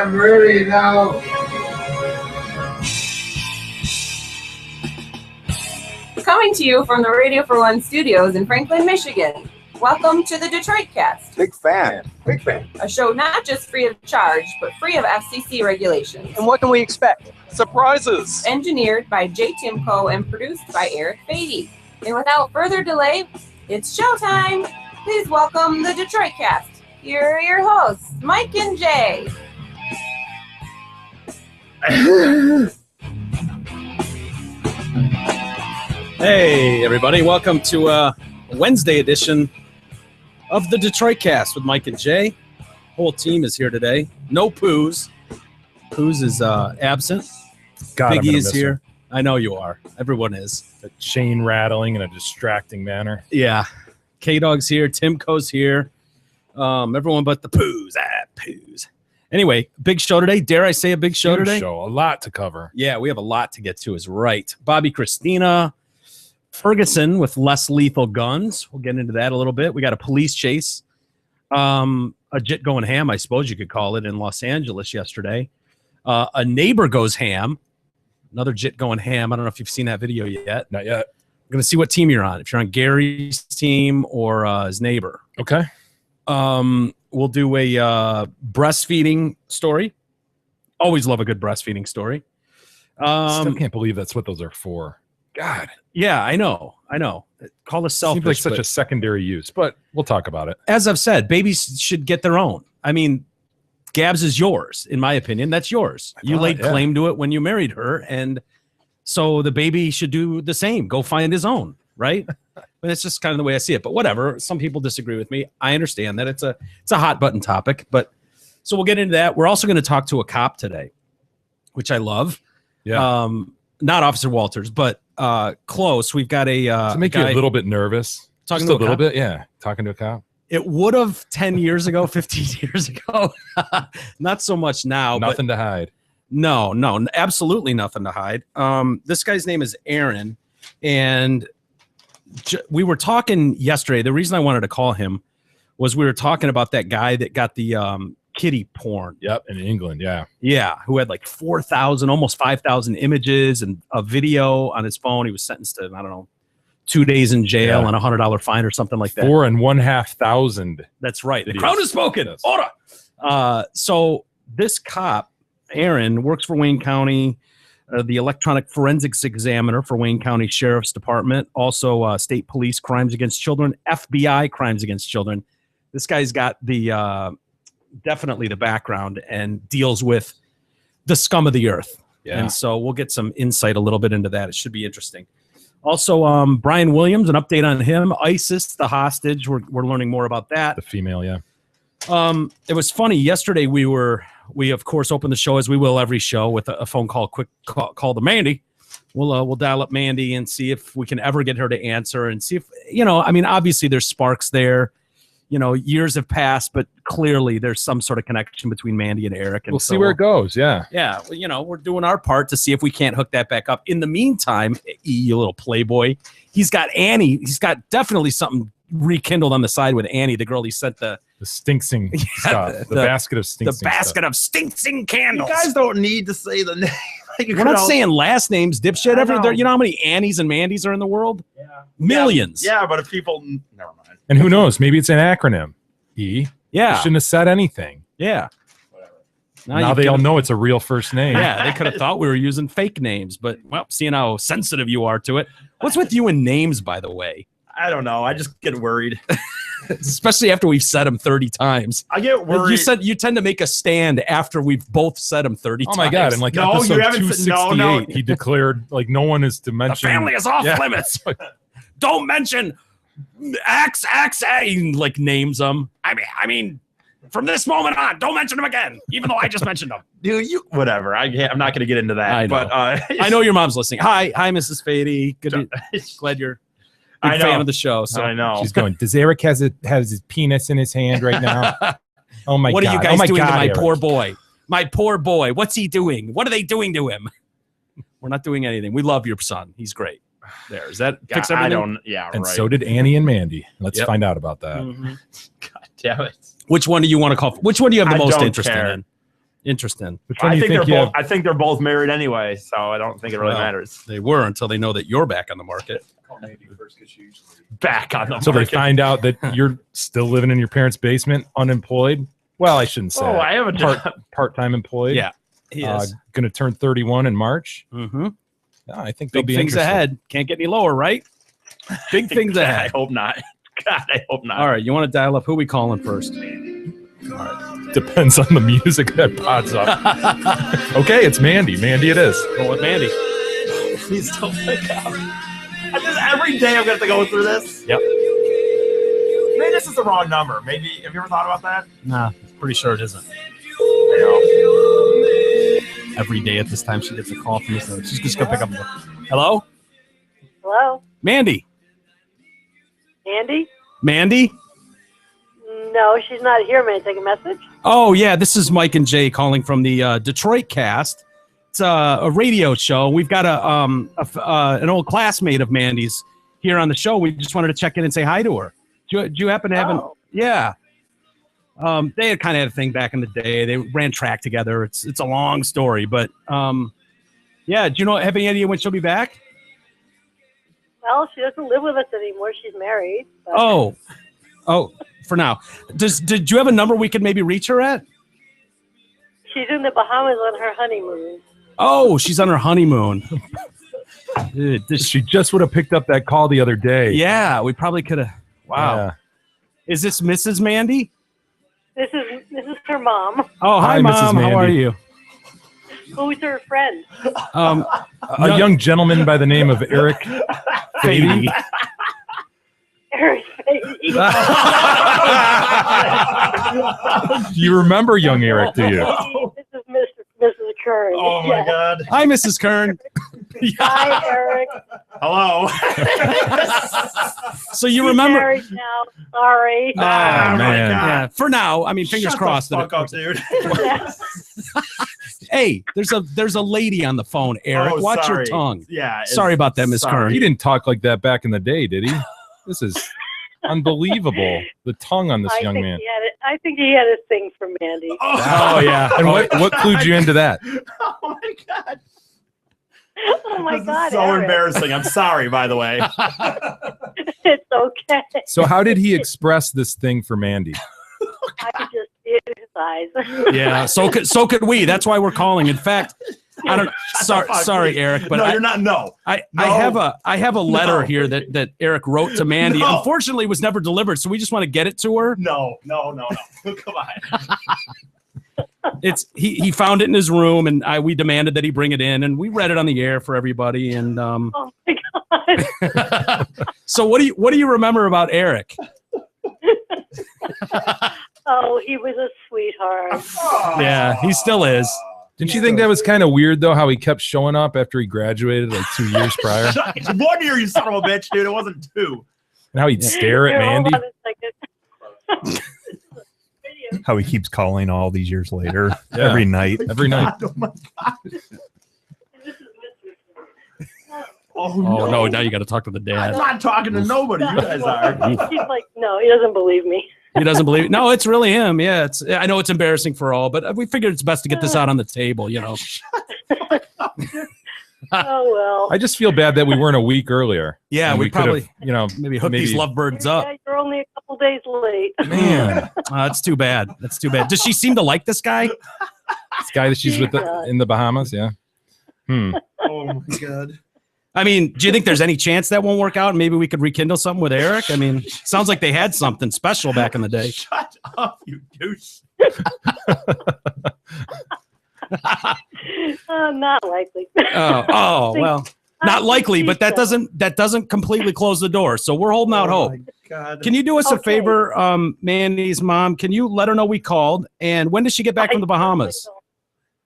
I'm ready now. Coming to you from the Radio for One studios in Franklin, Michigan. Welcome to the Detroit Cast. Big fan. Big fan. A show not just free of charge, but free of FCC regulations. And what can we expect? Surprises! Engineered by Jay Timko and produced by Eric Fady. And without further delay, it's showtime. Please welcome the Detroit Cast. Here are your hosts, Mike and Jay. Hey, everybody. Welcome to a Wednesday edition of the Detroit Cast with Mike and Jay. Whole team is here today. No Poos. Poos is absent. God, Biggie is here. I know you are. Everyone is. The chain rattling in a distracting manner. Yeah. K-Dog's here. Timco's here. Everyone but the Poos. Poos. Anyway, big show today. Dare I say a big show today? A lot to cover. Yeah, we have a lot to get to is right. Bobby Christina. Ferguson with less lethal guns. We'll get into that a little bit. We got a police chase. A jit going ham, I suppose you could call it, in Los Angeles yesterday. A neighbor goes ham. Another jit going ham. I don't know if you've seen that video yet. Not yet. We're going to see what team you're on. If you're on Gary's team or his neighbor. Okay. We'll do a breastfeeding story. Always love a good breastfeeding story. Still can't believe that's what those are for. God. Yeah, I know. Call us selfish. Seems like such a secondary use, but we'll talk about it. As I've said, babies should get their own. I mean, Gabs is yours, in my opinion. That's yours. You laid claim to it when you married her, and so the baby should do the same. Go find his own, right? But it's just kind of the way I see it. But whatever. Some people disagree with me. I understand that it's a hot button topic. But so we'll get into that. We're also going to talk to a cop today, which I love. Yeah. Not Officer Walters, but close. We've got a to make you a little bit nervous. Talking Just to a little bit, yeah. Talking to a cop. It would have 10 years ago, 15 years ago. Not so much now. Nothing to hide. No, absolutely nothing to hide. This guy's name is Aaron, and we were talking yesterday. The reason I wanted to call him was we were talking about that guy that got the kitty porn. Yep, in England, yeah. Yeah, who had like 4,000, almost 5,000 images and a video on his phone. He was sentenced to, I don't know, 2 days in jail and $100 fine or something like that. 4,500. That's right. The videos. crowd has spoken. Yes. Order. So this cop, Aaron, works for Wayne County, the electronic forensics examiner for Wayne County Sheriff's Department, also state police crimes against children, FBI crimes against children. This guy's got the definitely the background and deals with the scum of the earth. Yeah. And so we'll get some insight a little bit into that. It should be interesting. Also, Brian Williams, an update on him. ISIS, the hostage. We're learning more about that. The female, yeah. It was funny. Yesterday we of course opened the show as we will every show with a phone call, quick call to Mandy. We'll dial up Mandy and see if we can ever get her to answer and see if, I mean, obviously there's sparks there. Years have passed, but clearly there's some sort of connection between Mandy and Eric. And we'll see where it goes. Yeah. Yeah. Well, we're doing our part to see if we can't hook that back up. In the meantime, you little playboy, he's got Annie. He's got definitely something rekindled on the side with Annie, the girl he sent the stinksing stuff. The basket of stinksing The basket of stinksing candles. You guys don't need to say the name. We're not saying last names, dipshit. You know how many Annies and Mandys are in the world? Yeah. Millions. Yeah, but if people... Never mind. And who knows? Maybe it's an acronym. E. Yeah. You shouldn't have said anything. Yeah. Whatever. Now they all know it's a real first name. Yeah, they could have thought we were using fake names, but, well, seeing how sensitive you are to it. What's with you and names, by the way? I don't know. I just get worried. Especially after we've said them 30 times. I get worried. You tend to make a stand after we've both said them 30 times. Oh, my God. And like episode 268, he declared, like, no one is to mention. The family is off limits. Don't mention XXA, like names them. I mean, from this moment on, don't mention them again, even though I just mentioned them. Dude, whatever. I'm not going to get into that. I know. But I know your mom's listening. Hi, Mrs. Fady. Glad you're a big fan of the show. So I know. She's going, does Eric has his penis in his hand right now? Oh my God. What are you guys doing to my poor boy? My poor boy. What's he doing? What are they doing to him? We're not doing anything. We love your son. He's great. There. Is that fix everything? And so did Annie and Mandy. Let's find out about that. Mm-hmm. God damn it. Which one do you want to call? Which one do you have the most interest in? Interesting. Which one I do you think think they're you both. have? I think they're both married anyway, so I don't think it really Well, matters. They were until they know that you're back on the market. Back on the So they market. find out that you're still living in your parents' basement, unemployed. Well, I shouldn't say. Oh, I have a job. Part-time employed. Yeah, he is. Going to turn 31 in March. Mm-hmm. Yeah, I think they'll Big be things interested. ahead. Can't get any lower, right? Big things God, I ahead. hope not. God, I hope not. All right, you want to dial up? Who we calling first? Depends on the music that pops up. Okay, it's Mandy. Mandy it is. Go with Mandy. Please don't pick up. Every day I'm going to have to go through this. Yep. Maybe this is the wrong number. Maybe. Have you ever thought about that? Nah, pretty sure it isn't. Every day at this time she gets a call from this number. She's just going to pick up. Hello? Hello, Mandy? Andy? Mandy? No, she's not here. May I take a message? Oh, yeah, this is Mike and Jay calling from the Detroit Cast. It's a radio show. We've got an old classmate of Mandy's here on the show. We just wanted to check in and say hi to her. Do you happen to have Oh. Yeah. They had kind of had a thing back in the day. They ran track together. It's a long story, but yeah. Do you have any idea when she'll be back? Well, she doesn't live with us anymore. She's married. But Oh, for now. Did you have a number we could maybe reach her at? she's in the Bahamas on her honeymoon. Oh, she's on her honeymoon. Dude, She just would have picked up that call the other day. yeah, we probably could have. Wow. Yeah. Is this Mrs. Mandy? This is her mom. Oh, hi, Hi, Mrs. Mom. How are Mandy. you? Who's her friend? A young gentleman by the name of Eric Fady. Eric Fady. You remember young Eric, do you? This is Mrs. Curry. Oh my Yes. God. Hi, Mrs. Kern. Hi, Eric. Hello. So you She's remember? married now. Sorry. Oh, man. Yeah. For now, I mean, fingers Shut crossed. The that fuck up, dude. Hey, there's a lady on the phone, Eric. Oh, Watch your sorry. tongue. Yeah. Sorry about that, Miss Kern. He didn't talk like that back in the day, did he? This is unbelievable. The tongue on this young man. I think he had a thing for Mandy. Oh yeah. And what clued you into that? Oh my God. Oh my This God, is so Eric. embarrassing. I'm sorry, by the way. It's okay. So how did he express this thing for Mandy? I could just see it in his eyes. Yeah. So could we. That's why we're calling. In fact, I don't. Sorry, Eric, but no, you're not. No. I No. have a letter No. here that Eric wrote to Mandy. No. Unfortunately, it was never delivered, so we just want to get it to her. No. Come on. It's he found it in his room, and we demanded that he bring it in, and we read it on the air for everybody. And Oh my God. so what do you remember about Eric? Oh, he was a sweetheart. Yeah, he still is. Didn't you think that was kind of weird though? How he kept showing up after he graduated like 2 years prior, It's 1 year, you son of a bitch, dude. It wasn't 2. and how he'd stare at Here, hold Mandy. on a second. How he keeps calling all these years later, Yeah. every night. Every night. Oh my God. Oh, Oh no, now you got to talk to the I'm dad. not talking to nobody. You guys are. He's like, no, he doesn't believe me. He doesn't believe it. No, it's really him. Yeah, I know it's embarrassing for all, but we figured it's best to get this out on the table. Oh well. I just feel bad that we weren't a week earlier. Yeah, And we could've, probably maybe hook these lovebirds up. Yeah, you're only a couple days late. Man, That's too bad. That's too bad. Does she seem to like this guy? this guy that she's with in the Bahamas, yeah. Oh my God. I mean, do you think there's any chance that won't work out? And maybe we could rekindle something with Eric? I mean, sounds like they had something special back in the day. Shut up, you douche. Not likely. Oh, well, not likely, but that doesn't completely close the door. So we're holding out hope. Oh my God. Can you do us a Okay. favor, Mandy's mom? Can you let her know we called? And when does she get back from the Bahamas?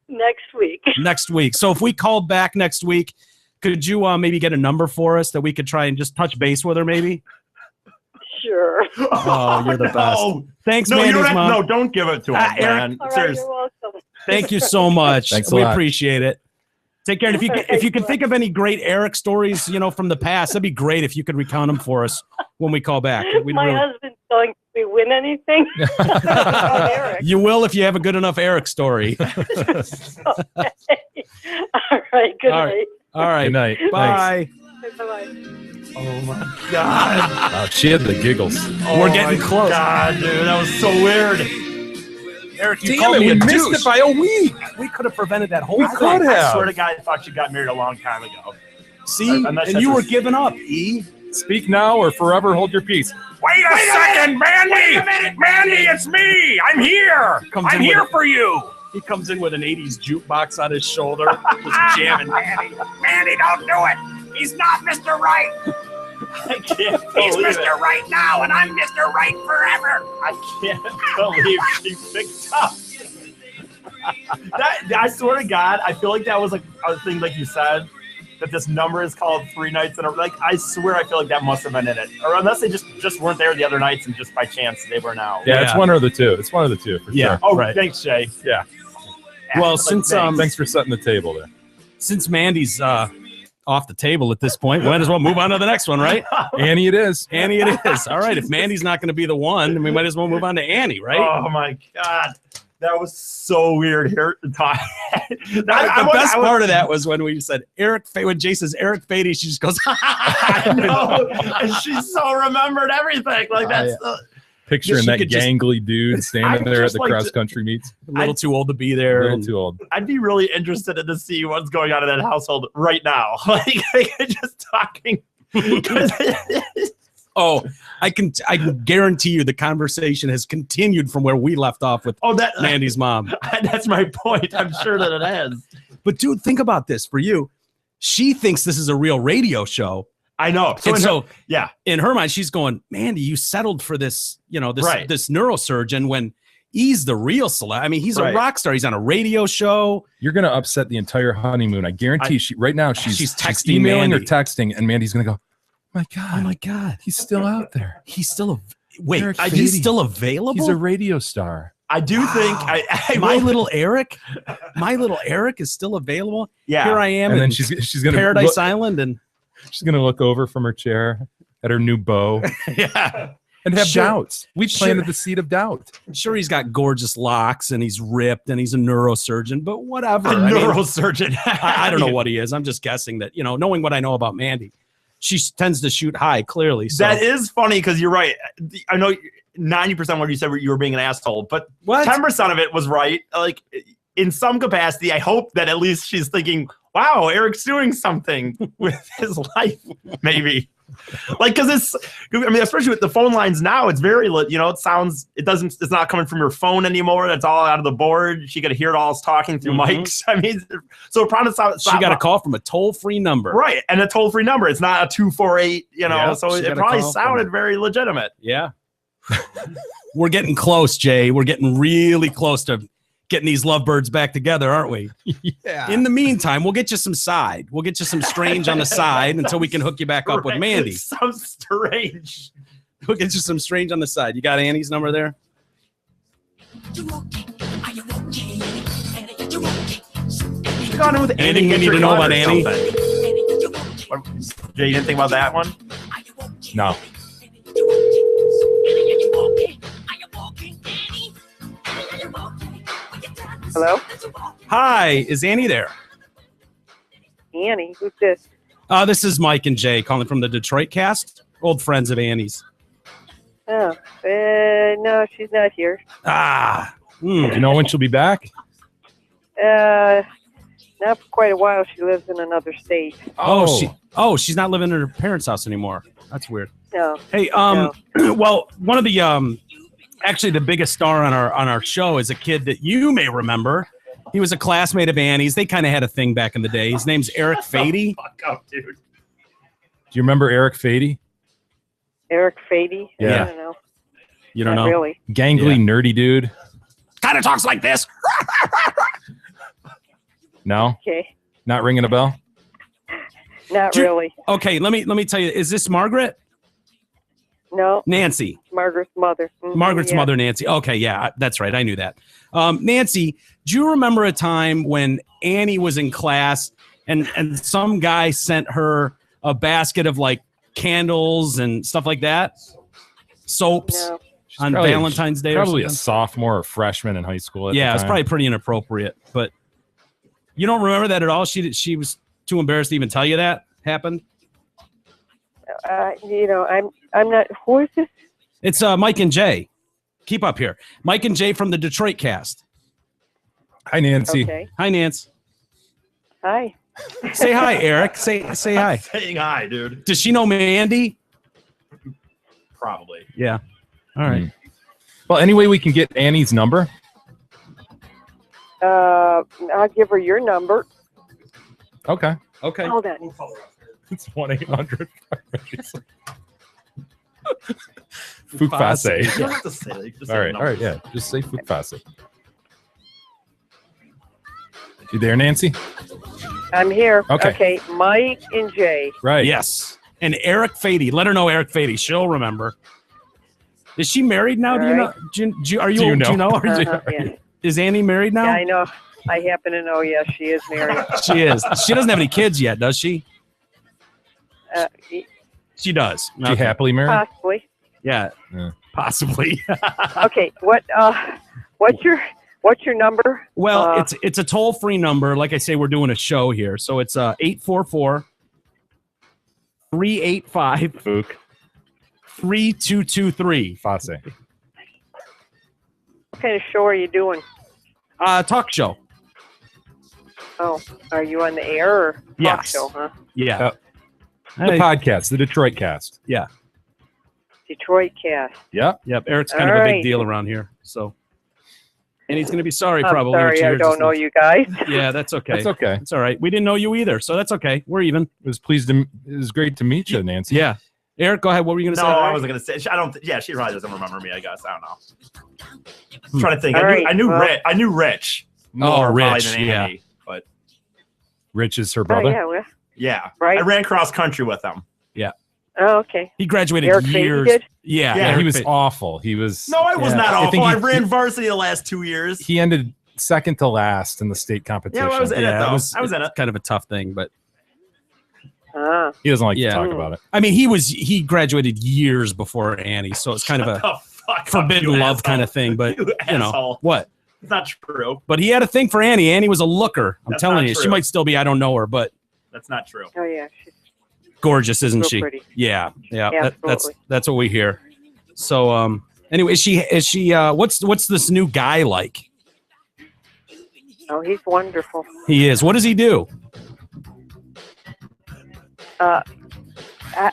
Next week. Next week. So if we called back next week, could you maybe get a number for us that we could try and just touch base with her maybe? Sure. Oh, you're the best. No, Thanks, no, Mandy's mom. no, don't give it to him, Eric- man. All right, Seriously. you're welcome. Thank you so much. Thanks a We lot. appreciate it. Take care. And if you can think of any great Eric stories, from the past, that'd be great if you could recount them for us when we call back. My husband's going to win anything. Eric. You will if you have a good enough Eric story. Okay. All right. Good night. All right. Good night. Bye. Bye-bye. Oh my God. Wow, she had the giggles. We're getting close. God, dude, that was so weird. Eric, you Damn called it, me we a missed douche. it by a week. We could have prevented that whole We thing. could have. I swear to God, I thought she got married a long time ago. See, Unless and that's you a- were giving up, E. Speak now or forever hold your peace. Wait a second, Mandy! Wait a minute, Mandy, it's me! I'm here! Comes I'm in here with- for you! He comes in with an 80s jukebox on his shoulder, just jamming. Mandy, don't do it! He's not Mr. Right! I can't He's Mr. Right now, and I'm Mr. Right forever! I can't believe she picked up. I swear to God, I feel like that was a thing like you said, that this number is called 3 nights in a like. I swear, I feel like that must have been in it, or unless they just weren't there the other nights and just by chance they were now. Yeah, it's one or the two. It's one of the two for sure. Oh, right. Thanks, Shay. Yeah. Well, Like, since Thanks for setting the table there. since Mandy's off the table at this point, we might as well move on to the next one, right? Annie, it is. Annie, it is. All right. If Mandy's not going to be the one, then we might as well move on to Annie, right? Oh my God, that was so weird here. The best part of that was when we said when Jay says Eric Fady, she just goes, I know, and she so remembered everything. Like that's Picturing She that could just- gangly dude standing I'd there at just the like cross to- country meets. a little too old to be there. A little and- too old. I'd be really interested in to see what's going on in that household right now. Like just talking. Oh, I can guarantee you the conversation has continued from where we left off with That Mandy's mom. that's my point. I'm sure that it has. But dude, think about this for you. She thinks this is a real radio show. I know. Yeah. In her mind, she's going, Mandy, you settled for this, Right. this neurosurgeon when he's the real celeb. I mean, he's a rock star. He's on a radio show. You're gonna upset the entire honeymoon. I guarantee. Right now she's texting emailing Mandy. or texting, and Mandy's gonna go, "My God, Oh my God. he's still out there. He's still Eric he's Fady. still available? He's a radio star." I do think My little Eric is still available. yeah. Here I am And then in she's gonna Paradise look, Island and she's gonna look over from her chair at her new beau yeah. and have Sure. doubts. We Sure. planted the seed of doubt. Sure, he's got gorgeous locks and he's ripped and he's a neurosurgeon, but whatever. A I mean, neurosurgeon. I don't know what he is. I'm just guessing that, knowing what I know about Mandy, she tends to shoot high, clearly. So. That is funny because you're right. I know 90% of what you said you were being an asshole, but What? 10% of it was right. Like in some capacity, I hope that at least she's thinking, wow, Eric's doing something with his life, maybe. Like, because especially with the phone lines now, it's very, it's not coming from your phone anymore. That's all out of the board. She could hear it all talking through mics. I mean, so it probably She got a call from a toll-free number. right. And a toll free number. It's not a 248, Yep, so she it got a probably call from- sounded very legitimate. Yeah. We're getting close, Jay. We're getting really close to getting these lovebirds back together, aren't we? Yeah. In the meantime, we'll get you some side. We'll get you some strange on the side until we can hook you back up with Mandy. Some strange. We'll get you some strange on the side. You got Annie's number there? Gone with Anything you need to know about Annie? Jay, you didn't think about that one? No. Hello? Hi, is Annie there? Annie, who's this? This is Mike and Jay calling from the Detroit cast. Old friends of Annie's. Oh, no, she's not here. Do you know when she'll be back? Not for quite a while. She lives in another state. She's not living in her parents' house anymore. That's weird. No. Hey, well, one of the actually the biggest star on our show is a kid that you may remember. He was a classmate of Annie's. They kind of had a thing back in the day. His name's Eric Fady. Fuck up, dude. Do you remember Eric Fady? Eric Fady? Yeah. I don't know. You don't Not know? really. Gangly, nerdy dude. Kind of talks like this. No? Okay. Not ringing a bell? Not Do you- really. Okay, let me tell you. Is this Margaret? No. Nancy. Margaret's mother. Mhm, Margaret's yeah. mother, Nancy. Okay, yeah, that's right. I knew that. Nancy, do you remember a time when Annie was in class and some guy sent her a basket of like candles and stuff like that, soaps No. on probably- Valentine's Day. Probably or a something. sophomore or freshman in high school. At Yeah, the it's time. probably pretty inappropriate. But you don't remember that at all? She was too embarrassed to even tell you that happened. I'm not. Who is this? It's Mike and Jay. Keep up here, Mike and Jay from the Detroit cast. Hi, Nancy. Okay. Hi, Nance. Hi. Say hi, Eric. Say hi. Saying hi, dude. Does she know Mandy? Probably. Yeah. All right. Well, anyway, we can get Annie's number. I'll give her your number. Okay. Okay. Hold on. It's 1-800. You Fukfase. don't have to say it. Just say All the right. number. All right. Yeah. Just say Fukfase. You there, Nancy? I'm here. Okay. Mike and Jay. Right. Yes. And Eric Fady. Let her know Eric Fady. She'll remember. Is she married now? Do you know? Are you? Do you know? Do you know? Or Yeah. Is Annie married now? Yeah, I know. I happen to know. Yes, she is married. She is. She doesn't have any kids yet, does she? She does. She happily married? Possibly. Yeah. Possibly. Okay. What's your number? Well, it's a toll-free number. Like I say, we're doing a show here. So it's 844-385 Fook. 3223. Fase. What kind of show are you doing? Talk show. Oh, are you on the air or talk Yes. show? Huh? Yeah. The podcast, the Detroit cast. Yeah. Detroit cast. Yep. Yep. Eric's kind All of a big right. deal around here. So, and he's going to be sorry I'm probably. when sorry, she I hears don't this know news. you guys. Yeah, that's okay. That's okay. It's all right. We didn't know you either, so that's okay. We're even. It was great to meet you, Nancy. Yeah. Eric, go ahead. What were you going to No, say? I wasn't gonna say. I don't. Yeah, she probably doesn't remember me. I guess I don't know. I'm trying to think. All right, I knew well- Rich. I knew Rich. More Oh, probably Rich, than yeah. Annie, but Rich is her Oh, brother. yeah. Well, yeah, Right. I ran cross country with him. oh, okay. He graduated Eric Fady years. did? Yeah. Yeah, Eric he was Fady. awful. He was. No, I was yeah, not awful. think I he- ran varsity the last 2 years. He ended second to last in the state competition. Yeah, I was in it Yeah, though. it was, I was in it. kind of a tough thing, but Ah. He doesn't like Yeah. to talk about it. I mean, he graduated years before Annie, so it's kind of a Oh, fuck forbidden you love asshole. kind of thing. But You you know asshole. what? It's not true. But he had a thing for Annie. Annie was a looker. I'm That's telling not you, she true. might still be. I don't know her, but That's not true. Oh, yeah. She's gorgeous, isn't real she? pretty. Yeah, yeah. That's Absolutely. what we hear. So, anyway, is she? What's this new guy like? Oh, he's wonderful. He is. What does he do?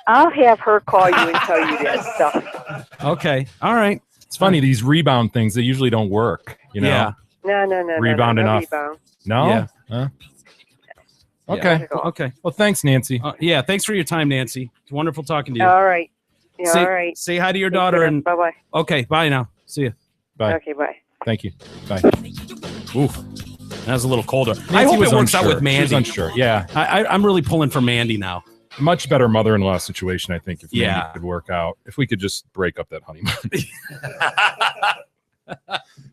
I'll have her call you and tell you that stuff. Okay, all right. It's funny, these rebound things, they usually don't work. You know? Yeah. No. Rebound no enough. Rebound. No? Yeah. Huh? Yeah. Okay. Okay. Well, thanks, Nancy. Yeah. Thanks for your time, Nancy. It's wonderful talking to you. All right. Yeah, say, all right. Say hi to your daughter and Bye bye. okay. Bye now. See you. Bye. Okay, bye. Thank you. Bye. Oof. That was a little colder. I Nancy hope it was works out unsure. with She was Mandy. unsure. Yeah. I'm really pulling for Mandy now. Much better mother-in-law situation, I think, if Yeah. Mandy could work out. If we could just break up that honeymoon.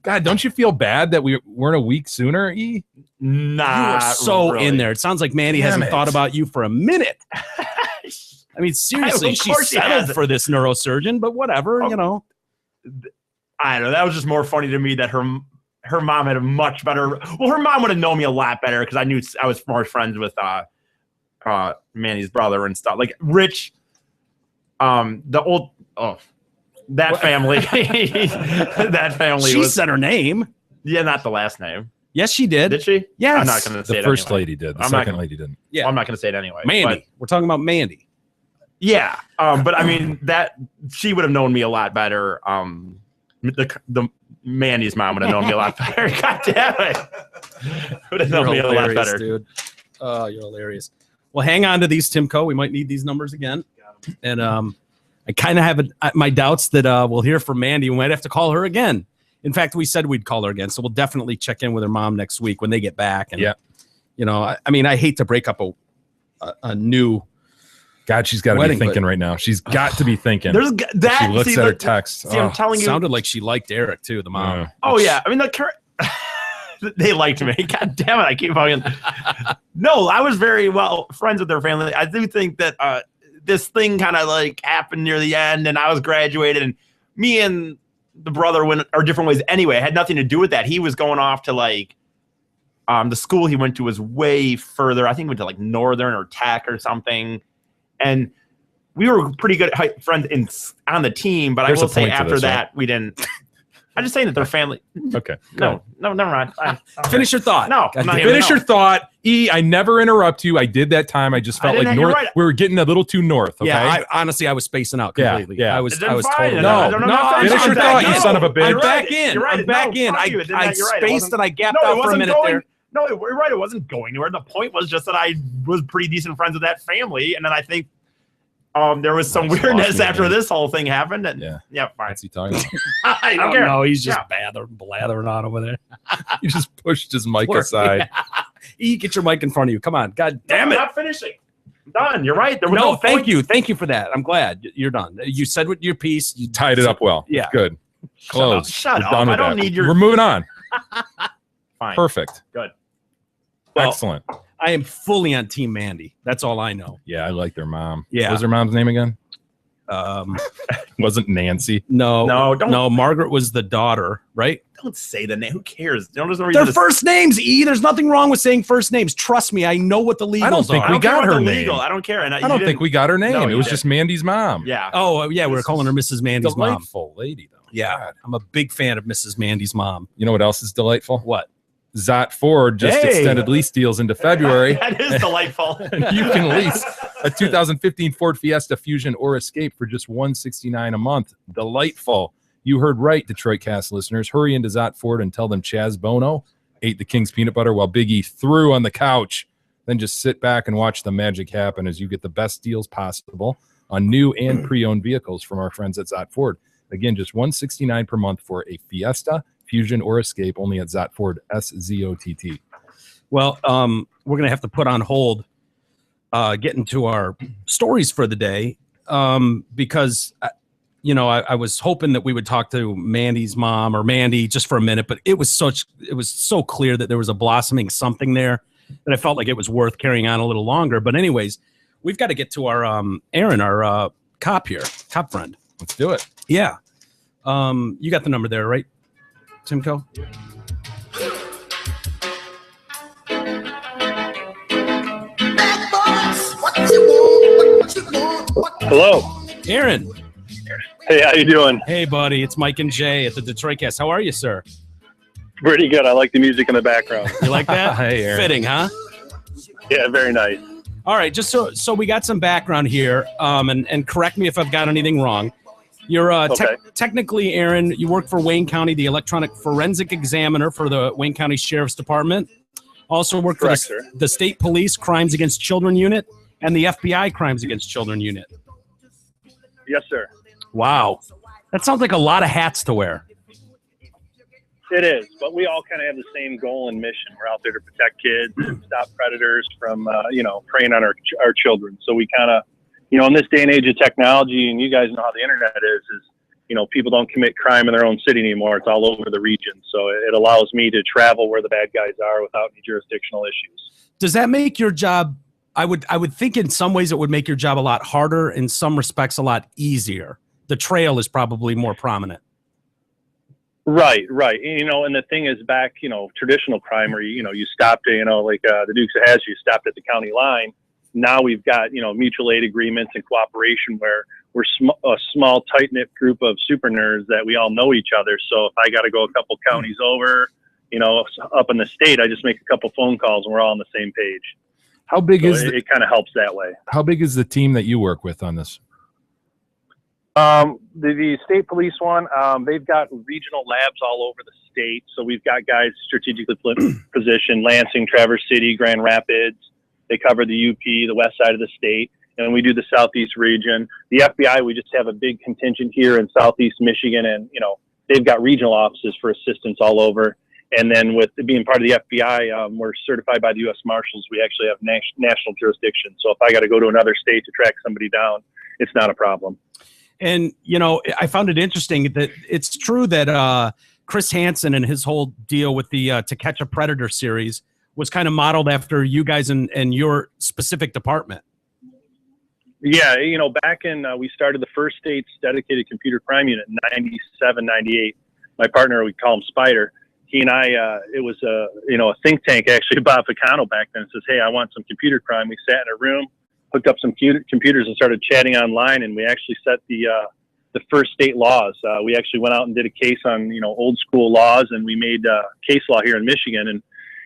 God, don't you feel bad that we weren't a week sooner, E? Nah. You were so really. in there. It sounds like Mandy Damn hasn't it. thought about you for a minute. I mean, seriously, Of she course she settled hasn't. for this neurosurgeon, but whatever, Oh. you know. I don't know. That was just more funny to me that her mom had a much better. Well, her mom would have known me a lot better because I was more friends with Manny's brother and stuff. Like Rich, the old that family, that family. She was, said her name. yeah, not the last name. Yes, she did. Did she? Yes. I'm not going to say The it first anyway. lady did. The I'm not second gonna- lady didn't. Yeah. Well, I'm not going to say it anyway. Mandy. But, We're talking about Mandy. yeah, but I mean that she would have known me a lot better. The Mandy's mom would have known me a lot better. God damn it! Would have known me a lot better. dude. Oh, you're hilarious. Well, hang on to these, Timco. We might need these numbers again. And I kind of have my doubts that we'll hear from Mandy. We might have to call her again. In fact, we said we'd call her again, so we'll definitely check in with her mom next week when they get back. And Yeah. you know, I mean, I hate to break up a new. God, she's got to be Wedding, thinking but- right now. She's got to be thinking. There's that. she looks see, at her look- text. See, I'm telling you. Sounded like she liked Eric too, the mom. Oh yeah, I mean the current. they liked me. God damn it, I keep fucking. No, I was very well friends with their family. I do think that this thing kind of like happened near the end, and I was graduated, and me and the brother went our different ways anyway. It had nothing to do with that. He was going off to like the school he went to was way further. I think he went to like Northern or Tech or something, and we were pretty good friends on the team. But There's I will a say point to after this, that we didn't. I'm just saying that their family. Okay. No, never mind. Finish your thought. No, God I'm not damn even- it. Finish your thought. I never interrupt you. I did that time. I just felt didn't like have- you're north. right. We were getting a little too north. Okay. Yeah, honestly, I was spacing out Yeah, completely. yeah. I was It's fine. totally No, I'm not finish finished. your I'm thought, back you in. son of a bitch. I'm You're back right. in. You're right. I'm back No, in. fuck you. It didn't- I you're right. It spaced wasn't- and I gapped No, it out for a wasn't minute going. there. No, you're right. It wasn't going anywhere. The point was just that I was pretty decent friends with that family, and then I think there was some Nice, weirdness lost me, after man. this whole thing happened. And Yeah. fine. What's he talking about? I I don't don't care. know. He's just Yeah. blathering on over there. He just pushed his mic Poor- aside. Get your mic in front of you. Come on. God No, damn I'm it. not finishing. I'm done. You're right. There was No, no thank point. you. Thank you for that. I'm glad you're done. You said what your piece. You Tied it up well. Yeah. Good. Close. Shut We're up. done I with don't that. need your. We're moving on. Fine. Perfect. Good. Well, Excellent. I am fully on Team Mandy. That's all I know. Yeah, I like their mom. Yeah. What was their mom's name again? Um, Wasn't Nancy? no, No, don't. no. Margaret was the daughter, right? Don't say the name. Who cares? There's no reason Their to first names. There's nothing wrong with saying first names. Trust me, I know what the legals I don't think are. we don't care got about her the name. legal. I don't care. And I don't think we got her name. No, it you was didn't. just Mandy's mom. Yeah. Oh, yeah, we were This calling her Mrs. Mandy's mom. Delightful lady, though. Yeah, God. I'm a big fan of Mrs. Mandy's mom. You know what else is delightful? What? Zot Ford just Hey. extended lease deals into February. That is delightful. And you can lease a 2015 Ford Fiesta Fusion or Escape for just $169 a month. Delightful. You heard right, Detroit Cast listeners. Hurry into Zot Ford and tell them Chaz Bono ate the King's peanut butter while Big E threw on the couch. Then just sit back and watch the magic happen as you get the best deals possible on new and pre-owned vehicles from our friends at Zot Ford. Again, just $169 per month for a Fiesta, Fusion, or Escape, only at Zot Ford, SZOTT. Well, we're gonna have to put on hold, getting to our stories for the day, because I was hoping that we would talk to Mandy's mom or Mandy just for a minute, but it was so clear that there was a blossoming something there that I felt like it was worth carrying on a little longer. But anyways, we've got to get to our Aaron, our cop friend. Let's do it. Yeah. You got the number there, right, Timko? Hello. Aaron. Hey, how you doing? Hey, buddy. It's Mike and Jay at the Detroit Cast. How are you, sir? Pretty good. I like the music in the background. You like that? Hey, Aaron. Fitting, huh? Yeah, very nice. All right, just so we got some background here, and correct me if I've got anything wrong. You're Okay. technically, Aaron, you work for Wayne County, the electronic forensic examiner for the Wayne County Sheriff's Department. Also work for Correct, sir. the State Police Crimes Against Children Unit and the FBI Crimes Against Children Unit. Yes, sir. Wow. That sounds like a lot of hats to wear. It is, but we all kind of have the same goal and mission. We're out there to protect kids and stop predators from, preying on our children. So we kind of, in this day and age of technology, and you guys know how the internet is people don't commit crime in their own city anymore. It's all over the region. So it allows me to travel where the bad guys are without any jurisdictional issues. Does that make your job? I would think in some ways it would make your job a lot harder. In some respects, a lot easier. The trail is probably more prominent. Right. And the thing is back, traditional crime where, you stopped, the Dukes of Hazzard, you stopped at the county line. Now we've got, mutual aid agreements and cooperation where we're a small, tight-knit group of super nerds that we all know each other. So if I got to go a couple counties over, up in the state, I just make a couple phone calls and we're all on the same page. How big So is it kind of helps that way. how big is the team that you work with on this? The state police one, they've got regional labs all over the state. So we've got guys strategically positioned, Lansing, Traverse City, Grand Rapids. They cover the UP, the west side of the state. And we do the southeast region. The FBI, we just have a big contingent here in southeast Michigan. And, they've got regional offices for assistance all over. And then with being part of the FBI, we're certified by the U.S. Marshals. We actually have national jurisdiction. So if I got to go to another state to track somebody down, it's not a problem. And, I found it interesting that it's true that Chris Hansen and his whole deal with the To Catch a Predator series was kind of modeled after you guys and your specific department. Yeah, back in, we started the first state's dedicated computer crime unit in 97, 98. My partner, we call him Spider. He and I, it was a think tank, actually, Bob Ficano back then, says, hey, I want some computer crime. We sat in a room, hooked up some computers and started chatting online, and we actually set the first state laws. We actually went out and did a case on, old school laws, and we made case law here in Michigan. And,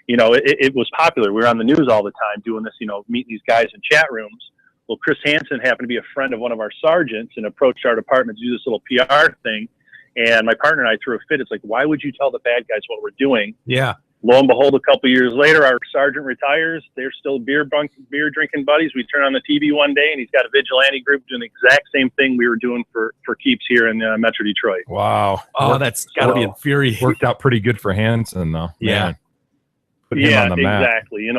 it was popular. We were on the news all the time doing this, meeting these guys in chat rooms. Well, Chris Hansen happened to be a friend of one of our sergeants and approached our department to do this little PR thing. And my partner and I threw a fit. It's like, why would you tell the bad guys what we're doing? Yeah. Lo and behold, a couple years later, our sergeant retires. They're still beer drinking buddies. We turn on the TV one day, and he's got a vigilante group doing the exact same thing we were doing for keeps here in Metro Detroit. Wow. Oh, that's got to be infuriating. Worked out pretty good for Hansen, though. Yeah. Man. Put him on the map. Exactly.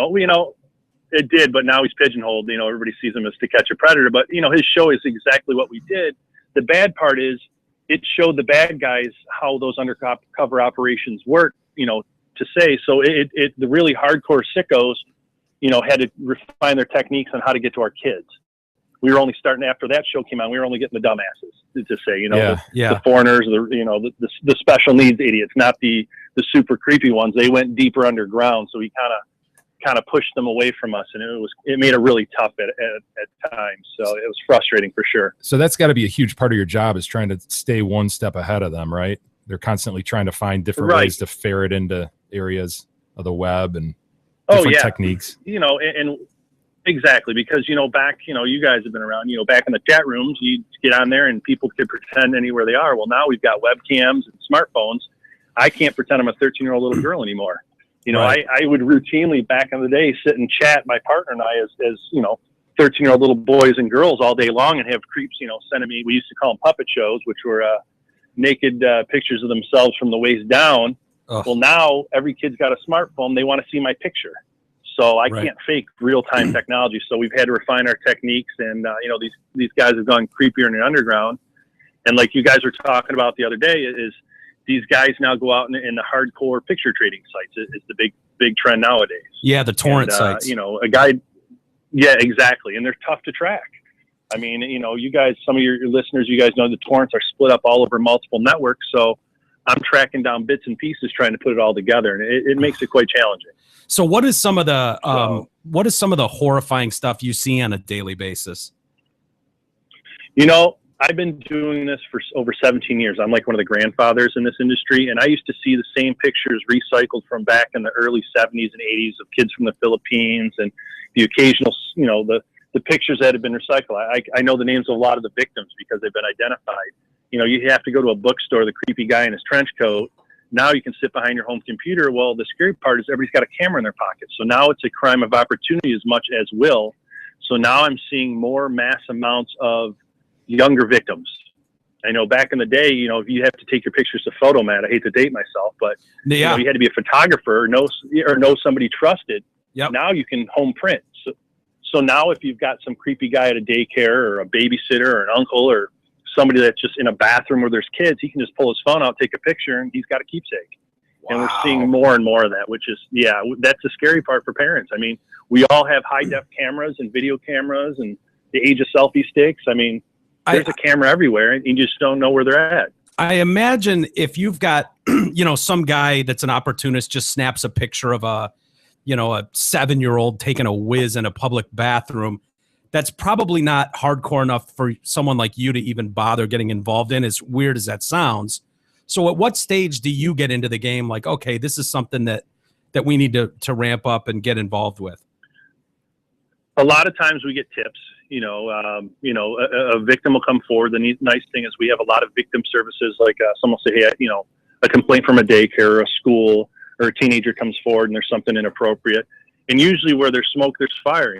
It did, but now he's pigeonholed. Everybody sees him as To Catch a Predator. But, his show is exactly what we did. The bad part is it showed the bad guys how those undercover operations work, to say. So the really hardcore sickos, had to refine their techniques on how to get to our kids. We were only starting after that show came on. We were only getting the dumbasses to say, the foreigners, the special needs idiots, not the super creepy ones. They went deeper underground. So we kind of pushed them away from us, and it made it really tough at times. So it was frustrating for sure. So that's got to be a huge part of your job, is trying to stay one step ahead of them, right? They're constantly trying to find different ways to ferret into areas of the web and different techniques. And exactly, because back, you guys have been around, back in the chat rooms, you get on there and people could pretend anywhere they are. Well, now we've got webcams and smartphones. I can't pretend I'm a 13-year-old little girl anymore. I would routinely back in the day sit and chat, my partner and I, as 13-year-old little boys and girls all day long, and have creeps, sending me, we used to call them puppet shows, which were naked pictures of themselves from the waist down. Ugh. Well, now every kid's got a smartphone. They want to see my picture. So I can't fake real-time technology. So we've had to refine our techniques, and, these guys have gone creepier in the underground. And like you guys were talking about the other day, is these guys now go out in the hardcore picture trading sites. It's the big trend nowadays. Yeah, the torrent sites. A guy. Yeah, exactly. And they're tough to track. I mean, you guys, some of your listeners, you guys know the torrents are split up all over multiple networks. So I'm tracking down bits and pieces, trying to put it all together, and it makes it quite challenging. So what is some of the horrifying stuff you see on a daily basis? I've been doing this for over 17 years. I'm like one of the grandfathers in this industry, and I used to see the same pictures recycled from back in the early 70s and 80s of kids from the Philippines, and the occasional, the pictures that have been recycled. I know the names of a lot of the victims because they've been identified. You have to go to a bookstore, the creepy guy in his trench coat. Now you can sit behind your home computer. Well, the scary part is everybody's got a camera in their pocket. So now it's a crime of opportunity as much as will. So now I'm seeing more mass amounts of younger victims. I know back in the day, if you have to take your pictures to Photomat, I hate to date myself, but you had to be a photographer or know somebody trusted. Yep. Now you can home print. So now if you've got some creepy guy at a daycare or a babysitter or an uncle or somebody that's just in a bathroom where there's kids, he can just pull his phone out, take a picture, and he's got a keepsake. Wow. And we're seeing more and more of that, which is, that's the scary part for parents. I mean, we all have high-def cameras and video cameras and the age of selfie sticks. I mean, there's a camera everywhere, and you just don't know where they're at. I imagine if you've got, some guy that's an opportunist just snaps a picture of a 7-year-old taking a whiz in a public bathroom, that's probably not hardcore enough for someone like you to even bother getting involved in, as weird as that sounds. So at what stage do you get into the game? Like, okay, this is something that we need to ramp up and get involved with. A lot of times we get tips, a victim will come forward. The nice thing is we have a lot of victim services. Like someone will say, hey, a complaint from a daycare or a school, or a teenager comes forward and there's something inappropriate. And usually where there's smoke, there's fire.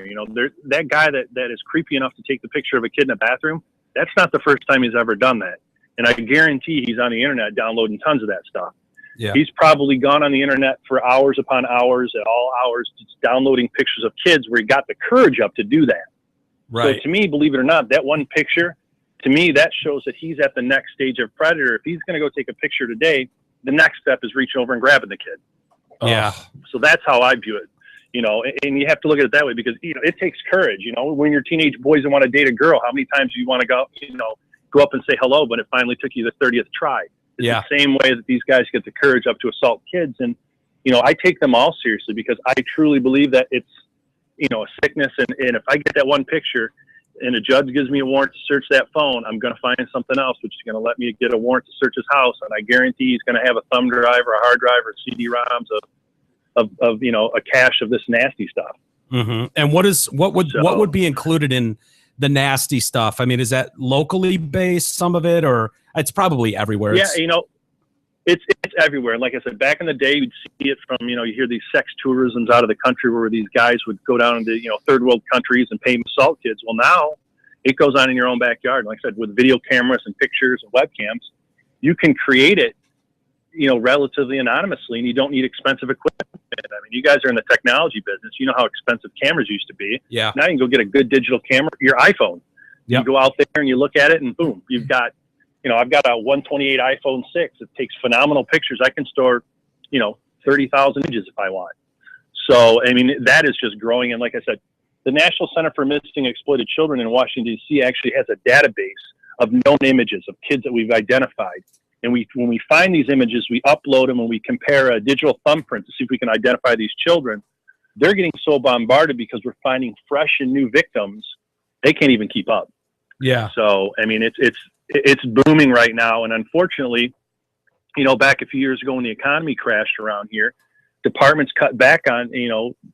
That guy that is creepy enough to take the picture of a kid in a bathroom, that's not the first time he's ever done that. And I guarantee he's on the internet downloading tons of that stuff. Yeah. He's probably gone on the internet for hours upon hours at all hours, just downloading pictures of kids where he got the courage up to do that. Right. So to me, believe it or not, that one picture, to me, that shows that he's at the next stage of predator. If he's going to go take a picture today, the next step is reaching over and grabbing the kid. Yeah. So that's how I view it, and you have to look at it that way because, it takes courage, when you're teenage boys and want to date a girl, how many times do you want to go up and say hello, but it finally took you the 30th try. It's the same way that these guys get the courage up to assault kids. And, I take them all seriously because I truly believe that it's, a sickness. And if I get that one picture and a judge gives me a warrant to search that phone, I'm going to find something else, which is going to let me get a warrant to search his house. And I guarantee he's going to have a thumb drive or a hard drive or CD-ROMs of a cache of this nasty stuff. Mm-hmm. And what would be included in the nasty stuff? I mean, is that locally based, some of it, or it's probably everywhere? Yeah, it's everywhere. And like I said, back in the day, you'd see it from, you hear these sex tourisms out of the country where these guys would go down into, third world countries and pay assault kids. Well, now it goes on in your own backyard. Like I said, with video cameras and pictures and webcams, you can create it, relatively anonymously, and you don't need expensive equipment. I mean, you guys are in the technology business. You know how expensive cameras used to be. Yeah. Now you can go get a good digital camera, your iPhone. Yep. You go out there and you look at it and boom, you've got, I've got a 128 iPhone 6. It takes phenomenal pictures. I can store, 30,000 images if I want. So, I mean, that is just growing. And like I said, the National Center for Missing and Exploited Children in Washington, D.C. actually has a database of known images of kids that we've identified. And when we find these images, we upload them and we compare a digital thumbprint to see if we can identify these children. They're getting so bombarded because we're finding fresh and new victims. They can't even keep up. Yeah. So, I mean, it's booming right now. And unfortunately, back a few years ago when the economy crashed around here, departments cut back on,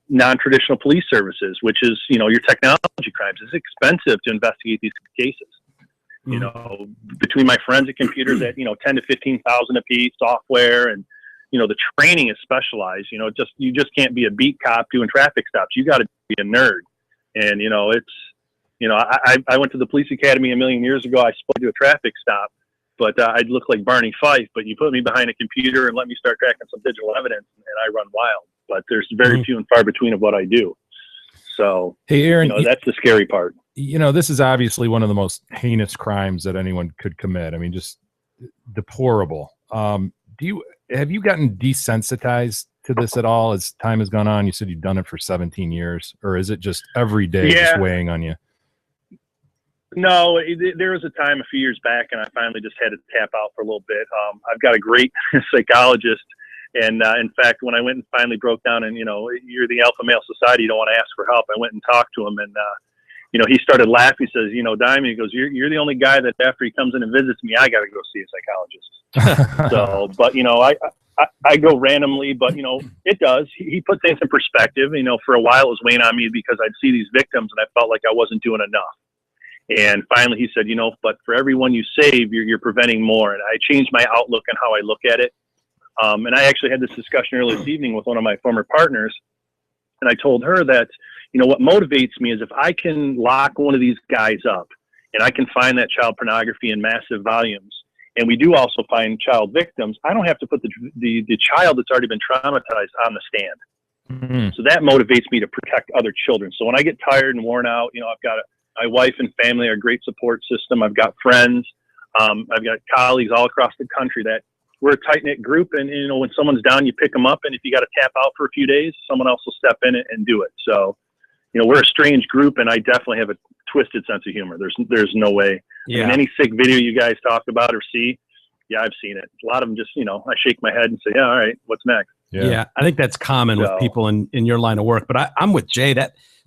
non-traditional police services, which is, your technology crimes. It's expensive to investigate these cases. Between my forensic computers at, 10 to 15,000 a piece, software, and, the training is specialized. You just can't be a beat cop doing traffic stops. You got to be a nerd. And, I went to the police academy a million years ago. I spoke to a traffic stop, but I'd look like Barney Fife. But you put me behind a computer and let me start tracking some digital evidence, and I run wild. But there's very few and far between of what I do. So, hey, Aaron, that's the scary part. This is obviously one of the most heinous crimes that anyone could commit. I mean, just deplorable. Have you gotten desensitized to this at all as time has gone on? You said you've done it for 17 years, or is it just every day just weighing on you? No, there was a time a few years back, and I finally just had to tap out for a little bit. I've got a great psychologist, and in fact, when I went and finally broke down, and you're the alpha male society, you don't want to ask for help. I went and talked to him, and he started laughing. He says, Diamond, he goes, you're the only guy that after he comes in and visits me, I got to go see a psychologist. So, but I go randomly, but it does. He puts things in perspective. For a while it was weighing on me because I'd see these victims and I felt like I wasn't doing enough. And finally he said, but for everyone you save, you're preventing more. And I changed my outlook on how I look at it. And I actually had this discussion earlier this evening with one of my former partners. And I told her that, what motivates me is if I can lock one of these guys up and I can find that child pornography in massive volumes, and we do also find child victims, I don't have to put the child that's already been traumatized on the stand. Mm-hmm. So that motivates me to protect other children. So when I get tired and worn out, I've got my wife and family are a great support system. I've got friends. I've got colleagues all across the country that we're a tight-knit group. And, when someone's down, you pick them up. And if you got to tap out for a few days, someone else will step in and do it. So, we're a strange group, and I definitely have a twisted sense of humor. There's no way. Yeah. I mean, any sick video you guys talk about or see, yeah, I've seen it. A lot of them just, I shake my head and say, yeah, all right, what's next? Yeah. I think that's common with people in your line of work. But I'm with Jay.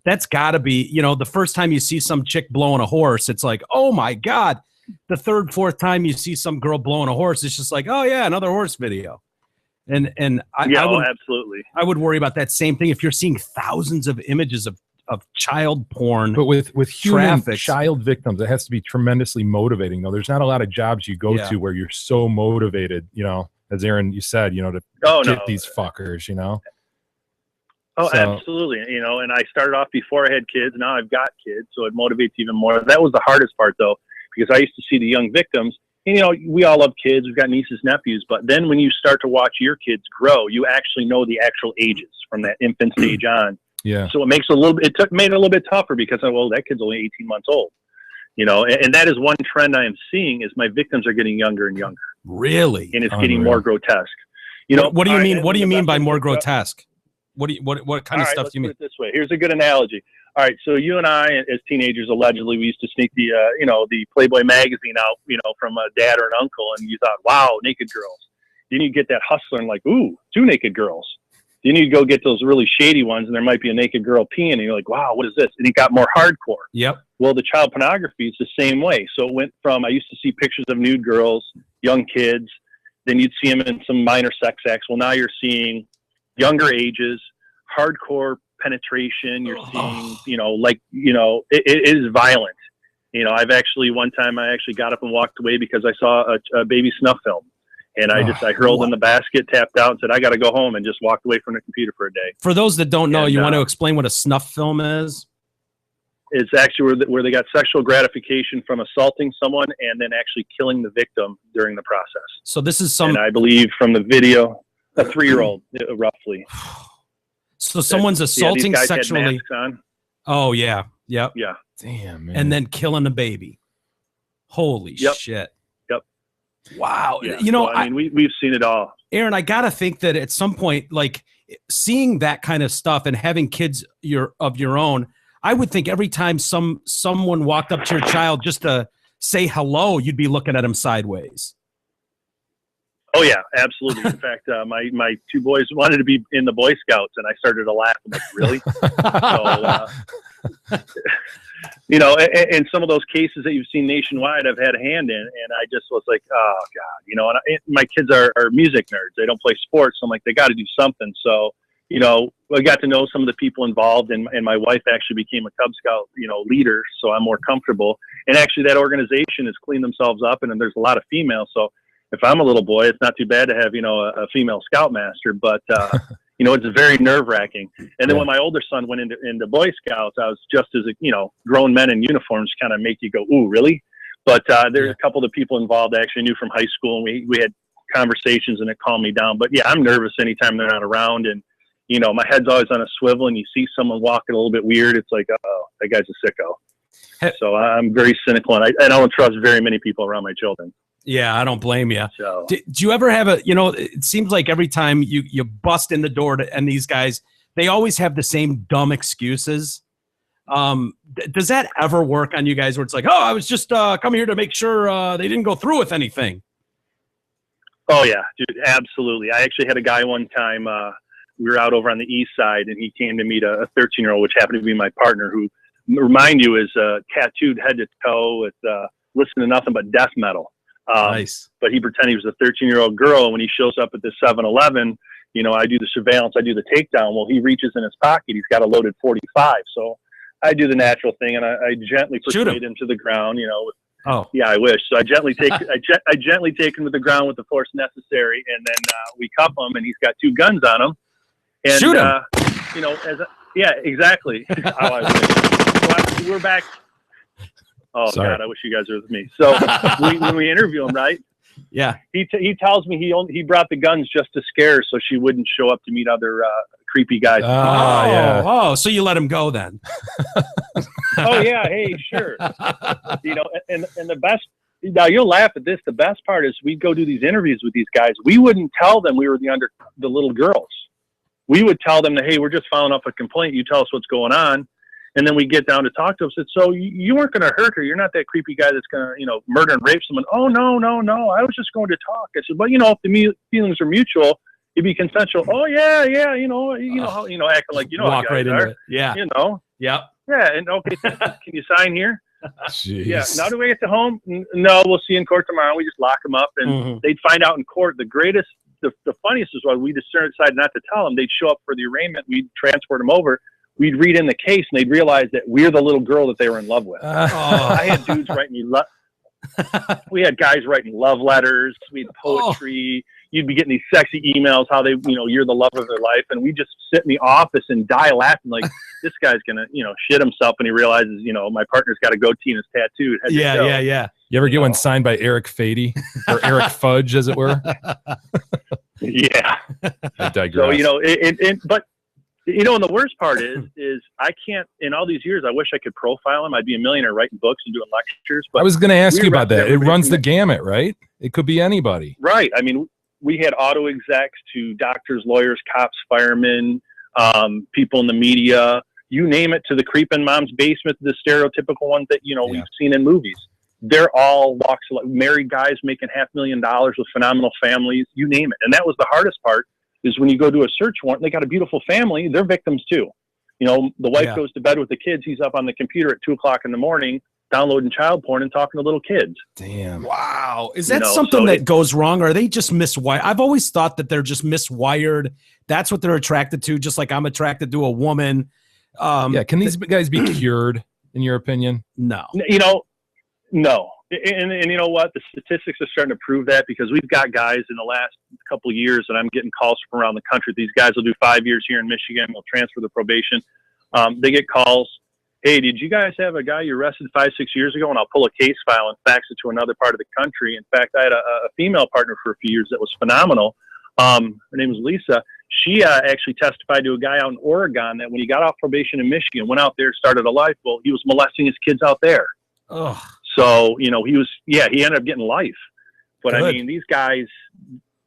That's got to be, the first time you see some chick blowing a horse, it's like, oh, my God. The third, fourth time you see some girl blowing a horse, it's just like, oh, yeah, another horse video. And I would, absolutely. I would worry about that same thing if you're seeing thousands of images of child porn. But with human traffic. child victims, it has to be tremendously motivating, though. There's not a lot of jobs you go to where you're so motivated, as Aaron, you said, to get these fuckers, Oh, So- absolutely. And I started off before I had kids. Now I've got kids, so it motivates even more. That was the hardest part, though, because I used to see the young victims. And, we all love kids. We've got nieces, nephews. But then when you start to watch your kids grow, you actually know the actual ages from that infant stage on. Yeah. So it makes made it a little bit tougher because, that kid's only 18 months old. And that is one trend I am seeing is my victims are getting younger and younger. Really? And it's getting more grotesque. What do you mean? Right, What do you mean by more grotesque? What kind of stuff do you mean? Let's put it this way. Here's a good analogy. All right, so you and I, as teenagers, allegedly, we used to sneak the Playboy magazine out, from a dad or an uncle, and you thought, wow, naked girls. Then you get that hustler and like, ooh, 2 naked girls. Then you go get those really shady ones, and there might be a naked girl peeing, and you're like, wow, what is this? And it got more hardcore. Yep. Well, the child pornography is the same way. So it went from, I used to see pictures of nude girls, young kids, then you'd see them in some minor sex acts. Well, now you're seeing younger ages, hardcore penetration. You're seeing, it is violent. I've actually, one time I actually got up and walked away because I saw a baby snuff film. And I hurled in the basket, tapped out, and said, I got to go home, and just walked away from the computer for a day. For those that don't know, you want to explain what a snuff film is? It's actually where they got sexual gratification from assaulting someone and then actually killing the victim during the process. So this is and I believe from the video, a 3-year-old, roughly. So someone's assaulting these guys sexually. Had masks on. Oh, yeah. Yep. Yeah. Damn, man. And then killing a baby. Holy shit. Wow. Yeah. We've seen it all. Aaron, I got to think that at some point, like seeing that kind of stuff and having kids of your own, I would think every time someone walked up to your child just to say hello, you'd be looking at him sideways. Oh, yeah, absolutely. In fact, my 2 boys wanted to be in the Boy Scouts, and I started to laugh. I'm like, really? And some of those cases that you've seen nationwide, I've had a hand in, and I just was like, oh, God. And my kids are music nerds. They don't play sports. So I'm like, they got to do something. So, I got to know some of the people involved, and my wife actually became a Cub Scout, leader, so I'm more comfortable. And actually, that organization has cleaned themselves up, and there's a lot of females. So if I'm a little boy, it's not too bad to have, a female scoutmaster, but, it's very nerve wracking. And then when my older son went into Boy Scouts, I was just as, grown men in uniforms kind of make you go, ooh, really? But there's a couple of the people involved I actually knew from high school, and we had conversations, and it calmed me down. But yeah, I'm nervous anytime they're not around, and my head's always on a swivel, and you see someone walking a little bit weird. It's like, oh, that guy's a sicko. So I'm very cynical, and I don't trust very many people around my children. Yeah, I don't blame you. So, do you ever have it seems like every time you bust in the door and these guys, they always have the same dumb excuses. Does that ever work on you guys where it's like, oh, I was just coming here to make sure they didn't go through with anything? Oh, yeah, dude, absolutely. I actually had a guy one time, we were out over on the east side, and he came to meet a 13-year-old, which happened to be my partner, who, remind you, is tattooed head to toe with listening to nothing but death metal. Nice. But he pretended he was a 13-year-old girl, and when he shows up at the 7-Eleven, I do the surveillance, I do the takedown. Well, he reaches in his pocket, he's got a loaded 45. So I do the natural thing, and I gently persuade him to the ground. Yeah, I wish. So I gently take I gently take him to the ground with the force necessary, and then we cuff him, and he's got 2 guns on him. And, shoot him. Yeah, exactly. How I wish. So we're back. Oh, sorry. God, I wish you guys were with me. So when we interview him, right? Yeah. He tells me he brought the guns just to scare her so she wouldn't show up to meet other creepy guys. Oh, so you let him go then. Oh, yeah. Hey, sure. And the best, now you'll laugh at this. The best part is we'd go do these interviews with these guys. We wouldn't tell them we were the little girls. We would tell them that, hey, we're just following up a complaint. You tell us what's going on. And then we get down to talk to him. Said, so you weren't going to hurt her. You're not that creepy guy that's going to, murder and rape someone. Oh, no. I was just going to talk. I said, well, if the feelings are mutual, it'd be consensual. Oh, yeah. Acting like, walk right into it. Yeah. Yep. Yeah. And okay, can you sign here? Jeez. Yeah. Now do we get to home? No, we'll see you in court tomorrow. We just lock them up, and they'd find out in court. The funniest is why we decided not to tell them. They'd show up for the arraignment. We'd transport them over. We'd read in the case, and they'd realize that we're the little girl that they were in love with. I had dudes writing me we had guys writing love letters. We had poetry. You'd be getting these sexy emails, how they, you're the love of their life. And we just sit in the office and die laughing like, this guy's going to, shit himself when he realizes, my partner's got a goatee and his tattooed. Yeah. You ever get one signed by Eric Fady or Eric Fudge, as it were? Yeah. I digress. So, but You know, and the worst part is I can't. In all these years, I wish I could profile him. I'd be a millionaire writing books and doing lectures. But I was going to ask you about that. It runs the from gamut, right? It could be anybody. Right. I mean, we had auto execs to doctors, lawyers, cops, firemen, people in the media, you name it, to the creep in mom's basement, the stereotypical ones that, you know, we've seen in movies. They're all walks of life. Married guys making $500,000 with phenomenal families, you name it. And that was the hardest part, is when you go do a search warrant, they got a beautiful family, they're victims too. You know, the wife goes to bed with the kids, he's up on the computer at 2 o'clock in the morning, downloading child porn and talking to little kids. Damn. Wow. Is that something that goes wrong? Or are they just miswired? I've always thought that they're just miswired. That's what they're attracted to, just like I'm attracted to a woman. Can these guys be cured, in your opinion? No. You know, no. And you know what? The statistics are starting to prove that, because we've got guys in the last couple of years that I'm getting calls from around the country. These guys will do 5 years here in Michigan. They'll transfer the probation. They get calls. Hey, did you guys have a guy you arrested 5-6 years ago? And I'll pull a case file and fax it to another part of the country. In fact, I had a female partner for a few years that was phenomenal. Her name was Lisa. She actually testified to a guy out in Oregon that when he got off probation in Michigan, went out there, started a life. Well, he was molesting his kids out there. Oh. So, you know, he ended up getting life. But I mean, these guys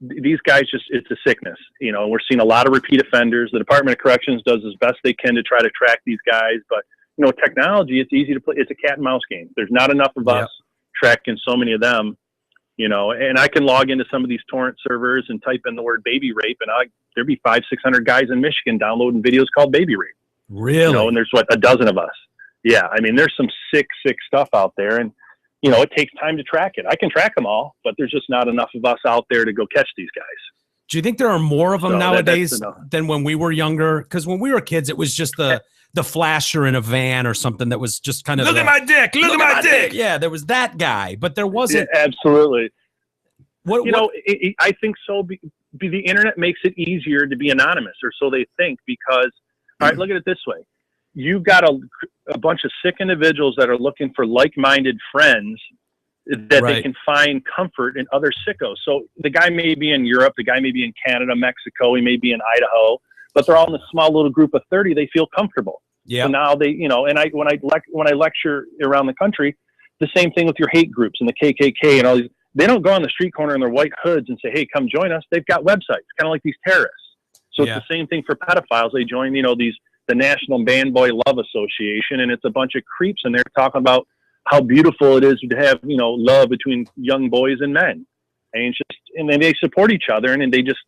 just, it's a sickness, you know, we're seeing a lot of repeat offenders. The Department of Corrections does as best they can to try to track these guys. But, you know, technology, it's easy to play. It's a cat and mouse game. There's not enough of us tracking so many of them, you know, and I can log into some of these torrent servers and type in the word baby rape, and there'd be 500-600 guys in Michigan downloading videos called baby rape. Really? You know, and there's a dozen of us. Yeah. I mean, there's some sick stuff out there, and, you know, it takes time to track it. I can track them all, but there's just not enough of us out there to go catch these guys. Do you think there are more of them nowadays than when we were younger? Because when we were kids, it was just the flasher in a van or something that was just kind of look at my dick. Look at my dick. Yeah, there was that guy, but there wasn't. Yeah, absolutely. What, you know, I think so. The internet makes it easier to be anonymous, or so they think. Because, all right, look at it this way: you've got a bunch of sick individuals that are looking for like-minded friends that they can find comfort in other sickos. So the guy may be in Europe, the guy may be in Canada, Mexico, he may be in Idaho, but they're all in a small little group of 30. They feel comfortable. Yeah. So now they, you know, and when I lecture around the country, the same thing with your hate groups and the KKK and all these. They don't go on the street corner in their white hoods and say, "Hey, come join us." They've got websites, kind of like these terrorists. So it's the same thing for pedophiles. They join, you know, the National Band Boy Love Association, and it's a bunch of creeps, and they're talking about how beautiful it is to have, you know, love between young boys and men. And and then they support each other, and then they just,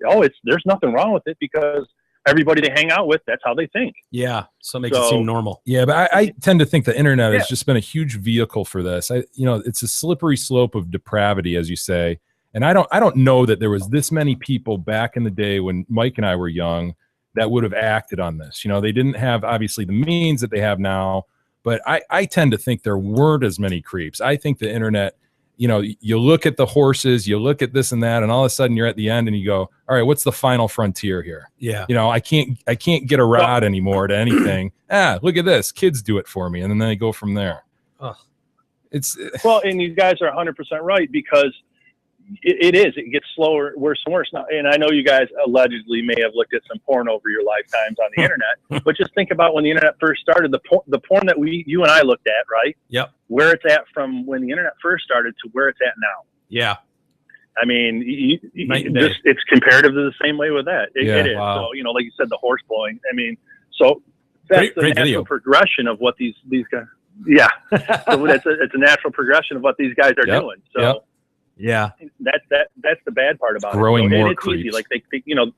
there's nothing wrong with it, because everybody they hang out with, that's how they think. Yeah. So it makes it seem normal. Yeah. But I tend to think the internet has just been a huge vehicle for this. You know, it's a slippery slope of depravity, as you say. And I don't know that there was this many people back in the day when Mike and I were young that would have acted on this. You know, they didn't have obviously the means that they have now, but I tend to think there weren't as many creeps. I think the internet, you know, you look at the horses, you look at this and that, and all of a sudden you're at the end and you go, all right, what's the final frontier here? Yeah. You know, I can't get a rod anymore to anything. Look at this. Kids do it for me. And then they go from there. Well, and you guys are 100% right, because it gets slower, worse and worse now. And I know you guys allegedly may have looked at some porn over your lifetimes on the internet, but just think about when the internet first started, the porn that you and I looked at, right? Yep. Where it's at from when the internet first started to where it's at now. Yeah. I mean, it's comparative to the same way with that. It is. Wow. So, you know, like you said, the horse blowing. I mean, so that's the natural progression of what these guys. Yeah. So it's a natural progression of what these guys are doing. So. Yeah, that's the bad part about growing it. So, more it's creeps. easy. Like they think, you know,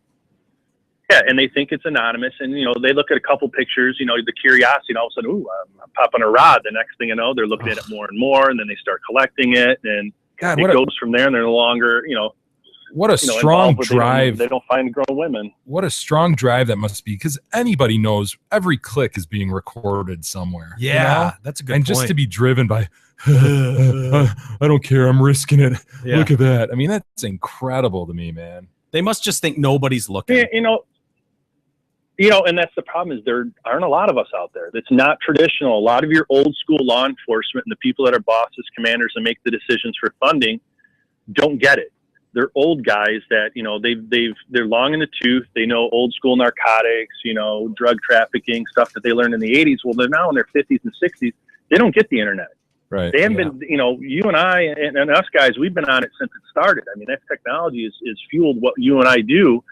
and they think it's anonymous, and you know, they look at a couple pictures, you know, the curiosity, and all of a sudden, I'm popping a rod. The next thing you know, they're looking at it more and more, and then they start collecting it, and it goes from there. And they're no longer, you know, what a strong drive. They don't find grown women. What a strong drive that must be, because anybody knows every click is being recorded somewhere. Yeah, you know? that's a good point. And just to be driven by, I don't care, I'm risking it. Yeah. Look at that. I mean, that's incredible to me, man. They must just think nobody's looking. Yeah, you know, and that's the problem, is there aren't a lot of us out there. That's not traditional. A lot of your old school law enforcement and the people that are bosses, commanders, and make the decisions for funding don't get it. they're old guys that, you know, they're long in the tooth. They know old school narcotics, you know, drug trafficking, stuff that they learned in the 80s. Well, they're now in their 50s and 60s. They don't get the internet. Right. They haven't been, you know, you and I and us guys, we've been on it since it started. I mean, that technology is fueled what you and I do.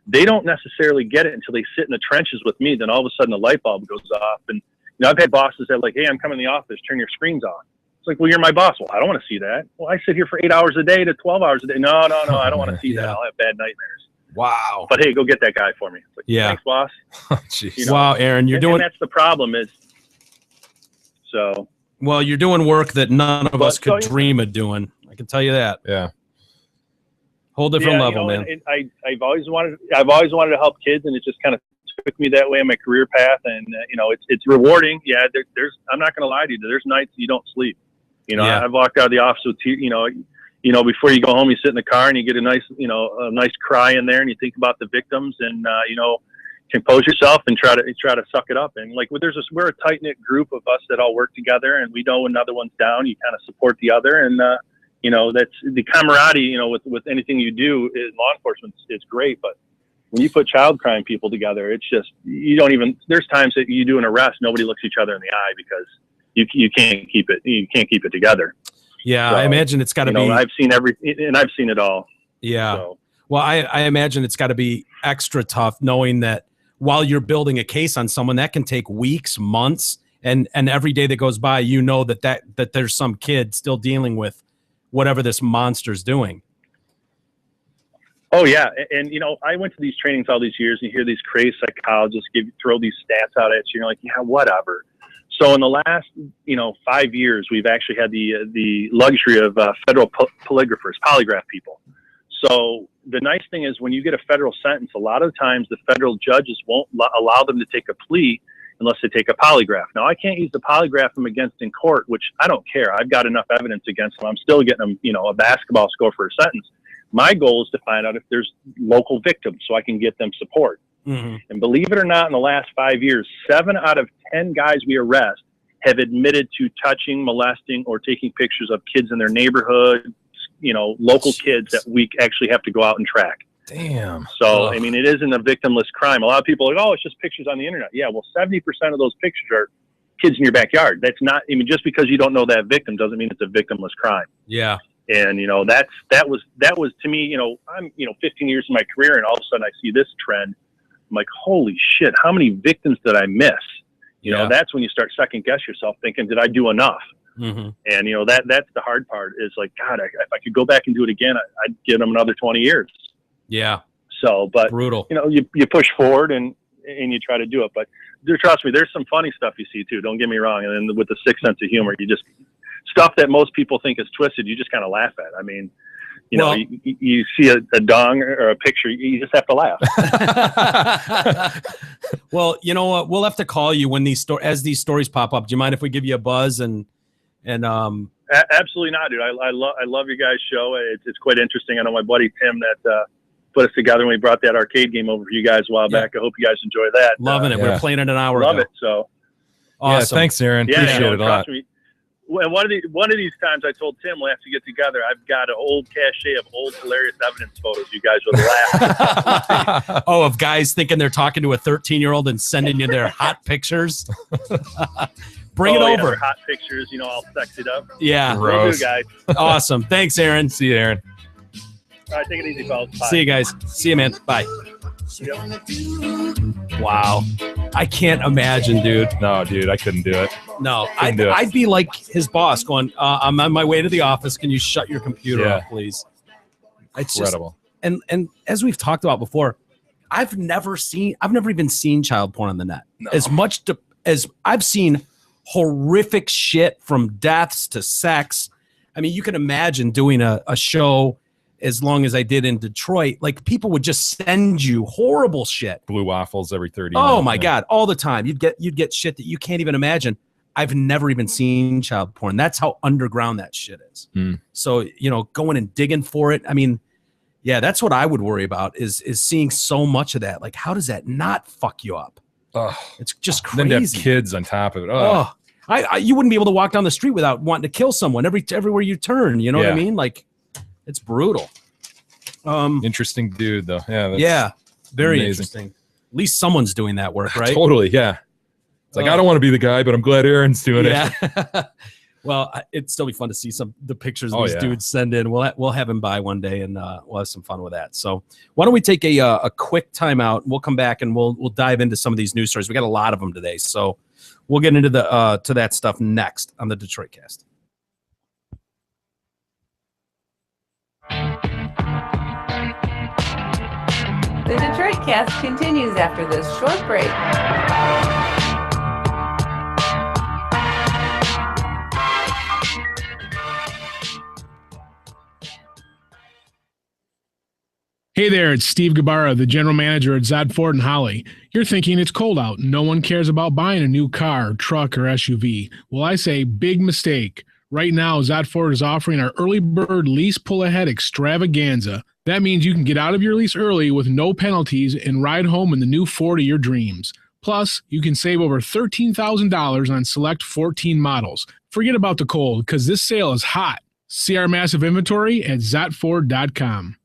They don't necessarily get it until they sit in the trenches with me. Then all of a sudden the light bulb goes off. And, you know, I've had bosses that are like, hey, I'm coming in the office, turn your screens off. It's like, well, you're my boss. Well, I don't want to see that. Well, I sit here for 8 hours a day to 12 hours a day. No, I don't want to see that. I'll have bad nightmares. Wow. But hey, go get that guy for me. Like, thanks, boss. Jeez. You know, Wow, Aaron, and that's the problem is, so. Well, you're doing work that none of us could dream of doing. I can tell you that. Yeah. Whole different level, you know, man. and I've always wanted to help kids, and it just kind of took me that way in my career path. And you know, it's rewarding. Yeah, there's I'm not going to lie to you. There's nights you don't sleep. You know, I've walked out of the office with you know, before you go home, you sit in the car and you get a nice cry in there, and you think about the victims, and you know, compose yourself and try to suck it up. And like, we're a tight knit group of us that all work together, and we know when another one's down, you kind of support the other. And you know, that's the camaraderie. You know, with anything you do in law enforcement, it's great. But when you put child crime people together, it's just, you don't even. There's times that you do an arrest, nobody looks each other in the eye because you can't keep it together. Yeah, so, I imagine it's got to be. I've seen I've seen it all. Yeah. So. Well, I imagine it's got to be extra tough knowing that while you're building a case on someone, that can take weeks, months, and every day that goes by, you know that there's some kid still dealing with whatever this monster's doing. Oh yeah, and you know, I went to these trainings all these years, and you hear these crazy psychologists throw these stats out at you. You're like, yeah, whatever. So in the last 5 years, we've actually had the luxury of federal polygraph people. So the nice thing is when you get a federal sentence, a lot of times the federal judges won't allow them to take a plea unless they take a polygraph. Now, I can't use the polygraph them against in court, which I don't care. I've got enough evidence against them. I'm still getting them, a basketball score for a sentence. My goal is to find out if there's local victims so I can get them support. Mm-hmm. And believe it or not, in the last 5 years, 7 out of 10 guys we arrest have admitted to touching, molesting, or taking pictures of kids in their neighborhood, local kids that we actually have to go out and track. Damn. So, I mean, it isn't a victimless crime. A lot of people are like, oh, it's just pictures on the internet. Yeah, well, 70% of ththose pictures are kids in your backyard. That's not, just because you don't know that victim doesn't mean it's a victimless crime. Yeah. And, that was to me, I'm, 15 years in my career, and all of a sudden I see this trend. I'm like, holy shit, how many victims did I miss? That's when you start second guess yourself thinking, did I do enough? Mm-hmm. And, that's the hard part is like, God, if I could go back and do it again, I'd give them another 20 years. Yeah. So, but brutal. You push forward and you try to do it. But trust me, there's some funny stuff you see too. Don't get me wrong. And then with the sick sense of humor, you just stuff that most people think is twisted. You just kind of laugh at. I mean, you see a dong or a picture, you just have to laugh. Well, you know what? We'll have to call you when as these stories pop up. Do you mind if we give you a buzz and Absolutely not, dude. I love your guys' show. It's quite interesting. I know my buddy Tim that put us together when we brought that arcade game over for you guys a while back. I hope you guys enjoy that. Loving it. Yeah. We're playing it an hour Love ago. it. So awesome. Yeah, thanks, Aaron. Appreciate it a lot. Me. One of these times I told Tim we'll have to get together. I've got an old cachet of old hilarious evidence photos you guys would laugh. Oh, of guys thinking they're talking to a 13-year-old and sending you their hot pictures. Bring it over. Hot pictures, all sexed up. Yeah. Will do, guys. Awesome. Thanks, Aaron. See you, Aaron. All right, take it easy, fellas. Bye. See you guys. See you, man. Bye. Yep. Wow. I can't imagine, dude. No, dude, I couldn't do it. No, I'd be like his boss going, I'm on my way to the office. Can you shut your computer off, please? It's incredible. Just, and as we've talked about before, I've never even seen child porn on the net. No. As much as I've seen horrific shit from deaths to sex. I mean, you can imagine doing a show as long as I did in Detroit. Like, people would just send you horrible shit. Blue waffles every 30 Oh minutes. my God, all the time. You'd get shit that you can't even imagine. I've never even seen child porn. That's how underground that shit is. So, going and digging for it. I mean, yeah, that's what I would worry about is seeing so much of that. Like, how does that not fuck you up? Oh, it's just crazy. Then to have kids on top of it. Oh, you wouldn't be able to walk down the street without wanting to kill someone everywhere you turn. You know what I mean? Like, it's brutal. Interesting dude, though. Yeah. That's Yeah, very amazing. interesting. At least someone's doing that work, right? Totally. Yeah. It's like, I don't want to be the guy, but I'm glad Aaron's doing it. Yeah. Well, it'd still be fun to see the pictures Oh, these yeah. dudes send in. We'll have him by one day, and we'll have some fun with that. So why don't we take a quick timeout? We'll come back and we'll dive into some of these news stories. We got a lot of them today, so we'll get into to that stuff next on the Detroit Cast. The Detroit Cast continues after this short break. Hey there, it's Steve Gabarra, the general manager at Zod Ford in Holly. You're thinking it's cold out. No one cares about buying a new car, truck, or SUV. Well, I say big mistake. Right now, Zod Ford is offering our early bird lease pull ahead extravaganza. That means you can get out of your lease early with no penalties and ride home in the new Ford of your dreams. Plus, you can save over $13,000 on select 14 models. Forget about the cold, because this sale is hot. See our massive inventory at zotford.com.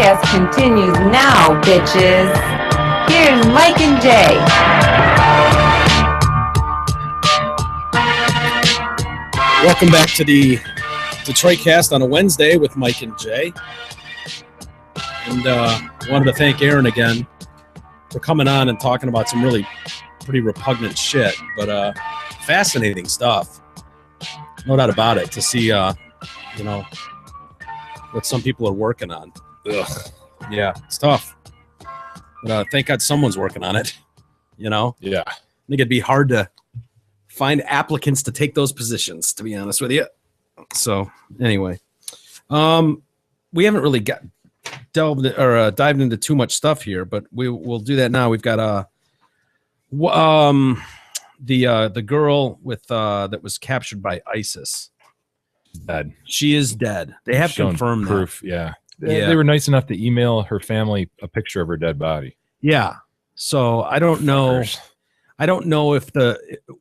TroyCast continues now, bitches. Here's Mike and Jay. Welcome back to the TroyCast on a Wednesday with Mike and Jay. And wanted to thank Aaron again for coming on and talking about some really pretty repugnant shit, but fascinating stuff. No doubt about it, to see, what some people are working on. Ugh. Yeah, it's tough. But thank God someone's working on it, Yeah. I think it'd be hard to find applicants to take those positions, to be honest with you. So, anyway. We haven't really dived into too much stuff here, but we'll do that now. We've got the girl with that was captured by ISIS. Dead. She is dead. They have Shown confirmed proof. that. Yeah. They were nice enough to email her family a picture of her dead body. Yeah. So I don't know. Fuckers. I don't know if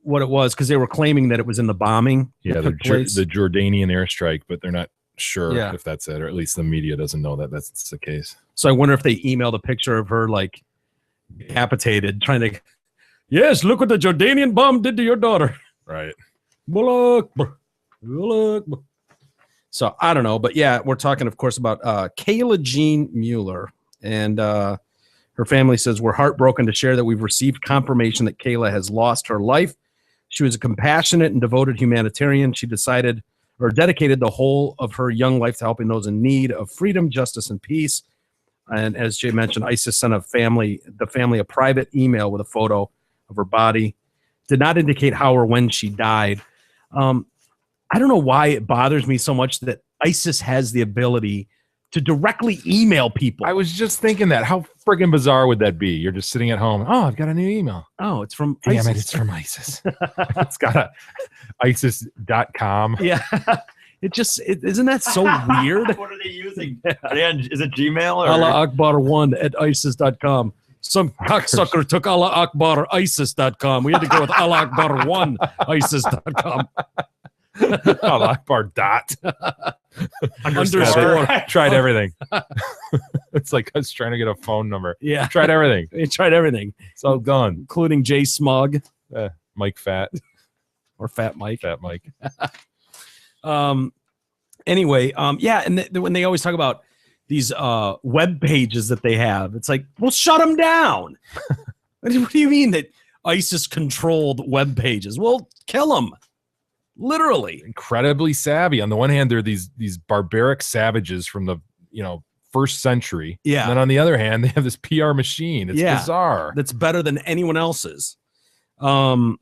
what it was, because they were claiming that it was in the bombing. Yeah, the Jordanian airstrike, but they're not sure if that's it, or at least the media doesn't know that that's the case. So I wonder if they emailed a picture of her like decapitated, trying to. Yes, look what the Jordanian bomb did to your daughter. Right. So I don't know, but yeah, we're talking, of course, about Kayla Jean Mueller, and her family says, we're heartbroken to share that we've received confirmation that Kayla has lost her life. She was a compassionate and devoted humanitarian. She dedicated the whole of her young life to helping those in need of freedom, justice, and peace. And as Jay mentioned, ISIS sent the family a private email with a photo of her body. Did not indicate how or when she died. I don't know why it bothers me so much that ISIS has the ability to directly email people. I was just thinking that. How friggin' bizarre would that be? You're just sitting at home. Oh, I've got a new email. Oh, it's from Damn ISIS. it, it's from ISIS. It's got a ISIS.com. Yeah. Isn't that so weird? What are they using? Is it Gmail or Allah Akbar 1 at ISIS.com. Some cocksucker took Allah Akbar ISIS.com. We had to go with Allah Akbar 1 ISIS.com. Allah Akbar dot. Underscore. Tried everything. It's like us trying to get a phone number. Yeah. Tried everything. They tried everything. It's all done. Including Jay Smug. Mike Fat. Or Fat Mike. Fat Mike. Anyway, and when they always talk about these web pages that they have, it's like, well, shut them down. What do you mean that ISIS controlled web pages? Well, kill them. Literally. Incredibly savvy. On the one hand, they're these barbaric savages from the first century. Yeah. And then on the other hand, they have this PR machine. It's bizarre. That's better than anyone else's. They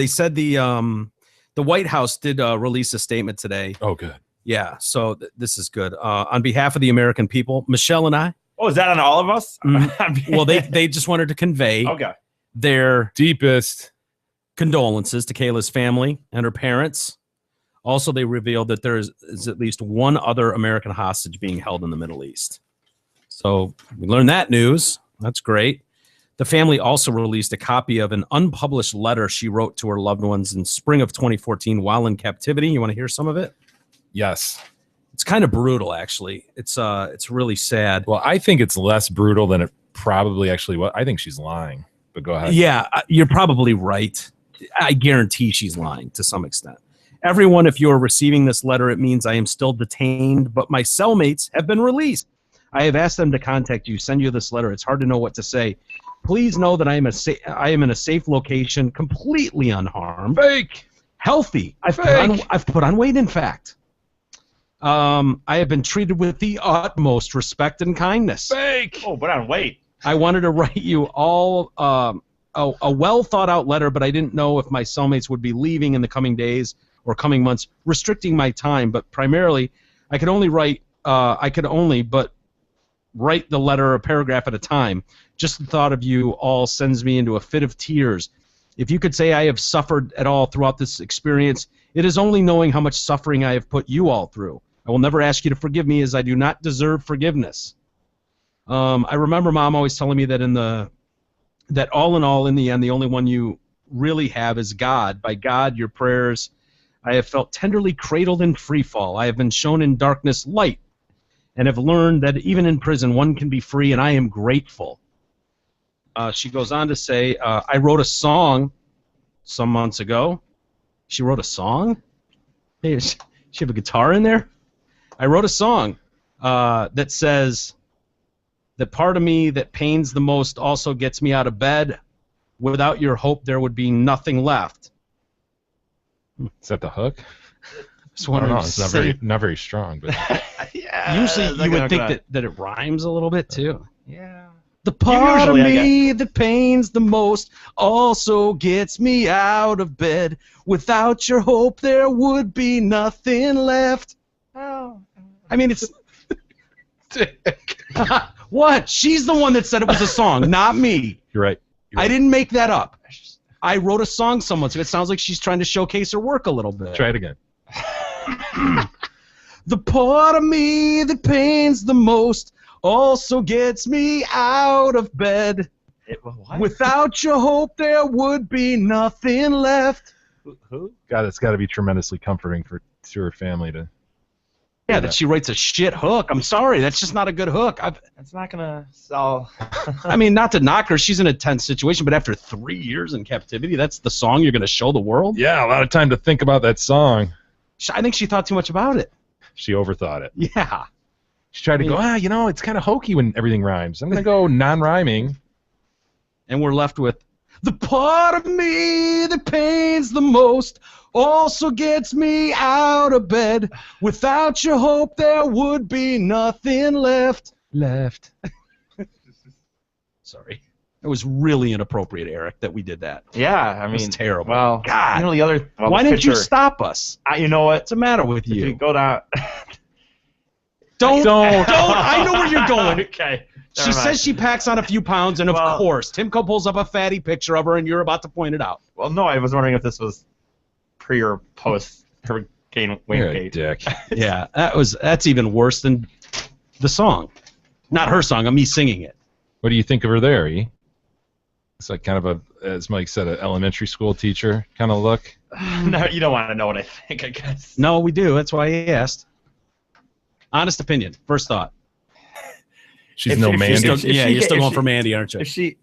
said the White House did release a statement today. Oh, good. Yeah. So this is good. On behalf of the American people, Michelle and I. Oh, is that on all of us? Well, they just wanted to convey their deepest condolences to Kayla's family and her parents. Also, they revealed that there is at least one other American hostage being held in the Middle East. So we learned that news. That's great. The family also released a copy of an unpublished letter she wrote to her loved ones in spring of 2014 while in captivity. You want to hear some of it? Yes. It's kind of brutal, actually. It's really sad. Well, I think it's less brutal than it probably actually was. I think she's lying, but go ahead. Yeah, you're probably right. I guarantee she's lying to some extent. Everyone, if you're receiving this letter, it means I am still detained, but my cellmates have been released. I have asked them to contact you, send you this letter. It's hard to know what to say. Please know that I am in a safe location, completely unharmed. Fake. Healthy. I've put on weight, in fact. I have been treated with the utmost respect and kindness. Fake. Oh, but on weight. I wanted to write you all a well-thought-out letter, but I didn't know if my cellmates would be leaving in the coming days or coming months, restricting my time. But primarily, I could only write the letter a paragraph at a time. Just the thought of you all sends me into a fit of tears. If you could say I have suffered at all throughout this experience, it is only knowing how much suffering I have put you all through. I will never ask you to forgive me, as I do not deserve forgiveness. I remember Mom always telling me that that all in all, in the end, the only one you really have is God. By God, your prayers, I have felt tenderly cradled in free fall. I have been shown in darkness light, and have learned that even in prison, one can be free, and I am grateful. She goes on to say, I wrote a song some months ago. She wrote a song? Hey, does she have a guitar in there? I wrote a song that says, the part of me that pains the most also gets me out of bed. Without your hope, there would be nothing left. Is that the hook? Just wondering. It's not very strong, but Yeah, usually you would think that it rhymes a little bit too. Yeah. The part of Usually, me that pains the most also gets me out of bed. Without your hope, there would be nothing left. Oh. I mean, it's... What? She's the one that said it was a song, not me. you're right. I didn't make that up. I wrote a song someone, so it sounds like she's trying to showcase her work a little bit. Try it again. The part of me that pains the most also gets me out of bed. Without your hope, there would be nothing left. Who? God, it's got to be tremendously comforting to her family to. Yeah, that she writes a shit hook. I'm sorry, that's just not a good hook. It's not gonna sell. I mean, not to knock her, she's in a tense situation, but after 3 years in captivity, that's the song you're going to show the world? Yeah, a lot of time to think about that song. I think she thought too much about it. She overthought it. Yeah. She tried to go, it's kind of hokey when everything rhymes. I'm going to go non-rhyming. And we're left with, the part of me that pains the most also gets me out of bed. Without your hope, there would be nothing left. Sorry. It was really inappropriate, Eric, that we did that. Yeah, I It mean, was terrible. Well, God. you know the other. Well, Why the didn't you picture- stop us? You know what? What's the matter with If you you? go down. Don't. I know where you're going. Okay. She says she packs on a few pounds, and of Well- course, Timko pulls up a fatty picture of her, and you're about to point it out. Well, no, I was wondering if this was pre or post her gain weight You're a gate. dick. Yeah, that's even worse than the song. Not her song, me singing it. What do you think of her there, E? It's like kind of a, as Mike said, an elementary school teacher kind of look. No, you don't want to know what I think, I guess. No, we do. That's why he asked. Honest opinion. First thought. She's If- no if Mandy. she's You're If she still if going she- for Mandy, aren't you?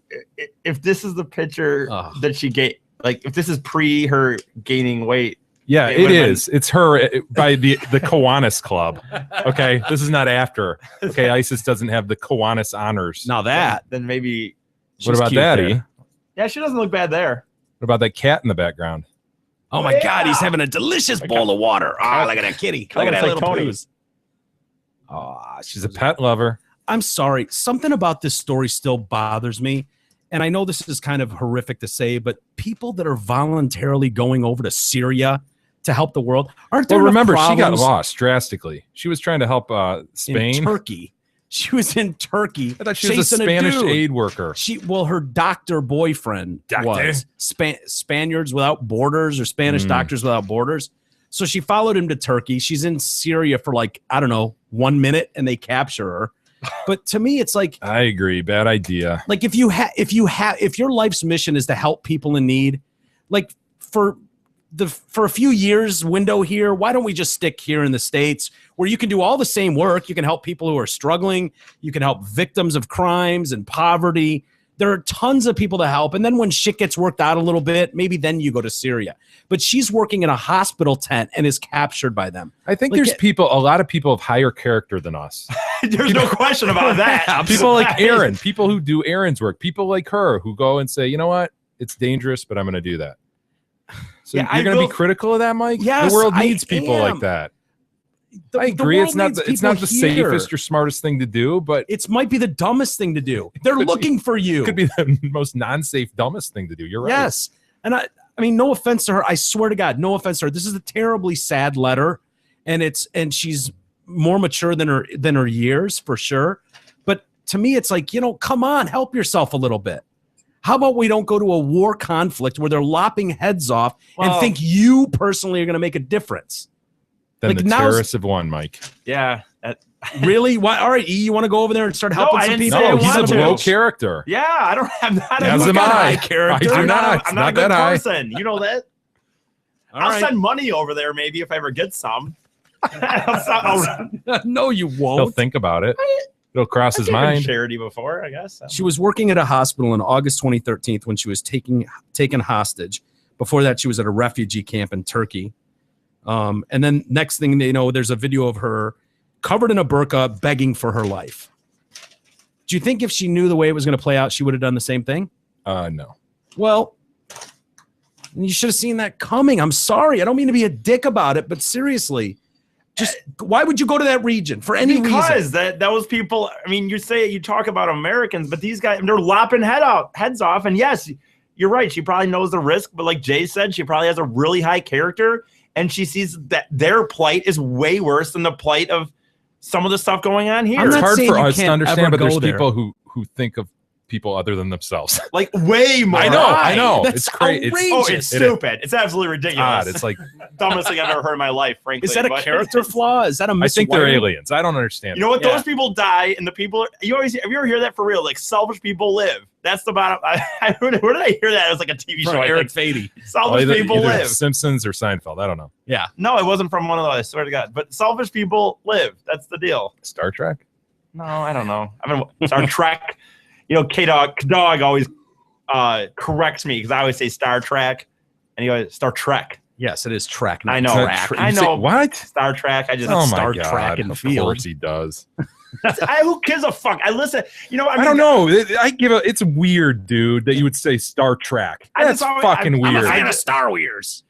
If this is the picture Ugh. that she gave, like if this is pre her gaining weight, Yeah, It it would've is. It's her by the Kiwanis Club. Okay, this is not after. Okay, ISIS doesn't have the Kiwanis honors. Now that. then maybe. What she's about cute that, there. E? What Yeah, she doesn't look bad there. about that cat in the background? Oh my God, he's having a delicious bowl of water. Oh, look at that kitty. Look at that looks like little Tony. poos. Oh, She's a pet lover. I'm sorry. Something about this story still bothers me. And I know this is kind of horrific to say, but people that are voluntarily going over to Syria to help the world, aren't there Well, remember, enough she got problems lost drastically. She was trying to help Spain. in Turkey? She was in Turkey. I thought she was a chasing Spanish dude. aid worker. Her doctor boyfriend was Spaniards Without Borders or Spanish Doctors Without Borders. So she followed him to Turkey. She's in Syria for 1 minute, and they capture her. But to me, it's like I agree. Bad idea. if your life's mission is to help people in need, for a few years window here, why don't we just stick here in the States where you can do all the same work? You can help people who are struggling. You can help victims of crimes and poverty. There are tons of people to help. And then when shit gets worked out a little bit, maybe then you go to Syria. But she's working in a hospital tent and is captured by them. I think there's a lot of people of higher character than us. There's no question about that. People like Aaron, people who do Aaron's work, people like her who go and say, you know what, it's dangerous, but I'm going to do that. So Yeah, you're going to be critical of that, Mike? Yes, the world I needs people am. like that. The- I the agree. world It's not needs the people here. safest or smartest thing to do, but It might be the dumbest thing to do. They're looking for you. it could be the most non-safe, dumbest thing to do. You're right. Yes. And I mean, no offense to her. I swear to God, no offense to her. This is a terribly sad letter, and she's more mature than her years for sure. But to me, it's like, come on, help yourself a little bit. How about we don't go to a war conflict where they're lopping heads off and Well- think you personally are going to make a difference? Then the now's- terrorists have won, Mike. Yeah. Really? Why? All right, E, you want to go over there and start helping I some didn't people? say I No, he's wanted a to. low character. Yeah, I'm not a As good am guy. I. character. I do I'm not. I'm not a Not good that high. person. You know that. All I'll right. send money over there maybe if I ever get some. No, you He'll won't. think about it. It'll cross his I've given mind. charity before, I guess. She was working at a hospital in August 2013 when she was taken hostage. Before that, she was at a refugee camp in Turkey. And then next thing they know, there's a video of her covered in a burqa begging for her life. Do you think if she knew the way it was going to play out, she would have done the same thing? No. Well, you should have seen that coming. I'm sorry. I don't mean to be a dick about it, but seriously, just why would you go to that region for any reason? Because those people, I mean, you talk about Americans, but these guys, they're lopping heads off. And yes, you're right. She probably knows the risk, but like Jay said, she probably has a really high character, and she sees that their plight is way worse than the plight of some of the stuff going on here. It's not hard saying for you us to can't understand, ever but there's go there. people who think of people other than themselves. Like way more. I know. That's It's crazy. outrageous. It's stupid. It's absolutely It's ridiculous. odd. It's like, Dumbest thing I've ever heard in my life, frankly. Is that a but- character flaw? Is that a I think they're miswiring? aliens. I don't understand. You know what? Yeah. Those people die, and the people you always have you ever hear that for real? Like selfish people live. That's the bottom. Where did I hear that? It was like a TV From show. I Eric think. Fady. Selfish Either people live. Simpsons or Seinfeld. I don't know. Yeah. No, it wasn't from one of those. I swear to God. But selfish people live. That's the deal. Star Trek. No, I don't know. I mean, Star Trek. You know, K-Dog always corrects me because I always say Star Trek, and he goes Star Trek. Yes, it is track. Not I know. track. I know. What? Star Trek. I just Oh my Star God. Trek in the Of field. course he does. who gives a fuck? I listen. You know, I don't know. It's weird, dude, that you would say Star Trek. I That's just always- fucking I'm a weird. fan of Star Wars.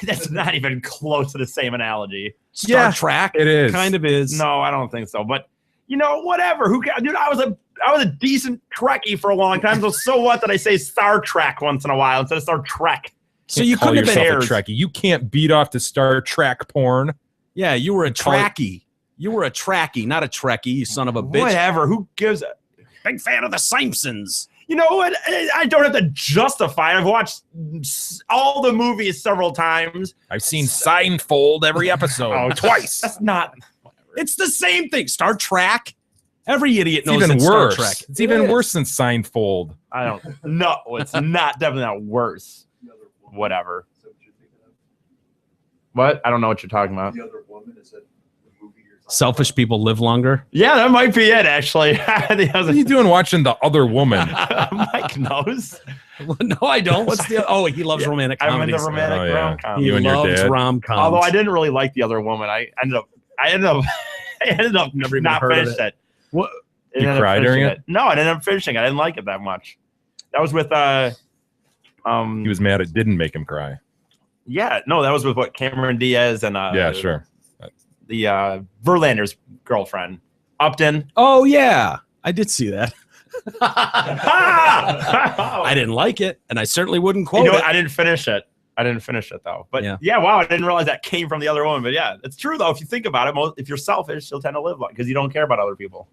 That's not even close to the same analogy. Star Yeah, Trek. it is. Kind of is. No, I don't think so. But you know, whatever. Who cares? Dude, I was a decent Trekkie for a long time. So what that I say Star Trek once in a while instead of Star Trek? So you Call couldn't have yourself been. a Trekkie. You can't beat off to Star Trek porn. Yeah, you were a Call it- Trekkie. You were a Trekkie, not a Trekkie, you son of a bitch. Whatever. Who gives a Big fan of the Simpsons. You know what? I don't have to justify it. I've watched all the movies several times. I've seen Seinfeld every episode twice. That's not. It's the same thing. Star Trek. Every idiot It's knows even it's worse. Star Trek. It's even worse than Seinfeld. I don't. No, it's not. Definitely not worse. Whatever. What? I don't know what you're talking about. Selfish people live longer. Yeah, that might be it. Actually, What are you doing watching The Other Woman? Mike knows. No, I don't. What's the? Oh, he loves romantic I'm comedies. into romantic Oh, yeah. rom-com. He You and your loves dad. rom-coms. Although I didn't really like The Other Woman. I ended up Never even not heard of finished it. What? I You ended up cried during finishing it? No, I didn't end up finishing it. I didn't like it that much. That was with He was mad it didn't make him cry. yeah, no, that was with what Cameron Diaz and Yeah, sure. the Verlander's girlfriend. Upton. Oh yeah, I did see that. I I didn't like it, and I certainly wouldn't quote You know, it. I didn't finish it. I didn't finish it though. But Yeah. yeah, wow, I didn't realize that came from The Other Woman. But yeah, it's true though. If you think about it, if you're selfish, you'll tend to live long because you don't care about other people.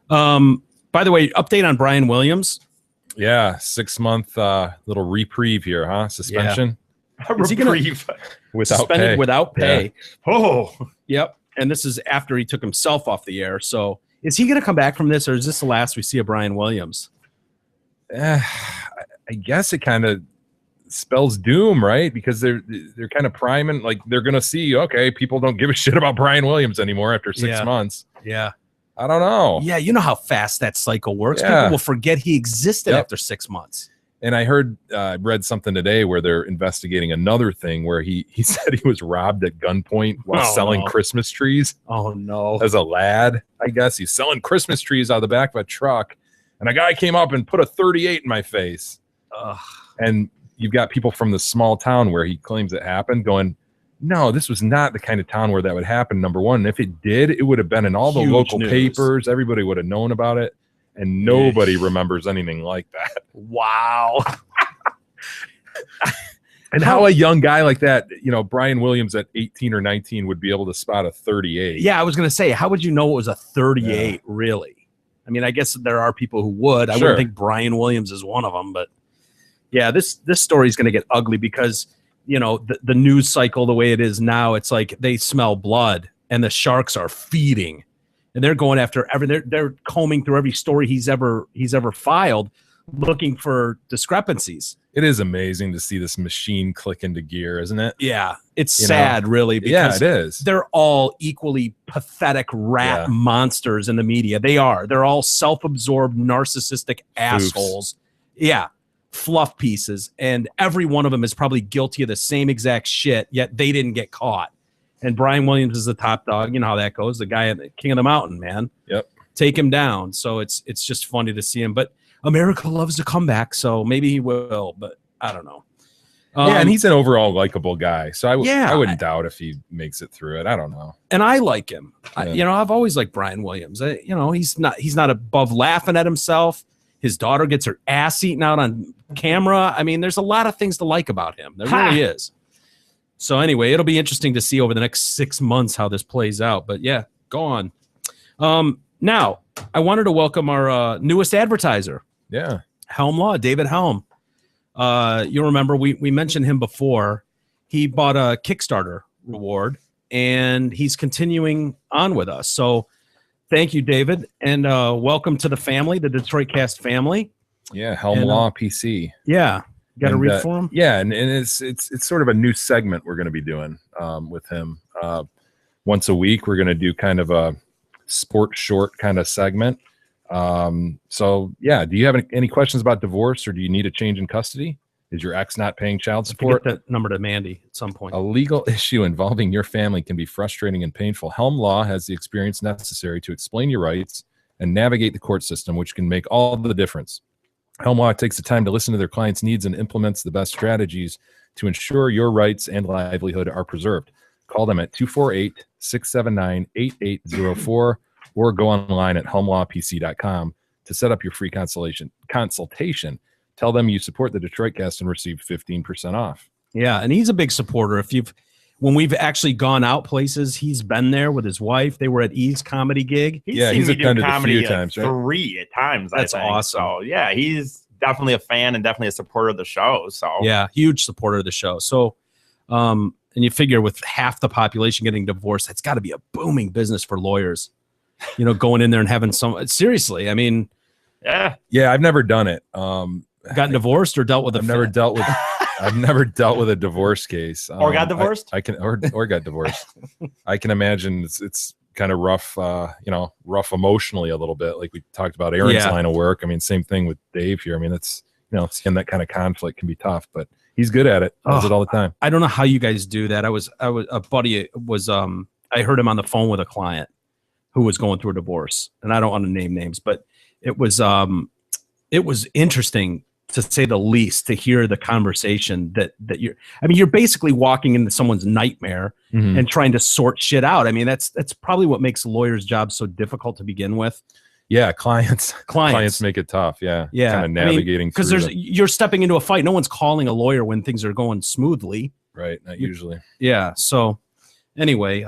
By the way, update on Brian Williams. Yeah, 6-month little reprieve here, huh? Suspension Is he gonna- Reprieve. without Suspended pay. without pay. Oh, Yep. And this is after he took himself off the air. So is he going to come back from this, or is this the last we see of Brian Williams? I guess it kind of spells doom, right? Because they're kind of priming, like they're gonna see, okay, people don't give a shit about Brian Williams anymore after 6 Yeah. months. Yeah. I don't know. Yeah. You know how fast that cycle works. Yeah. People will forget he existed Yep. after 6 months. And I read something today where they're investigating another thing where he said he was robbed at gunpoint while Oh, selling no. Christmas trees Oh, no. as a lad. I guess he's selling Christmas trees out of the back of a truck, and a guy came up and put a 38 in my face. Ugh. And you've got people from the small town where he claims it happened going, no, this was not the kind of town where that would happen. Number one, and if it did, it would have been in all the Huge local news. papers. Everybody would have known about it, and nobody remembers anything like that. Wow. And how a young guy like that, Brian Williams at 18 or 19 would be able to spot a 38. Yeah, I was going to say, how would you know it was a 38, really? I mean, I guess there are people who would. I Sure. wouldn't think Brian Williams is one of them, but yeah, this story is going to get ugly because, the news cycle, the way it is now, it's like they smell blood and the sharks are feeding and they're going after they're combing through every story he's ever filed. looking for discrepancies. It is amazing to see this machine click into gear, isn't it? Yeah, it's sad, really, Yeah, because it is. they're all equally pathetic rat monsters in the media. They are. They're all self-absorbed, narcissistic assholes. Yeah, fluff pieces, and every one of them is probably guilty of the same exact shit, yet they didn't get caught. And Brian Williams is the top dog. You know how that goes. The guy at the King of the Mountain, man. Yep. Take him down. So it's just funny to see him. But America loves to come back, so maybe he will, but I don't know. Yeah, and he's an overall likable guy, so I wouldn't doubt if he makes it through it. I don't know. And I like him. Yeah. I've always liked Brian Williams. He's not above laughing at himself. His daughter gets her ass eaten out on camera. I mean, there's a lot of things to like about him. There really is. So anyway, it'll be interesting to see over the next 6 months how this plays out. But yeah, go on. Now, I wanted to welcome our newest advertiser. Yeah. Helm Law, David Helm. You'll remember we mentioned him before. He bought a Kickstarter reward, and he's continuing on with us. So thank you, David, and welcome to the family, the Detroit Cast family. Yeah, Helm Law PC. Yeah. Got to read for him? Yeah, and it's sort of a new segment we're going to be doing with him. Once a week, we're going to do kind of a sport short kind of segment. So yeah, do you have any questions about divorce, or do you need a change in custody? Is your ex not paying child support? Get that number to Mandy at some point. A legal issue involving your family can be frustrating and painful. Helm Law has the experience necessary to explain your rights and navigate the court system, which can make all the difference. Helm Law takes the time to listen to their clients' needs and implements the best strategies to ensure your rights and livelihood are preserved. Call them at 248-679-8804 or go online at helmlawpc.com to set up your free consultation. Tell them you support the Detroit Cast and receive 15% off. Yeah, and he's a big supporter. When we've actually gone out places, he's been there with his wife. They were at E's comedy gig. He's attended a few times, right? 3 at times. That's awesome. So yeah, he's definitely a fan and definitely a supporter of the show. So yeah, huge supporter of the show. So, and you figure with half the population getting divorced, that's got to be a booming business for lawyers. Going in there and having seriously. I mean, yeah, I've never done it. Gotten divorced or dealt with I've never dealt with a divorce case. Or got divorced? I can or got divorced. I can imagine it's kind of rough, rough emotionally a little bit. Like we talked about Aaron's line of work. I mean, same thing with Dave here. I mean, it's seeing that kind of conflict can be tough, but he's good at it. Does it all the time. I don't know how you guys do that. I was a buddy was I heard him on the phone with a client who was going through a divorce, and I don't want to name names, but it was interesting to say the least, to hear the conversation that you're basically walking into someone's nightmare and trying to sort shit out. I mean, that's probably what makes a lawyer's job so difficult to begin with. Yeah. Clients make it tough. Yeah. Yeah. Kind of navigating because you're stepping into a fight. No one's calling a lawyer when things are going smoothly. Right. Not usually. Yeah. So anyway,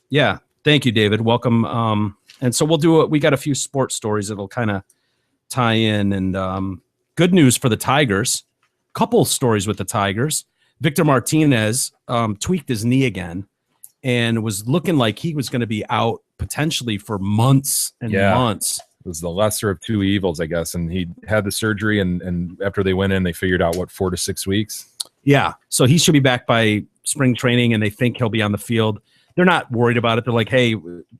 yeah. Thank you, David. Welcome. And so we got a few sports stories that'll kind of tie in, and good news for the Tigers. Couple stories with the Tigers. Victor Martinez tweaked his knee again and was looking like he was going to be out potentially for months and months. It was the lesser of two evils, I guess. And he had the surgery, and after they went in, they figured out 4 to 6 weeks. Yeah. So he should be back by spring training, and they think he'll be on the field. They're not worried about it. They're like, hey,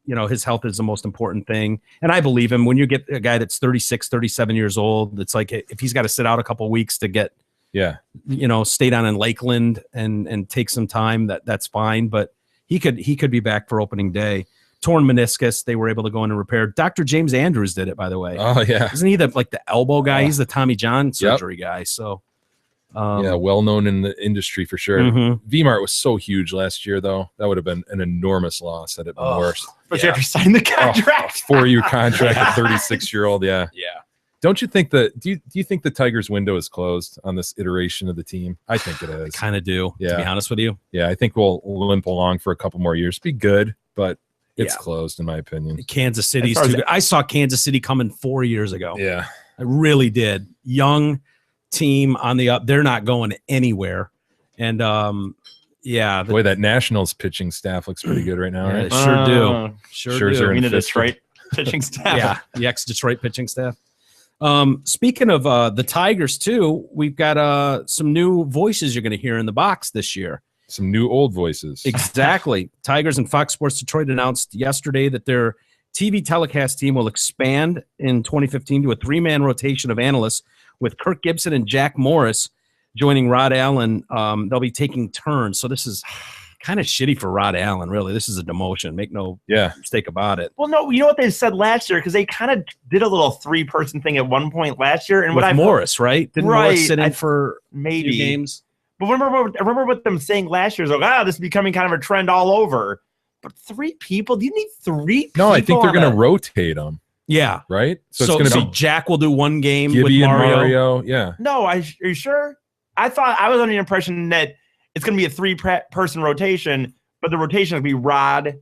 his health is the most important thing. And I believe him. When you get a guy that's 36, 37 years old, it's like if he's got to sit out a couple of weeks to get, stay down in Lakeland and take some time, that's fine. But he could be back for opening day. Torn meniscus, they were able to go in and repair. Dr. James Andrews did it, by the way. Oh, yeah. Isn't he the elbow guy? He's the Tommy John surgery guy. So well known in the industry for sure. V-Mart was so huge last year, though. That would have been an enormous loss had it been worse. But you have to sign the contract. 4-year contract, a 36-year-old. Yeah. Yeah. Don't you think do you think the Tigers window is closed on this iteration of the team? I think it is. I kind of do, to be honest with you. Yeah, I think we'll limp along for a couple more years. Be good, but it's closed in my opinion. Kansas City's too good. I saw Kansas City coming 4 years ago. Yeah. I really did. Young team on the up. They're not going anywhere. And boy, that Nationals pitching staff looks pretty good right now, right? Sure do. Scherzer in the Detroit pitching staff. Yeah, the ex-Detroit pitching staff. Speaking of the Tigers, too, we've got some new voices you're going to hear in the box this year. Some new old voices. Exactly. Tigers and Fox Sports Detroit announced yesterday that their TV telecast team will expand in 2015 to a 3-man rotation of analysts with Kirk Gibson and Jack Morris joining Rod Allen. They'll be taking turns. So this is kind of shitty for Rod Allen, really. This is a demotion. Make no mistake about it. Well, no, you know what they said last year? Because they kind of did a little 3-person thing at one point last year. And with what Morris, right? Didn't Morris sit in for maybe few games? But I remember what them saying last year. It was like, this is becoming kind of a trend all over. But 3 people? Do you need 3 people? No, I think they're going to rotate them. Yeah. Right? So it's going to be Jack will do one game Gibby with and Mario. Yeah. No, are you sure? I was under the impression that it's going to be a 3-person rotation, but the rotation would be Rod,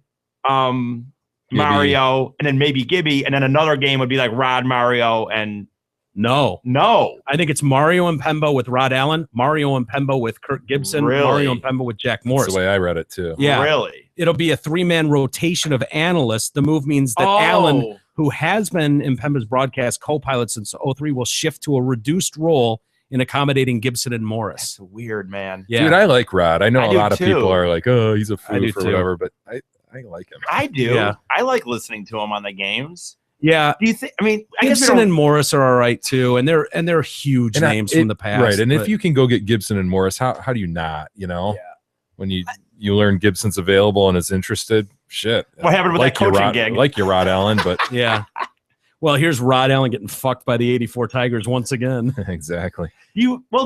Mario, and then maybe Gibby, and then another game would be like Rod, Mario, and No. I think it's Mario and Pembo with Rod Allen, Mario and Pembo with Kirk Gibson, Really? Mario and Pembo with Jack Morris. That's the way I read it, too. Yeah. Really? It'll be a 3-man rotation of analysts. The move means that Allen, who has been in Pembo's broadcast co-pilot since 2003, will shift to a reduced role in accommodating Gibson and Morris. That's weird, man. Yeah. Dude, I like Rod. I know I a do lot of too. people are like, oh, he's a I do foof or too. whatever, but I like him. I do. Yeah. I like listening to him on the games. Yeah. Do you think? I mean, I guess we Gibson don't- and Morris are all right too, and they're huge And names from the past. Right. And but- if you can go get Gibson and Morris, how do you not, Yeah. when you learn Gibson's available and is interested, shit. What happened with that your coaching Rod, gig? like your Rod Allen, but yeah. Well, here's Rod Allen getting fucked by the '84 Tigers once again. exactly. do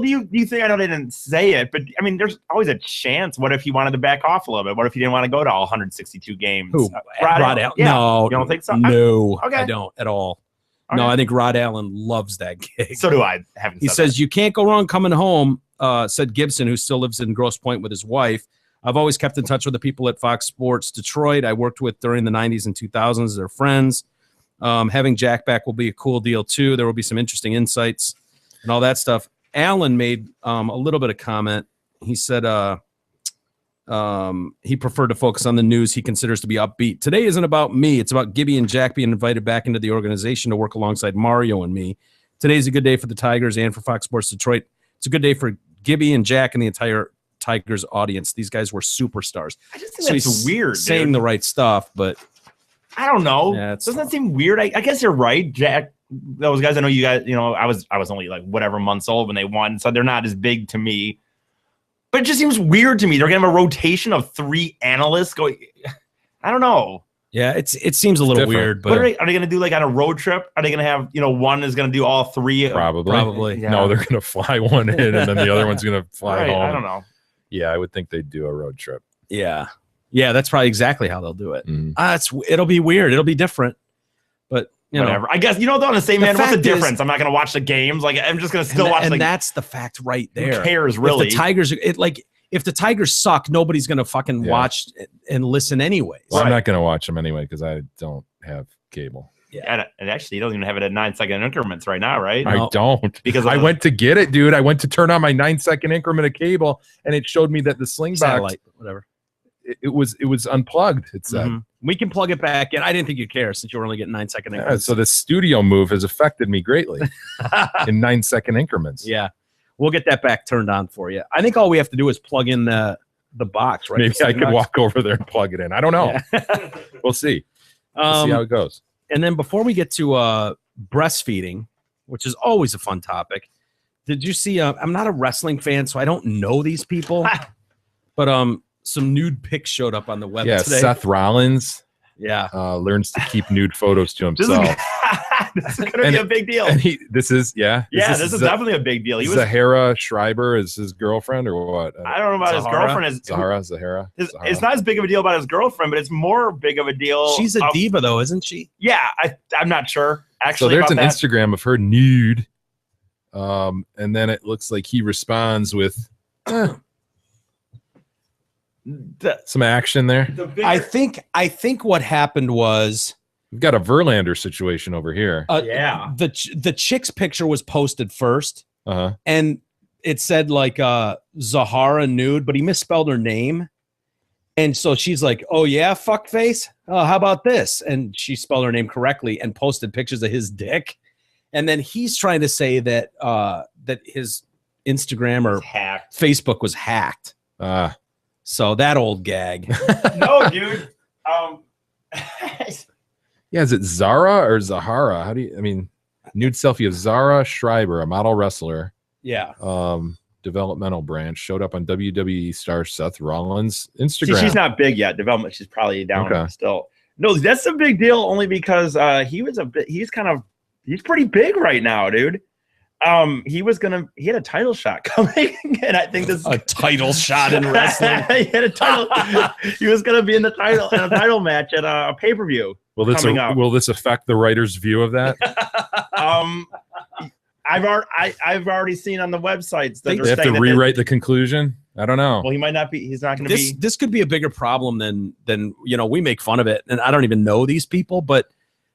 you think, I know they didn't say it, but I mean, there's always a chance. What if he wanted to back off a little bit? What if he didn't want to go to all 162 games? Who? Rod Allen? Allen? Yeah. No, You don't think so? No, Okay. I don't at all. Okay. No, I think Rod Allen loves that gig. So do I. Haven't He said says, you can't go wrong coming home, said Gibson, who still lives in Grosse Pointe with his wife. I've always kept in touch with the people at Fox Sports Detroit I worked with during the 90s and 2000s. They're friends. Having Jack back will be a cool deal, too. There will be some interesting insights and all that stuff. Allen made a little bit of comment. He said he preferred to focus on the news he considers to be upbeat. Today isn't about me. It's about Gibby and Jack being invited back into the organization to work alongside Mario and me. Today's a good day for the Tigers and for Fox Sports Detroit. It's a good day for Gibby and Jack and the entire Tigers audience. These guys were superstars. I just think that's he's weird. saying dude. the right stuff, but I don't know. Yeah, Doesn't that seem weird? I guess you're right, Jack. Those guys, I know you guys. I was only like whatever months old when they won, so they're not as big to me. But it just seems weird to me. They're gonna have a rotation of 3 analysts going. I don't know. yeah, it seems a little different. weird. What But are they gonna do? Like on a road trip? Are they gonna have one is gonna do all 3? Probably. Yeah. No, they're going to fly one in and then the other one's going to fly Right, home. I don't know. Yeah, I would think they'd do a road trip. yeah, that's probably exactly how they'll do it. Mhm. It'll be weird. It'll be different. But Whatever. I guess on the same The man. What's the fact is- difference? I'm not gonna watch the games. Like I'm just gonna still watch. and Like, that's the fact right who there. cares really? If the Tigers, if the Tigers suck, nobody's gonna fucking Yeah. watch and listen anyways. Well, I'm Right. not going to watch them anyway because I don't have cable. and actually, you don't even have it at 9-second increments right now, right? No. I don't. Because I went to get it, dude. I went to turn on my 9-second increment of cable and it showed me that the Slingbox, Satellite, whatever. it was unplugged, it said. Mhm. We can plug it back in. I didn't think you'd care since you were only getting 9-second Yeah, increments. so the studio move has affected me greatly in 9-second increments. Yeah, we'll get that back turned on for you. I think all we have to do is plug in the box, right? Maybe The I could Slingbox. walk over there and plug it in. I don't know. Yeah. We'll see. We'll see how it goes. And then before we get to breastfeeding, which is always a fun topic, did you see? I'm not a wrestling fan, so I don't know these people, but some nude pics showed up on the web Yeah, today. Seth Rollins Yeah, learns to keep nude photos to This is, himself. this is gonna be a big deal. And this is Yeah, this is definitely a big deal. He was. Zahara Schreiber is his girlfriend or what? I don't know about his Zahara? girlfriend. Zahara. It's not as big of a deal about his girlfriend, but it's more big of a deal. she's a of- diva though, isn't she? Yeah, I'm not sure So actually. there's an about that. Instagram of her nude, and then it looks like he responds with some action there. I think what happened was We've got a Verlander situation over here. Yeah. the chick's picture was posted first, Uh-huh. and it said like Zahara nude, but he misspelled her name. And so she's like, "Oh yeah, fuckface. Oh, how about this?" And she spelled her name correctly and posted pictures of his dick. And then he's trying to say that that his Instagram or hacked. Facebook was hacked. So that old gag. No, dude. Yeah, is it Zara or Zahara? How do you? I mean, nude selfie of Zara Schreiber, a model wrestler. Yeah. Developmental branch showed up on WWE star Seth Rollins' Instagram. See, she's not big yet. Development, she's probably down still. No, that's a big deal only because he's pretty big right now, dude. He had a title shot coming, and I think this a title shot in wrestling. He had a title. He was gonna be in a title match at a pay-per-view. Will this affect the writer's view of that? I've already seen on the websites that they have to rewrite the conclusion. I don't know. Well, he might not be. He's not going to be. This could be a bigger problem than we make fun of it, and I don't even know these people, but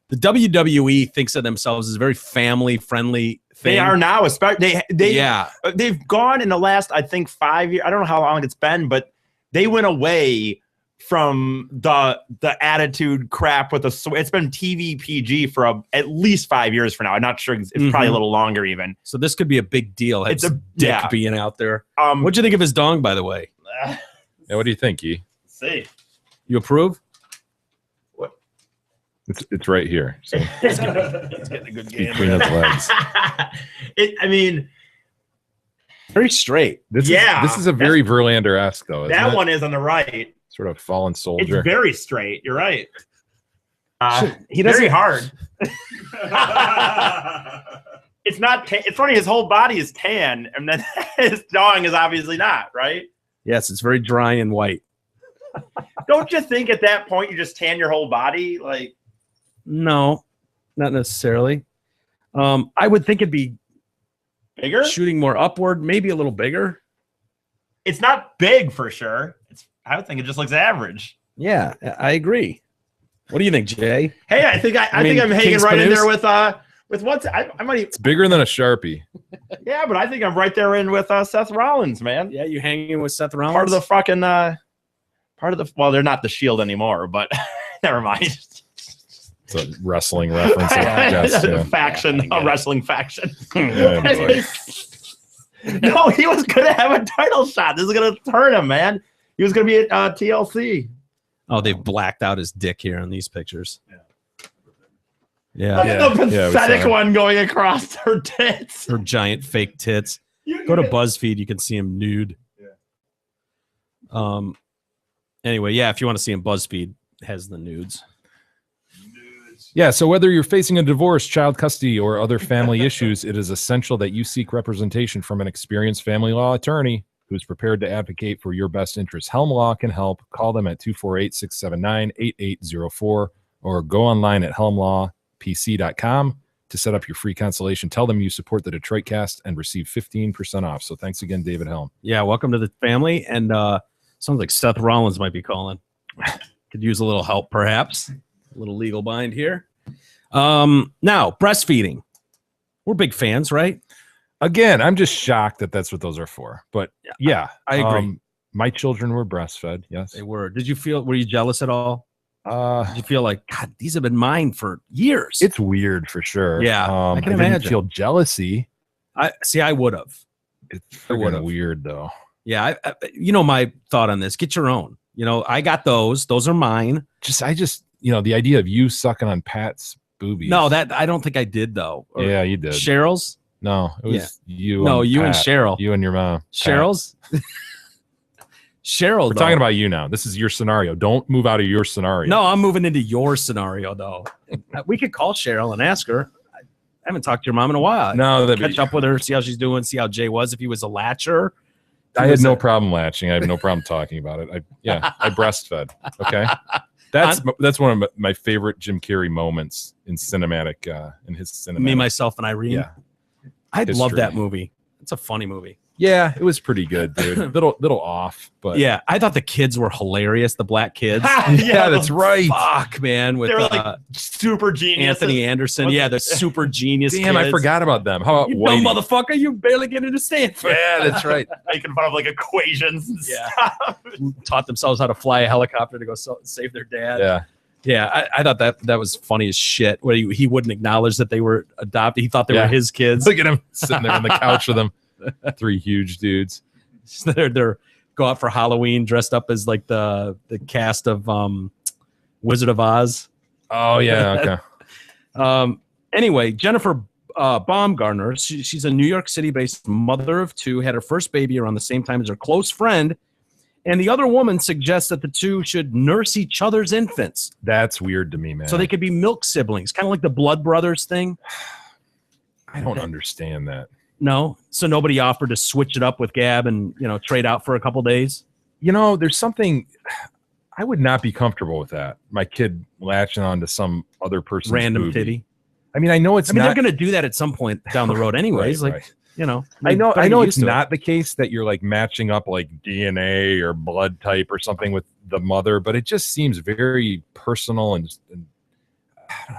the WWE thinks of themselves as a very family friendly thing. They are now, especially they've gone in the last, I think, 5 years. I don't know how long it's been, but they went away from the attitude crap with it's been TV PG for at least 5 years for now. I'm not sure. It's probably a little longer even. So this could be a big deal. It's a dick being out there. What'd you think of his dong, by the way? Yeah, what do you think, E? See, you approve? What? It's right here. So. It's getting a good game between his legs. I mean, very straight. This is a very Verlander-esque though. That one is on the right. Sort of fallen soldier. It's very straight. You're right. He doesn't very hard. It's not. It's funny. His whole body is tan, and then his dong is obviously not. Right. Yes, it's very dry and white. Don't you think at that point you just tan your whole body? Like, no, not necessarily. I would think it'd be bigger, shooting more upward, maybe a little bigger. It's not big for sure. I would think it just looks average. Yeah, I agree. What do you think, Jay? Hey, I think I'm hanging right in there with what's I might. It's bigger than a Sharpie. Yeah, but I think I'm right there in with Seth Rollins, man. Yeah, you hanging with Seth Rollins? Part of the fucking well, they're not the Shield anymore, but never mind. It's a wrestling reference. Faction, a wrestling faction. No, he was gonna have a title shot. This is gonna turn him, man. He was going to be at TLC. Oh, they've blacked out his dick here in these pictures. Yeah. The pathetic one going across her tits. Her giant fake tits. Go to BuzzFeed. You can see him nude. Yeah. Anyway, if you want to see him, BuzzFeed has the nudes. Yeah, so whether you're facing a divorce, child custody, or other family issues, it is essential that you seek representation from an experienced family law attorney who's prepared to advocate for your best interests. Helm Law can help. Call them at 248-679-8804 or go online at helmlawpc.com to set up your free consultation. Tell them you support the Detroit Cast and receive 15% off. So thanks again, David Helm. Yeah, welcome to the family. And sounds like Seth Rollins might be calling. Could use a little help, perhaps. A little legal bind here. Now, breastfeeding. We're big fans, right? Again, I'm just shocked that that's what those are for. But yeah, I agree. My children were breastfed. Yes, they were. Were you jealous at all? Did you feel like, God, these have been mine for years? It's weird for sure. Yeah, I can imagine. Feel jealousy. I would have. It's weird though. Yeah, my thought on this. Get your own. I got those. Those are mine. I just the idea of you sucking on Pat's boobies. No, that I don't think I did though. Yeah, you did. Cheryl's. No, it was you. No, you Pat. and Cheryl. You and your mom. Cheryl's. Cheryl. We're talking about you now. This is your scenario. Don't move out of your scenario. No, I'm moving into your scenario though. We could call Cheryl and ask her. I haven't talked to your mom in a while. No, catch up with her, see how she's doing, see how Jay was, if he was a latcher. I had no problem latching. I have no problem talking about it. I breastfed. Okay. That's one of my favorite Jim Carrey moments in cinematic in his cinematic. Me, Myself, and Irene. Yeah. I love that movie. It's a funny movie. Yeah, it was pretty good, dude. little off, but yeah, I thought the kids were hilarious. The black kids. Yeah, that's right. Fuck, man, with they're like super genius. Anthony Anderson. Yeah, the super genius. Damn, kids. I forgot about them. How about Whitey? Motherfucker, you barely get into Stanford. Yeah, that's right. Making fun of like equations and stuff. Taught themselves how to fly a helicopter to go save their dad. Yeah. Yeah, I thought that was funny as shit. Where he wouldn't acknowledge that they were adopted. He thought they were his kids. Look at him sitting there on the couch with them. 3 huge dudes. They're go out for Halloween dressed up as like the cast of Wizard of Oz. Oh yeah, okay. Anyway, Jennifer Baumgartner, she's a New York City-based mother of 2, had her first baby around the same time as her close friend. And the other woman suggests that the 2 should nurse each other's infants. That's weird to me, man. So they could be milk siblings, kind of like the Blood Brothers thing. I don't understand that. No? So nobody offered to switch it up with Gab and, trade out for a couple days? There's something I would not be comfortable with that. My kid latching on to some other person's random boobie. titty. I mean, I know it's not. They're going to do that at some point down the road anyways. Right. I know it's not the case that you're like matching up like DNA or blood type or something with the mother, but it just seems very personal and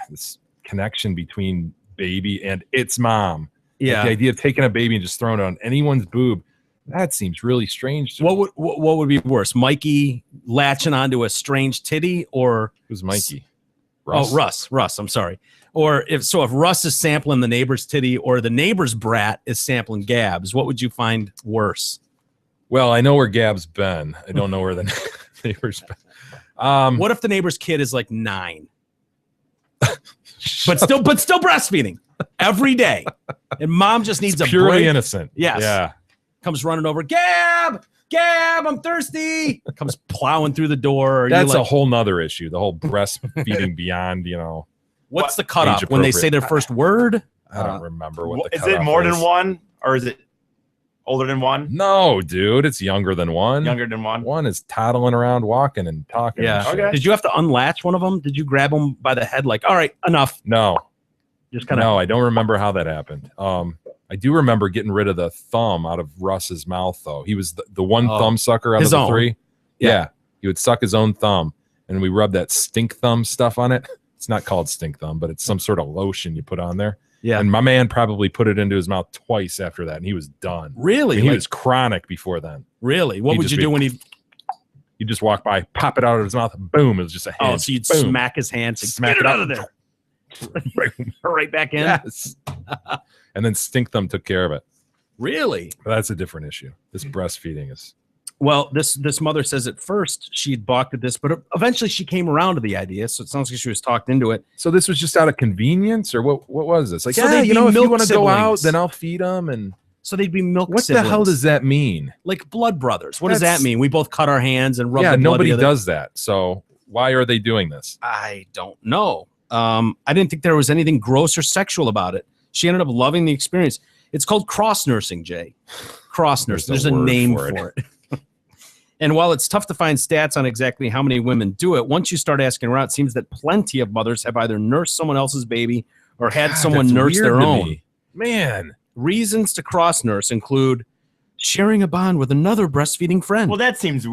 this connection between baby and its mom. Yeah. Like the idea of taking a baby and just throwing it on anyone's boob, that seems really strange to me. What would be worse? Mikey latching onto a strange titty or who's Mikey? Russ. Russ, I'm sorry. Or if Russ is sampling the neighbor's titty or the neighbor's brat is sampling Gab's, what would you find worse? Well, I know where Gab's been. I don't know where the neighbor's been. What if the neighbor's kid is like 9? but still breastfeeding every day. And mom just needs purely break. Innocent. Yes. Yeah. Comes running over, Gab, I'm thirsty. Comes plowing through the door. That's a whole nother issue. The whole breastfeeding beyond, What's the cutoff when they say their first word? I don't remember what the is cutoff it more than 1 or is it older than 1? No, dude, it's younger than 1. Younger than 1. 1 is toddling around, walking and talking. Yeah. And Okay. Did you have to unlatch one of them? Did you grab them by the head? Like, all right, enough. No, Just kind of. no, I don't remember how that happened. I do remember getting rid of the thumb out of Russ's mouth, though. He was the one thumb sucker out of the 3. Yeah, he would suck his own thumb, and we rubbed that stink thumb stuff on it. It's not called stink thumb, but it's some sort of lotion you put on there. Yeah. And my man probably put it into his mouth twice after that, and he was done. Really? And he was chronic before then. Really? What would you do when he? You just walk by, pop it out of his mouth, boom! It was just a hit. Oh, so you'd boom. smack his hands, Smack get it out of there, right back in. Yes. And then stink thumb took care of it. Really? But that's a different issue. This breastfeeding is. Well, this mother says at first she'd balked at this, but eventually she came around to the idea. So it sounds like she was talked into it. So this was just out of convenience, or what was this? Like, So they'd be if you milk want to go out, siblings. then I'll feed them. And So they'd be milk what siblings. the hell does that mean? Like blood brothers. What does That's- that mean? We both cut our hands and rub Yeah, the blood nobody together? does that. So why are they doing this? I don't know. I didn't think there was anything gross or sexual about it. She ended up loving the experience. It's called cross nursing, Jay. Cross nursing. There's There's a a word name for it. for it. And while it's tough to find stats on exactly how many women do it, once you start asking around, it seems that plenty of mothers have either nursed someone else's baby or had God, someone that's nurse weird their to own. me. Man, Reasons to cross nurse include sharing a bond with another breastfeeding friend. Well, that seems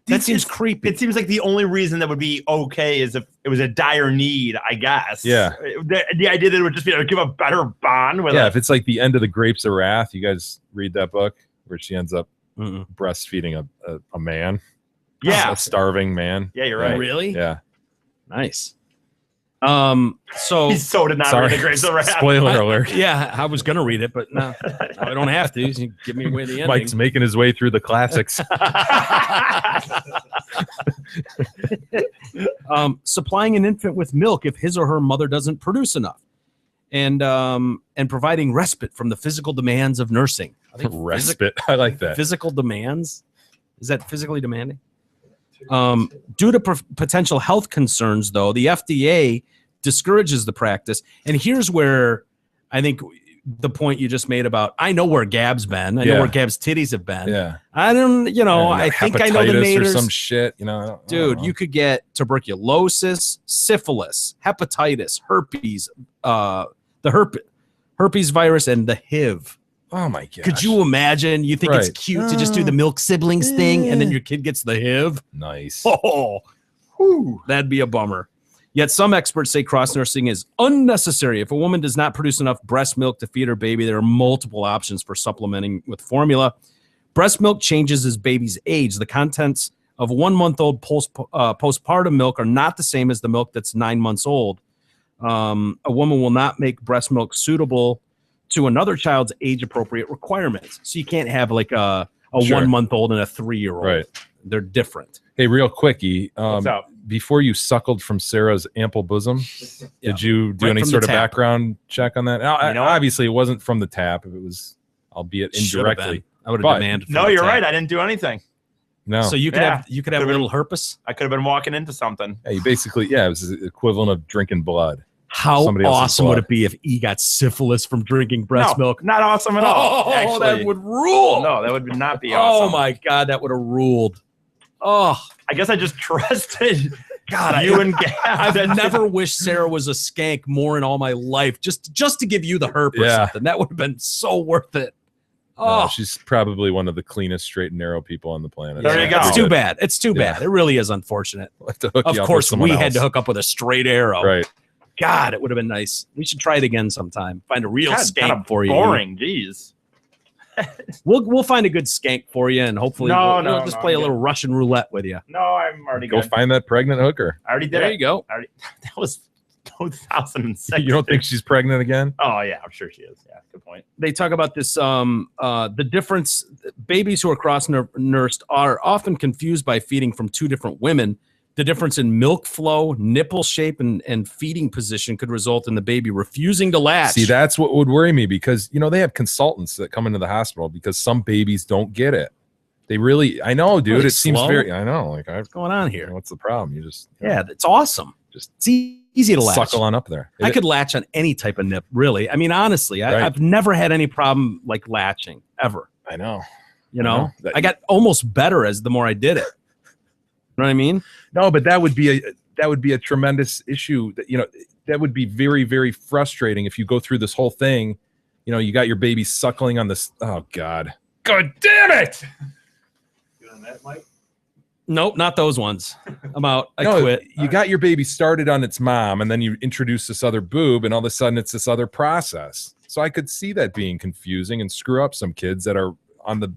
that seems creepy. It seems like the only reason that would be okay is if it was a dire need, I guess. Yeah. The idea that it would just be to give a better bond with if it's like the end of the Grapes of Wrath, you guys read that book where she ends up Mm-mm. breastfeeding a man. Yeah. A starving man. Yeah, you're right. Really? Yeah. Nice. So He's so did not read the Grapes of Wrath. Spoiler alert. yeah, I was gonna read it, but no, I don't have to. You give me away the ending. Mike's making his way through the classics. Supplying an infant with milk if his or her mother doesn't produce enough, and providing respite from the physical demands of nursing. I think Respite. I like that. Physical demands? Is that physically demanding? Due to potential health concerns, though, the FDA discourages the practice. And here's where I think the point you just made about, I know where Gab's been. I know where Gab's titties have been. Yeah. I don't, I think I know the hepatitis or naters. some shit. I don't Dude, know. you could get tuberculosis, syphilis, hepatitis, herpes, the herpes virus, and the HIV. Oh my god. Could you imagine? You think it's Right. cute to just do the milk siblings thing, and then your kid gets the HIV? Nice. Oh, whew, that'd be a bummer. Yet some experts say cross nursing is unnecessary. If a woman does not produce enough breast milk to feed her baby, there are multiple options for supplementing with formula. Breast milk changes as babies age. The contents of 1-month-old postpartum milk are not the same as the milk that's 9 months old. A woman will not make breast milk suitable to another child's age-appropriate requirements. So you can't have like a Sure. 1-month-old and a 3-year-old. Right. They're different. Hey, real quickie. What's up? Before you suckled from Sarah's ample bosom, Yeah. did you do Right any from sort the of tap. background check on that? Now, You know what? obviously, it wasn't from the tap. It was, albeit Should have indirectly. been. I would But- have demanded. No, from the you're tap. right. I didn't do anything. No. So you could Yeah. have a Could've little herpes. I could have been walking into something. Yeah, you basically, it was the equivalent of drinking blood. How Somebody else's awesome would blood. it be if he got syphilis from drinking breast No, milk? not awesome at all. Oh, actually. that would rule. No, that would not be Oh awesome. my God, that would have ruled. Oh, I guess I just trusted God, you and Gab. I've never wished Sarah was a skank more in all my life. Just to give you the herp or Yeah. something. That would have been so worth it. No, Oh, she's probably one of the cleanest, straight and narrow people on the planet. There you go. It's Pretty too good. bad. It's too Yeah. bad. It really is unfortunate. We'll have to hook Of you up with course, someone we had to else. hook up with a straight arrow. Right. God, it would have been nice. We should try it again sometime. Find a real God, skank kinda for you. boring. Jeez. We'll find a good skank for you, and hopefully No, we'll no, just no, play a I'm little Russian roulette with you. No, I'm already Go good. find that pregnant hooker. I already did There it. you go. That was 2006. You don't think she's pregnant again? Oh yeah, I'm sure she is. Yeah, good point. They talk about this the difference. Babies who are cross nursed are often confused by feeding from two different women. The difference in milk flow, nipple shape, and feeding position could result in the baby refusing to latch. See, that's what would worry me because, they have consultants that come into the hospital because some babies don't get it. They really, I know, dude. Really It seems slow? very, I know. Like, What's going on here? what's the problem? You just, Yeah, it's awesome. Just It's easy to latch. suckle on up there. I could latch on any type of nip, really. I mean, honestly, Right. I've never had any problem like latching ever. I know. You know, That- I got almost better as the more I did it. You know what I mean? No, but that would be a tremendous issue. That would be very, very frustrating if you go through this whole thing. You got your baby suckling on this. Oh God. God damn it. Nope, not those ones. I'm out. I No, quit. You got your baby started on its mom, and then you introduce this other boob, and all of a sudden it's this other process. So I could see that being confusing and screw up some kids that are on the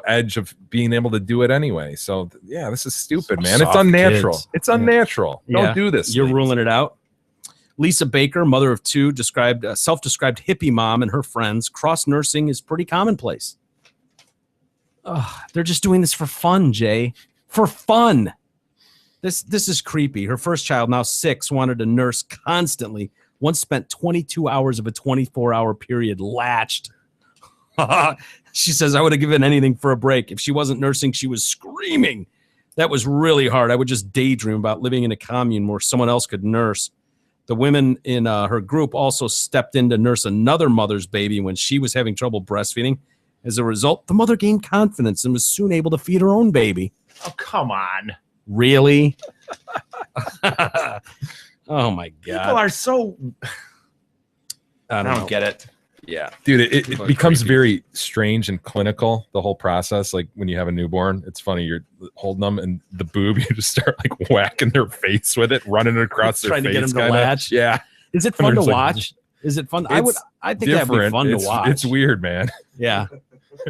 edge of being able to do it anyway. So yeah, this is stupid, man. It's Soft unnatural. kids. It's unnatural. Yeah. Don't do this. You're ladies. ruling it out. Lisa Baker, mother of two, described a self-described hippie mom and her friends. Cross nursing is pretty commonplace. They're just doing this for fun, Jay. For fun. This is creepy. Her first child, now 6, wanted to nurse constantly. Once spent 22 hours of a 24-hour period latched. She says, I would have given anything for a break. If she wasn't nursing, she was screaming. That was really hard. I would just daydream about living in a commune where someone else could nurse. The women in her group also stepped in to nurse another mother's baby when she was having trouble breastfeeding. As a result, the mother gained confidence and was soon able to feed her own baby. Oh come on. Really? Oh my People God. are so. I I don't know. don't get it. Yeah. Dude, it People are becomes creepy. very strange and clinical, the whole process. Like when you have a newborn, it's funny, you're holding them and the boob, you just start like whacking their face with it, running it across their Trying to face. get them to kinda. latch. Yeah. Is it fun to There's like- watch? Is it fun? I think that'd be Different. fun it's, to watch. It's weird, man. Yeah.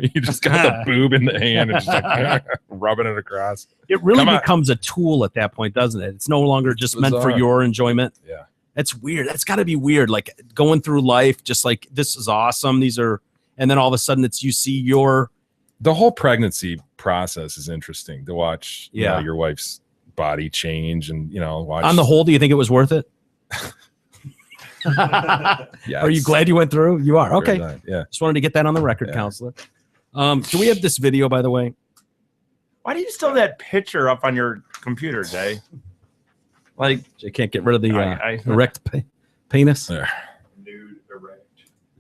You just got the boob in the hand and just like rubbing it across. It really Come on. becomes a tool at that point, doesn't it? It's no longer just meant for bizarre. your enjoyment. Yeah. That's weird. That's got to be weird. Like going through life, just like this is awesome. These are, and then all of a sudden it's you see your. The whole pregnancy process is interesting to watch. Yeah. Your wife's body change and watch. On the whole, do you think it was worth it? Yes. Are you glad you went through? You are. Okay. Very glad. Yeah. Just wanted to get that on the record, Yeah. counselor. Do we have this video, by the way? Why do you still have that picture up on your computer, Jay? Like, I can't get rid of the I- erect penis. There.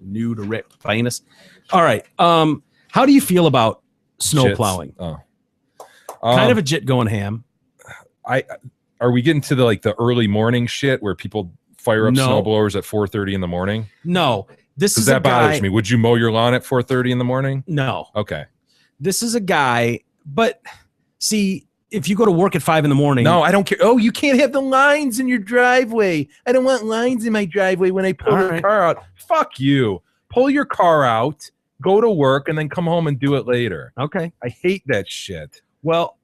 Nude erect penis. All right. How do you feel about snow Shits. plowing? Oh. Kind of a jit going ham. Are we getting to the early morning shit where people fire up No. snowblowers at 4:30 in the morning? No, this Because is a that bothers guy. me. Would you mow your lawn at 4:30 in the morning? No, Okay. this is a guy. But see, if you go to work at 5 a.m, No, I don't care. Oh, you can't have the lines in your driveway. I don't want lines in my driveway when I pull All the right. car out. Fuck you. Pull your car out, go to work, and then come home and do it later. Okay. I hate that shit. Well,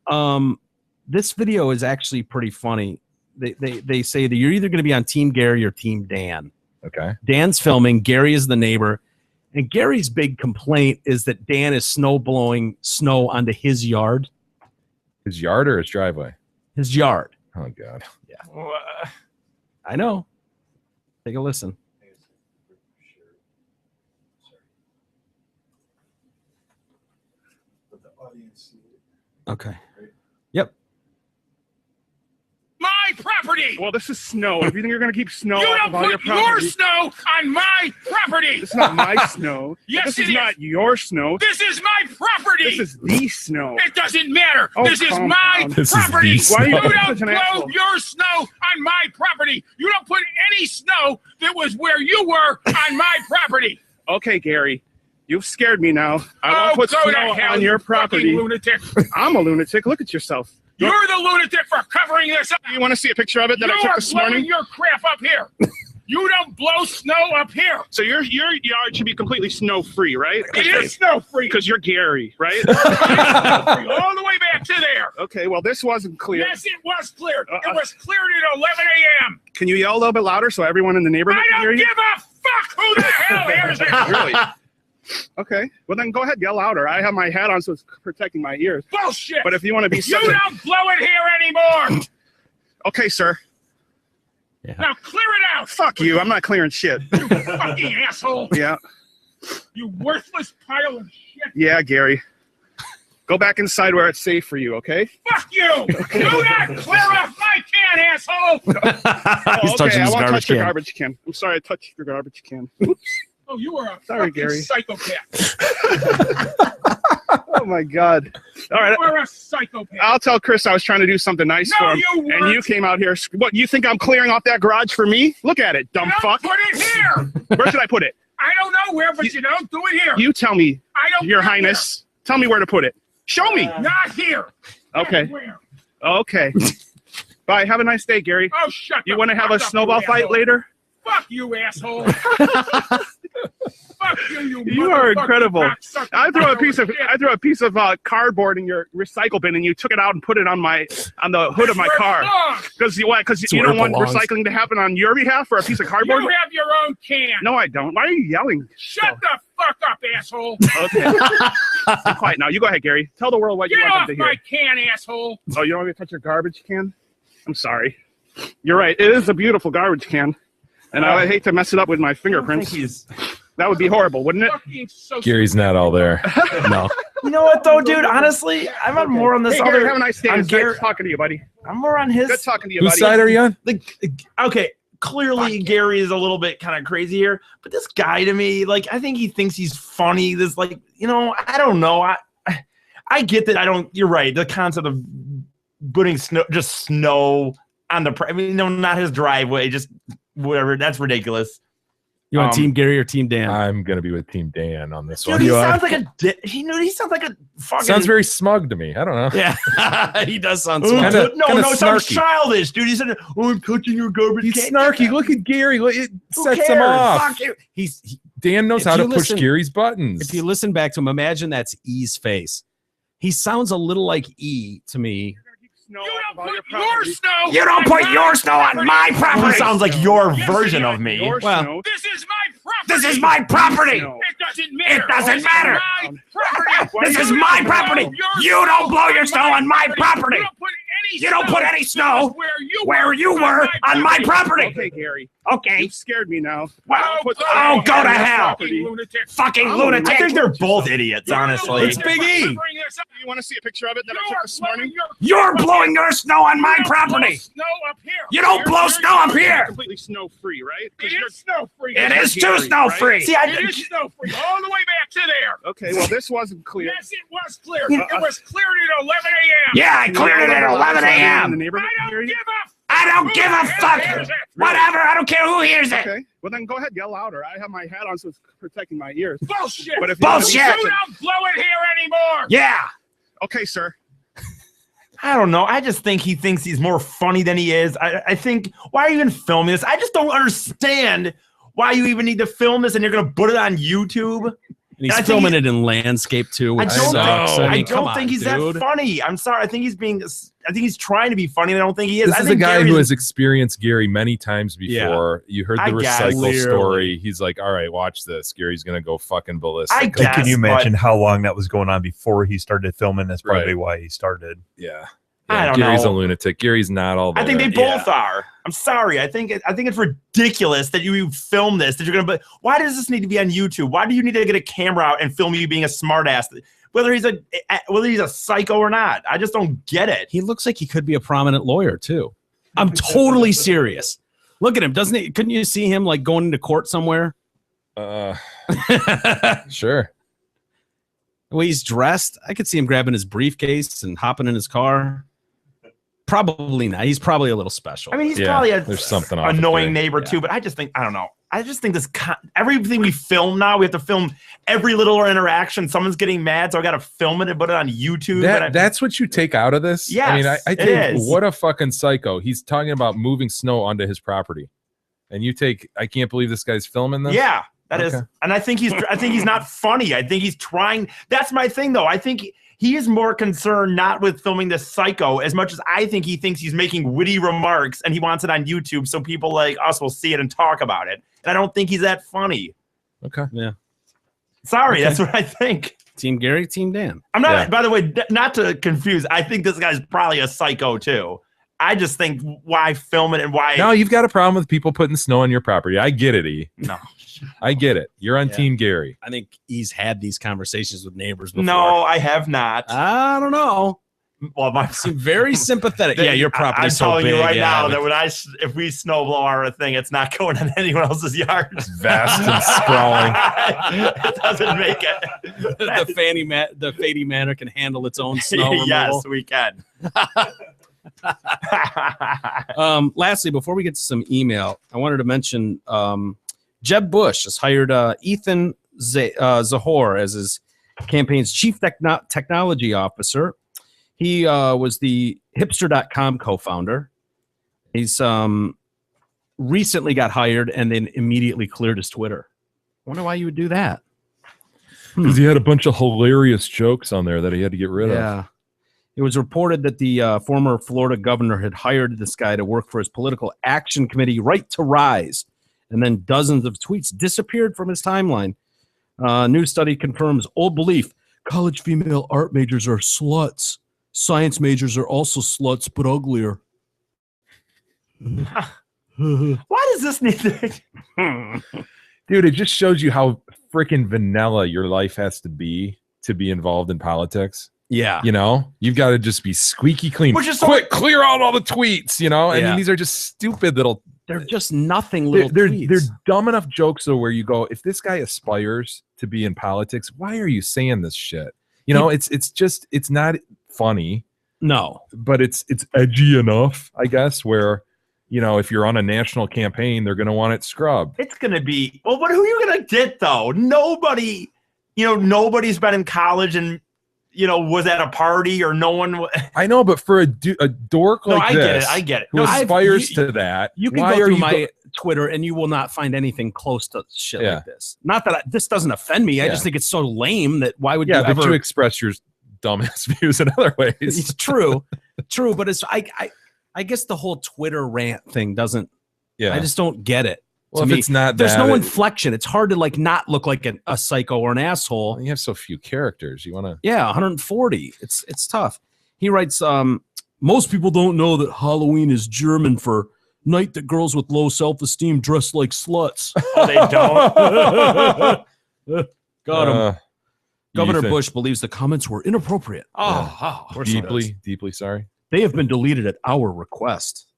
this video is actually pretty funny. They say that you're either going to be on Team Gary or Team Dan. Okay. Dan's filming. Gary is the neighbor. And Gary's big complaint is that Dan is blowing snow onto his yard. His yard or his driveway? His yard. Oh, God. Yeah. I know. Take a listen. Okay. Yep. My property. Well, this is snow. If you think you're going to keep snow You off don't of all your put your property, snow on my property. This is not my snow. Yes, this it is is. not your snow. This is my property. This is the snow. It doesn't matter. Oh, this is calm my down. This is property. the snow. You Why are you don't such an blow asshole? your snow on my property. You don't put any snow that was where you were on my property. Okay, Gary. You've scared me now. I Oh, won't put go to snow hell, on you your fucking property. lunatic. I'm a lunatic. Look at yourself. You're the lunatic for covering this up. You want to see a picture of it that you I took are this blowing morning? your crap up here. You don't blow snow up here. So your yard should be completely snow-free, right? It is snow-free. Because you're Gary, right? All the way back to there. Okay, well, this wasn't clear. Yes, it was cleared. It was cleared at 11 a.m. Can you yell a little bit louder so everyone in the neighborhood I can hear don't you? give a fuck who the hell hears it. Really? Okay. Well, then go ahead, yell louder. I have my hat on, so it's protecting my ears. Bullshit. But if you want to be You such a... don't blow it here anymore. Okay, sir. Now clear it out. Fuck you. I'm not clearing shit. You fucking asshole. Yeah. You worthless pile of shit. Yeah, Gary. Go back inside where it's safe for you, okay? Fuck you. Do not clear off my can, asshole. He's touching I his won't garbage touch your can. garbage can. I'm sorry I touched your garbage can. Oh, you are a Sorry, fucking Gary. psychopath. Oh, my God. All right. You are a psychopath. I'll tell Chris I was trying to do something nice No, for him. you weren't. And you came out here. What, you think I'm clearing off that garage for me? Look at it, dumb You fuck. don't put it here. Where should I put it? I don't know where, but you don't do it here. You tell me, I don't Your put it Highness. Tell me where to put it. Show me. here. Not here. Okay. Where? Okay. Bye. Have a nice day, Gary. Oh, shut You the want to have fuck a up, snowball you fight asshole. later? Fuck you, asshole. Fuck you, You are motherfucking incredible. cocksucker. I threw a Shit. piece of cardboard in your recycle bin, and you took it out and put it on the hood of my Where it car. belongs. Because you where don't it want belongs. recycling to happen on your behalf for a piece of cardboard. You have your own can. No, I don't. Why are you yelling? Shut the fuck up, asshole. Okay. Be quiet now. You go ahead, Gary. Tell the world what Get you want off them to my hear. can, asshole. Oh, you don't want me to touch your garbage can? I'm sorry. You're right. It is a beautiful garbage can, and I would hate to mess it up with my fingerprints. That would be horrible, wouldn't it? Fucking so Gary's not all there. No. You know what though, dude? Honestly, I'm on more on this Hey, other. Gary, have a nice day. I'm It's Gary- nice talking to you, buddy. I'm more on his. Good talking to you, Whose buddy. side are you on? Okay, clearly Gary is a little bit kind of crazy here, but this guy to me, like, I think he thinks he's funny. This, like, you know, I don't know. I get that. You're right. The concept of putting snow on the. I mean, no, not his driveway. Just whatever. That's ridiculous. You want Team Gary or Team Dan? I'm gonna be with Team Dan on this Dude, one. he sounds like he sounds like a fucking. Sounds very smug to me. I don't know. Yeah, he does sound Ooh, smart. Kinda- no, kinda it sounds snarky. childish, dude. He said, "Oh, I'm touching your garbage He's can." snarky. Look at Gary. It Who sets cares? him off. Fuck you. Dan knows If how to you push listen- Gary's buttons. If you listen back to him, imagine that's E's face. He sounds a little like E to me. Snow You off of don't all put your your property. snow. You don't put on your snow on my property. He Sounds like your Yes, version he of does. me. Your Well, snow. This is my property. This is my property. Snow. It doesn't matter. It doesn't This matter. is my property. This You is don't my blow property. your You don't blow your snow on my property. You don't put any snow where you were on my property. Okay, Gary. Okay. You've scared me now. Well, Put go snow to on your hell. property. Fucking I'm a lunatic. lunatic. I think they're both idiots, honestly. It's Big E. You want to see a picture of it that I took this morning? You're blowing your snow on my property. Snow up here. You don't blow snow up You're here. completely snow-free, right? It is snow free. It is too Gary, snow right? free. See, It is snow free all the way back to there. Okay, well, this wasn't clear. Yes, it was cleared. It was cleared at 11 a.m. Yeah, I cleared it at 11 In the a.m. neighborhood I can hear don't you? give a I don't Who give the a hell fuck. hears it? Whatever. I don't care who hears it. Okay, well then go ahead, yell louder. I have my hat on, so it's protecting my ears. Bullshit. But if you want to be Bullshit. such You a- don't blow it here anymore. Yeah. Okay, sir. I don't know. I just think he thinks he's more funny than he is. I think, why are you even filming this? I just don't understand why you even need to film this and you're going to put it on YouTube. And he's filming it in landscape too. I Which don't, sucks. I don't on, think he's dude. that funny. I'm sorry. I think he's trying to be funny. And I don't think he is. This is a guy who has experienced Gary many times before. You heard the recycle story. He's like, all right, watch this. Gary's going to go fucking ballistic. Can you imagine how long that was going on before he started filming? That's probably why he started. Yeah. I don't Gary's know. a lunatic. Gary's not all there. I think they both are. I'm sorry. I think it's ridiculous that you film this. That you're gonna. But why does this need to be on YouTube? Why do you need to get a camera out and film you being a smartass? Whether he's a psycho or not, I just don't get it. He looks like he could be a prominent lawyer too. I'm totally serious. Look at him. Doesn't he? Couldn't you see him like going into court somewhere? Sure. The way he's dressed, I could see him grabbing his briefcase and hopping in his car. Probably not. He's probably a little special. I mean, he's probably there's something annoying neighbor too. But I just think I don't know. I just think everything we film now, we have to film every little interaction. Someone's getting mad, so I got to film it and put it on YouTube. That's what you take out of this. Yes, I mean, I think is. What a fucking psycho. He's talking about moving snow onto his property, and you take. I can't believe this guy's filming this. Yeah, that is, and I think he's not funny. I think he's trying. That's my thing, though. I think he is more concerned not with filming this psycho as much as I think he thinks he's making witty remarks and he wants it on YouTube so people like us will see it and talk about it. And I don't think he's that funny. Okay. Yeah. Sorry, that's what I think. Team Gary, Team Dan. I'm not, by the way, not to confuse, I think this guy's probably a psycho too. I just think why film it and why. No, you've got a problem with people putting snow on your property. I get it, E. No. I get it. You're on Team Gary. I think he's had these conversations with neighbors before. No, I have not. I don't know. Well, I seem very sympathetic. Yeah, your property's so telling big. you right now that if we snow blow our thing, it's not going in anyone else's yard. It's vast and sprawling. It doesn't make it. The Fady Manor can handle its own snow removal. Yes, we can. Lastly, before we get to some email, I wanted to mention Jeb Bush has hired Ethan Zahor as his campaign's chief technology officer. He was the hipster.com co-founder. He's recently got hired and then immediately cleared his Twitter. I wonder why you would do that. Because he had a bunch of hilarious jokes on there that he had to get rid of. Yeah. It was reported that the former Florida governor had hired this guy to work for his political action committee, Right to Rise, and then dozens of tweets disappeared from his timeline. New study confirms old belief: college female art majors are sluts. Science majors are also sluts, but uglier. Why does this need to... Dude, it just shows you how freaking vanilla your life has to be involved in politics. Yeah. You know, you've got to just be squeaky clean. Which is quick, clear out all the tweets, you know? I Yeah. mean, these are just stupid little... They're just nothing little They're tweets. dumb enough jokes, though, where you go, if this guy aspires to be in politics, why are you saying this shit? You know, it's not funny. No. But it's edgy enough, I guess, where... You know, if you're on a national campaign, they're going to want it scrubbed. It's going to be... Well, but who are you going to get, though? Nobody's been in college and, was at a party or no one... I know, but for a dork like this... I get it. Who aspires to that... You can go through my Twitter and you will not find anything close to shit like this. Not that this doesn't offend me. I just think it's so lame that why would you ever... but you express your dumbass views in other ways. It's true. But it's... I guess the whole Twitter rant thing doesn't. Yeah, I just don't get it. Well, if it's not, there's no inflection. It's hard to not look like a psycho or an asshole. Well, you have so few characters. You want to? Yeah, 140. It's tough. He writes, most people don't know that Halloween is German for night that girls with low self-esteem dress like sluts. Oh, they don't. Got him. Governor Bush believes the comments were inappropriate. Deeply sorry. They have been deleted at our request.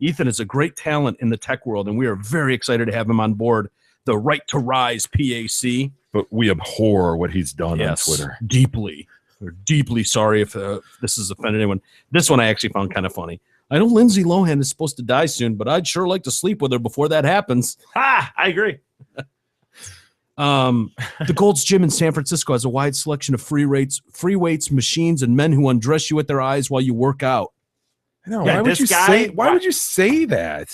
Ethan is a great talent in the tech world, and we are very excited to have him on board the Right to Rise PAC. But we abhor what he's done on Twitter. Deeply. We're deeply sorry if this has offended anyone. This one I actually found kind of funny. I know Lindsay Lohan is supposed to die soon, but I'd sure like to sleep with her before that happens. I agree. The Gold's Gym in San Francisco has a wide selection of free weights, machines, and men who undress you with their eyes while you work out. I know. Why would you say that?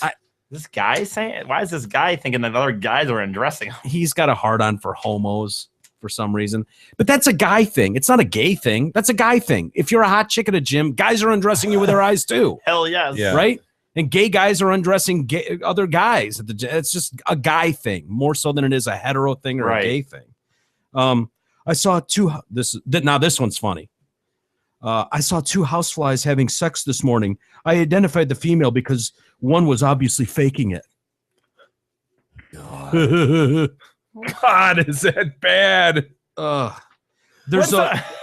This guy saying? Why is this guy thinking that other guys are undressing him? He's got a hard on for homos. for some reason. But that's a guy thing. It's not a gay thing. That's a guy thing. If you're a hot chick at a gym, guys are undressing you with their eyes too. Hell yes. Yeah. Right? And gay guys are undressing other guys at the gym. It's just a guy thing more so than it is a hetero thing or a gay thing. I saw this one's funny. I saw 2 houseflies having sex this morning. I identified the female because one was obviously faking it. God, is that bad?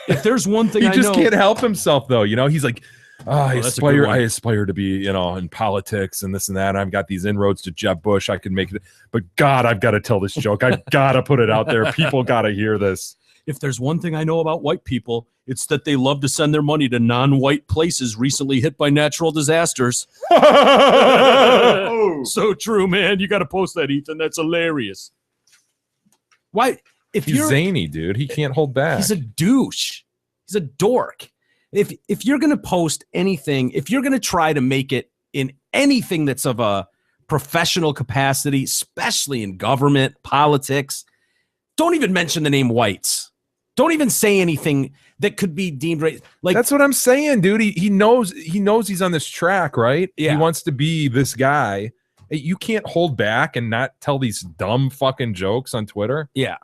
If there's one thing he I just know, can't help himself though. You know, he's like, I that's a good one. aspire to be, you know, in politics and this and that. I've got these inroads to Jeb Bush. I can make it, but God, I've got to tell this joke. I've got to put it out there. People got to hear this. If there's one thing I know about white people, it's that they love to send their money to non-white places recently hit by natural disasters. So true, man. You got to post that, Ethan. That's hilarious. Why? If He's you're zany, dude. He can't hold back. He's a douche. He's a dork. If you're going to post anything, if you're going to try to make it in anything that's of a professional capacity, especially in government, politics, don't even mention the name whites. Don't even say anything that could be deemed like. That's what I'm saying, dude. He knows he's on this track, right? Yeah. He wants to be this guy. You can't hold back and not tell these dumb fucking jokes on Twitter. Yeah.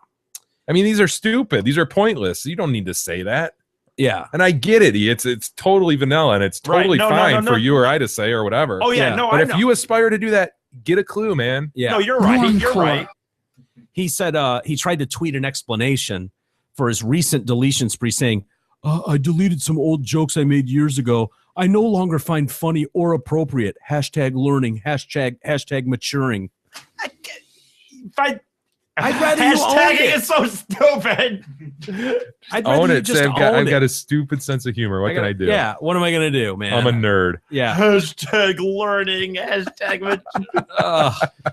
I mean, these are stupid. These are pointless. You don't need to say that. Yeah. And I get it. It's totally vanilla and it's totally fine for you or I to say or whatever. Oh yeah, no. But if you aspire to do that, get a clue, man. Yeah. No, you're right. You're right. He said he tried to tweet an explanation for his recent deletion spree saying, I deleted some old jokes I made years ago. I no longer find funny or appropriate. #learning. #, maturing. I'd rather you own hashtagging it. is so stupid. I'd Own rather you it. just Say, own I've it. got a stupid sense of humor. What can I do? Yeah, what am I going to do, man? I'm a nerd. Yeah. #learning.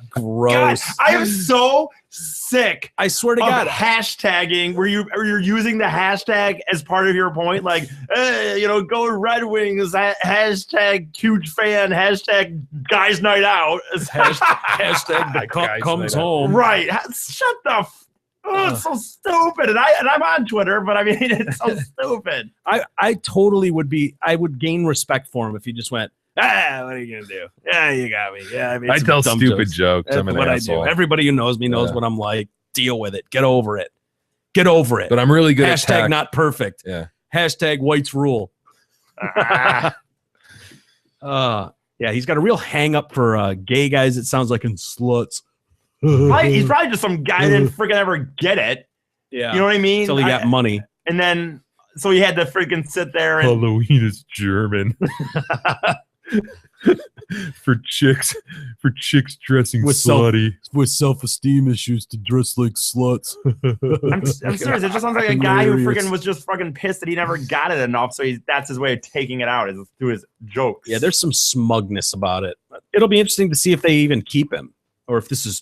Gross. God, I am so sick. I swear to of God. hashtagging where you're using the hashtag as part of your point, like, hey, you know, go Red Wings. #huge fan. #guys night out. Hashtag the cup comes home. Right. Shut the. It's so stupid. And I'm on Twitter, but I mean, it's so stupid. I totally would be. I would gain respect for him if he just went, what are you gonna do? Yeah, you got me. Yeah, I tell stupid jokes. I'm an what asshole. I do. Everybody who knows me knows what I'm like. Deal with it. Get over it. Get over it. But I'm really good Hashtag at not perfect. Yeah. #whites rule. Yeah, he's got a real hang up for gay guys. It sounds like in sluts. He's probably just some guy that didn't freaking ever get it. Yeah. You know what I mean? Until he got money. And then, so he had to freaking sit there and. Halloween is German. for chicks dressing With slutty. With self-esteem issues to dress like sluts. I'm serious. It just sounds like a guy who freaking was just fucking pissed that he never got it enough. So that's his way of taking it out, is through his jokes. Yeah, there's some smugness about it. It'll be interesting to see if they even keep him, or if this is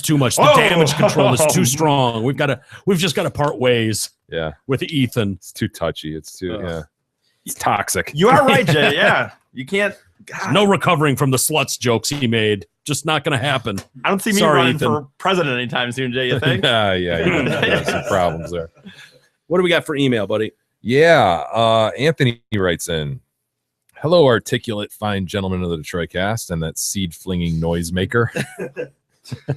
too much. The damage control is too strong. We've just got to part ways. Yeah, with Ethan. It's too touchy. It's too It's toxic. You are right, Jay. Yeah, you can't. God. No recovering from the sluts jokes he made. Just not going to happen. I don't see me running for president anytime soon, Jay. You think? Yeah, some problems there. What do we got for email, buddy? Yeah, Anthony writes in, "Hello, articulate, fine gentlemen of the Detroit cast, and that seed-flinging noisemaker.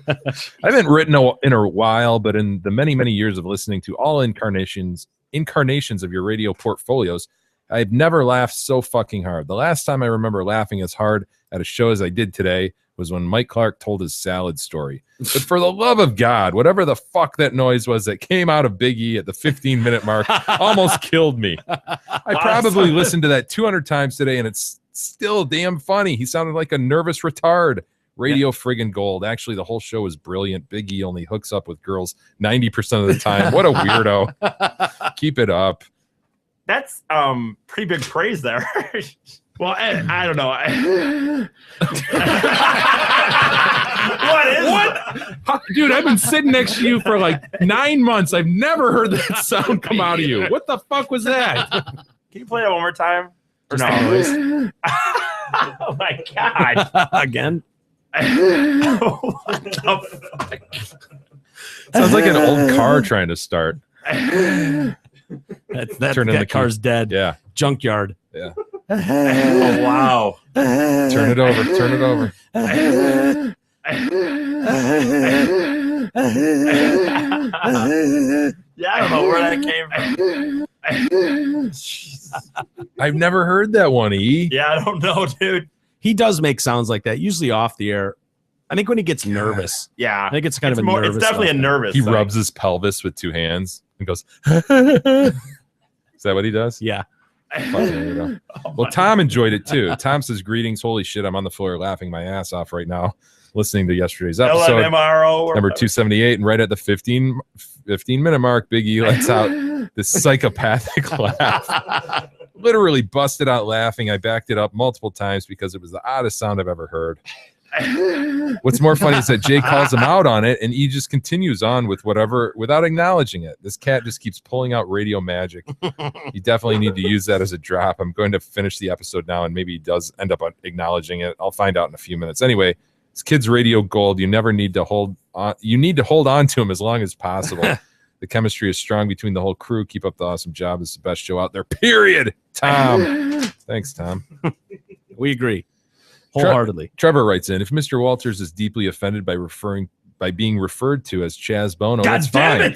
I haven't written in a while, but in the many, many years of listening to all incarnations of your radio portfolios, I've never laughed so fucking hard. The last time I remember laughing as hard at a show as I did today was when Mike Clark told his salad story. But for the love of God, whatever the fuck that noise was that came out of Big E at the 15-minute mark almost killed me. I probably listened to that 200 times today, and it's still damn funny. He sounded like a nervous retard. Radio friggin' gold. Actually, the whole show is brilliant. Big E only hooks up with girls 90% of the time. What a weirdo. Keep it up." That's pretty big praise there. Well, I don't know. What? Dude, I've been sitting next to you for like 9 months. I've never heard that sound come out of you. What the fuck was that? Can you play that one more time? Or no? Oh my God. Again? What the fuck? Sounds like an old car trying to start. That car's dead. Yeah. Junkyard. Yeah. Oh, wow. Turn it over. Turn it over. Yeah, I don't know where that came from. I've never heard that one, E. Yeah, I don't know, dude. He does make sounds like that, usually off the air. I think when he gets nervous. Yeah. I think it's kind of a nervous. It's definitely a nervous. He thing. rubs his pelvis with two hands and goes, Is that what he does? Yeah. There you go. Well, Tom enjoyed it too. Tom says, greetings. Holy shit, I'm on the floor laughing my ass off right now listening to yesterday's episode. LMRO Number 278. And right at the 15-minute mark, Big E lets out this psychopathic laugh. Literally busted out laughing. I backed it up multiple times because it was the oddest sound I've ever heard. What's more funny is that Jay calls him out on it and he just continues on with whatever without acknowledging it. This cat just keeps pulling out radio magic. You definitely need to use that as a drop. I'm going to finish the episode now and maybe he does end up acknowledging it. I'll find out in a few minutes. Anyway, this kid's radio gold. You never need to hold on. You need to hold on to him as long as possible. The chemistry is strong between the whole crew. Keep up the awesome job. It's the best show out there. Period. Tom. Thanks, Tom. We agree. Wholeheartedly. Trevor writes in, if Mr. Walters is deeply offended by being referred to as Chaz Bono, that's fine.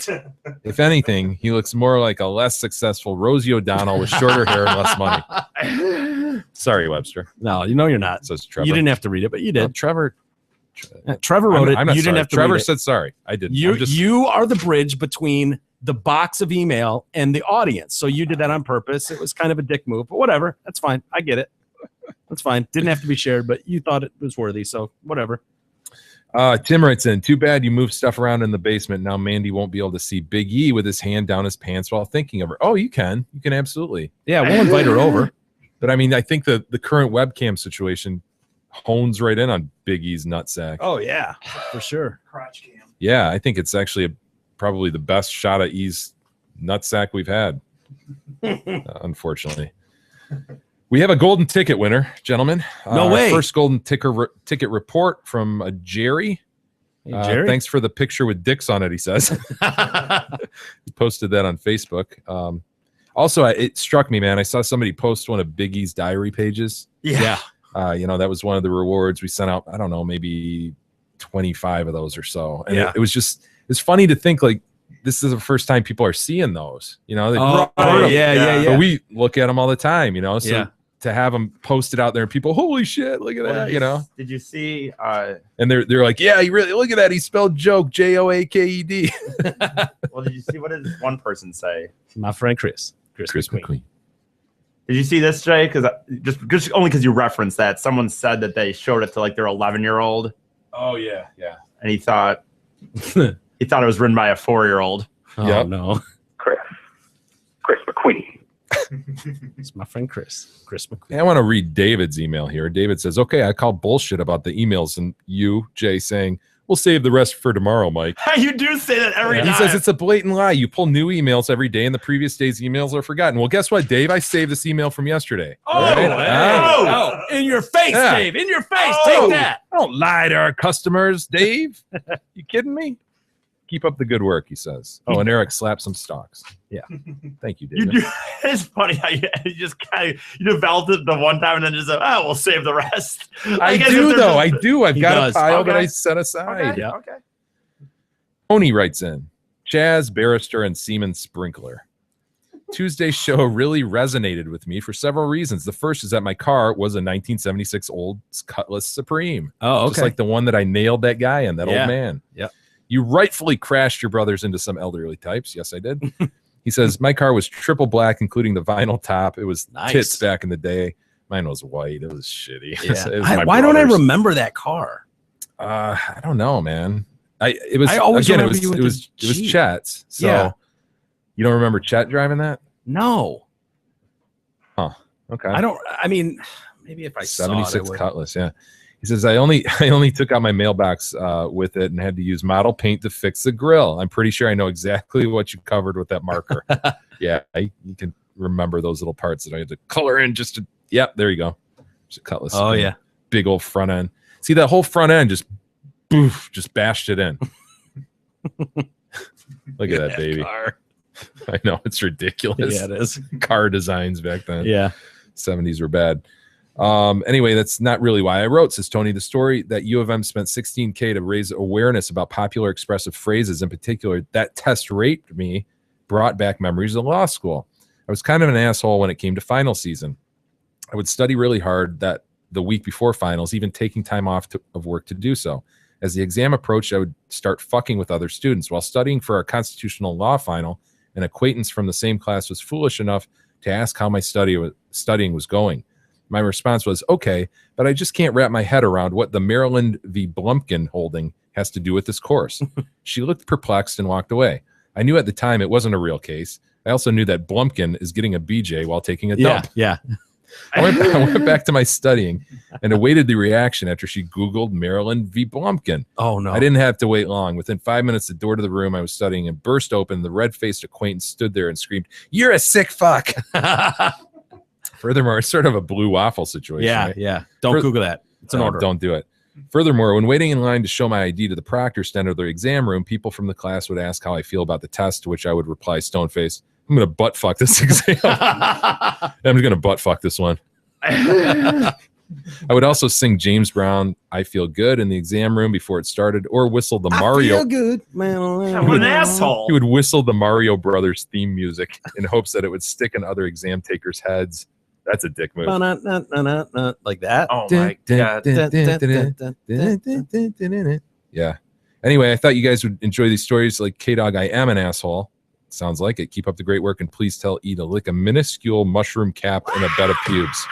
If anything, he looks more like a less successful Rosie O'Donnell with shorter hair and less money. Sorry, Webster. No, you're not. Says Trevor. You didn't have to read it, but you did. Trevor wrote it. I'm not You sorry. didn't have to Trevor read it. said sorry. I didn't. You are the bridge between the box of email and the audience. So you did that on purpose. It was kind of a dick move, but whatever. That's fine. I get it. That's fine. Didn't have to be shared, but you thought it was worthy, so whatever. Tim writes in, too bad you moved stuff around in the basement. Now Mandy won't be able to see Big E with his hand down his pants while thinking of her. Oh, you can. You can absolutely. Yeah, we'll invite her over. But I mean, I think the current webcam situation hones right in on Big E's nutsack. Oh, yeah, for sure. Crotch cam. Yeah, I think it's actually probably the best shot at E's nutsack we've had, unfortunately. We have a golden ticket winner, gentlemen. No way. First golden ticket report from Jerry. Hey, Jerry. Thanks for the picture with dicks on it, he says. He posted that on Facebook. Also, it struck me, man. I saw somebody post one of Big E's diary pages. Yeah. That was one of the rewards we sent out. I don't know, maybe 25 of those or so. And Yeah. it's funny to think like this is the first time people are seeing those. Yeah. But we look at them all the time, So Yeah. to have them posted out there and people, holy shit, look at that, Did you see? And they're like, yeah, you really look at that. He spelled joke Joaked. Well, did you see? What did one person say? My friend Chris McQueen. Did you see this, Jay? Because just only because you referenced that, someone said that they showed it to like their 11-year-old, Oh yeah, yeah. and he thought it was written by a 4-year-old. Oh, Yep. no. Chris McQueen. It's my friend Chris McQueen. Yeah, I want to read David's email here. David says, okay, I call bullshit about the emails and you, Jay, saying, we'll save the rest for tomorrow, Mike. You do say that every He time. says it's a blatant lie. You pull new emails every day and the previous day's emails are forgotten. Well, guess what, Dave? I saved this email from yesterday. Oh, in your face, Yeah. Dave. In your face. Oh. Take that. Don't lie to our customers, Dave. You kidding me? Keep up the good work, he says. Oh, and Eric slapped some stocks. Yeah. Thank you, David. It's funny how you just kind of developed it the one time and then just we'll save the rest. I guess do, if though. there's I do. I've He got does. a pile that Okay. I set aside. Okay. Yeah. Okay. Tony writes in, Chaz, Barrister, and Seaman Sprinkler. Tuesday's show really resonated with me for several reasons. The first is that my car was a 1976 old Cutlass Supreme. Oh, okay. Just like the one that I nailed that guy in, that Yeah. old man. Yep. You rightfully crashed your brothers into some elderly types. Yes, I did. He says, my car was triple black, including the vinyl top. It was Nice. tits back in the day. Mine was white. It was shitty. Yeah. It was my Why don't I brother's. remember that car? I don't know, man. I always again, remember you with it was the Jeep. Chet's. So Yeah. you don't remember Chet driving that? No. Okay. I mean, maybe if I saw it, I 76 would. Cutlass, yeah. He says, I only took out my mailbox with it and had to use model paint to fix the grill. I'm pretty sure I know exactly what you covered with that marker. Yeah, you can remember those little parts that I had to color in just to, yep, there you go. Just a Cutlass. Oh, Supreme. yeah. Big old front end. See, that whole front end just bashed it in. Look at that baby. Car. I know, it's ridiculous. Yeah, it is. Car designs back then. Yeah. 70s were bad. Anyway, that's not really why I wrote, says Tony. The story that U of M spent $16K to raise awareness about popular expressive phrases in particular that test raped me brought back memories of law school. I was kind of an asshole when it came to final season. I would study really hard that the week before finals, even taking time off of work to do so. As the exam approached, I would start fucking with other students. While studying for our constitutional law final, an acquaintance from the same class was foolish enough to ask how my studying was going. My response was, okay, but I just can't wrap my head around what the Maryland v. Blumpkin holding has to do with this course. She looked perplexed and walked away. I knew at the time it wasn't a real case. I also knew that Blumpkin is getting a BJ while taking a dump. Yeah. I went back to my studying and awaited the reaction after she Googled Maryland v. Blumpkin. Oh, no. I didn't have to wait long. Within 5 minutes, the door to the room I was studying and burst open. The red-faced acquaintance stood there and screamed, "You're a sick fuck." Furthermore, it's sort of a blue waffle situation. Yeah, right? yeah. Don't Google that. It's an order. Don't do it. Furthermore, when waiting in line to show my ID to the proctor to enter the exam room, people from the class would ask how I feel about the test, to which I would reply stone-faced, "I'm going to butt fuck this exam." I'm going to butt fuck this one. I would also sing James Brown, "I Feel Good" in the exam room before it started, or whistle the Mario. I feel good, man. I'm an asshole. He would whistle the Mario Brothers theme music in hopes that it would stick in other exam takers' heads. That's a dick move. Like that. Oh my god. Yeah. Anyway, I thought you guys would enjoy these stories. Like K-Dog, I am an asshole. Sounds like it. Keep up the great work, and please tell E to lick a minuscule mushroom cap and a bed of pubes.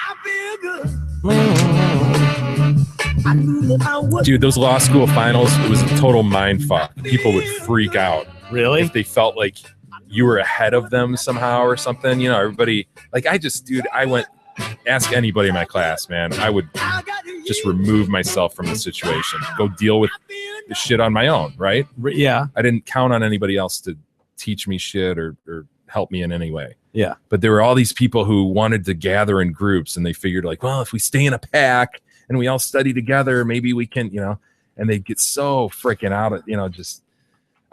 Dude, those law school finals, it was a total mind fuck. People would freak out. Really? If they felt like you were ahead of them somehow or something. You know, everybody, like I went, ask anybody in my class, man. I would just remove myself from the situation. Go deal with the shit on my own, right? Yeah. I didn't count on anybody else to teach me shit or help me in any way. Yeah. But there were all these people who wanted to gather in groups, and they figured like, well, if we stay in a pack and we all study together, maybe we can, you know, and they get so freaking out of, you know, just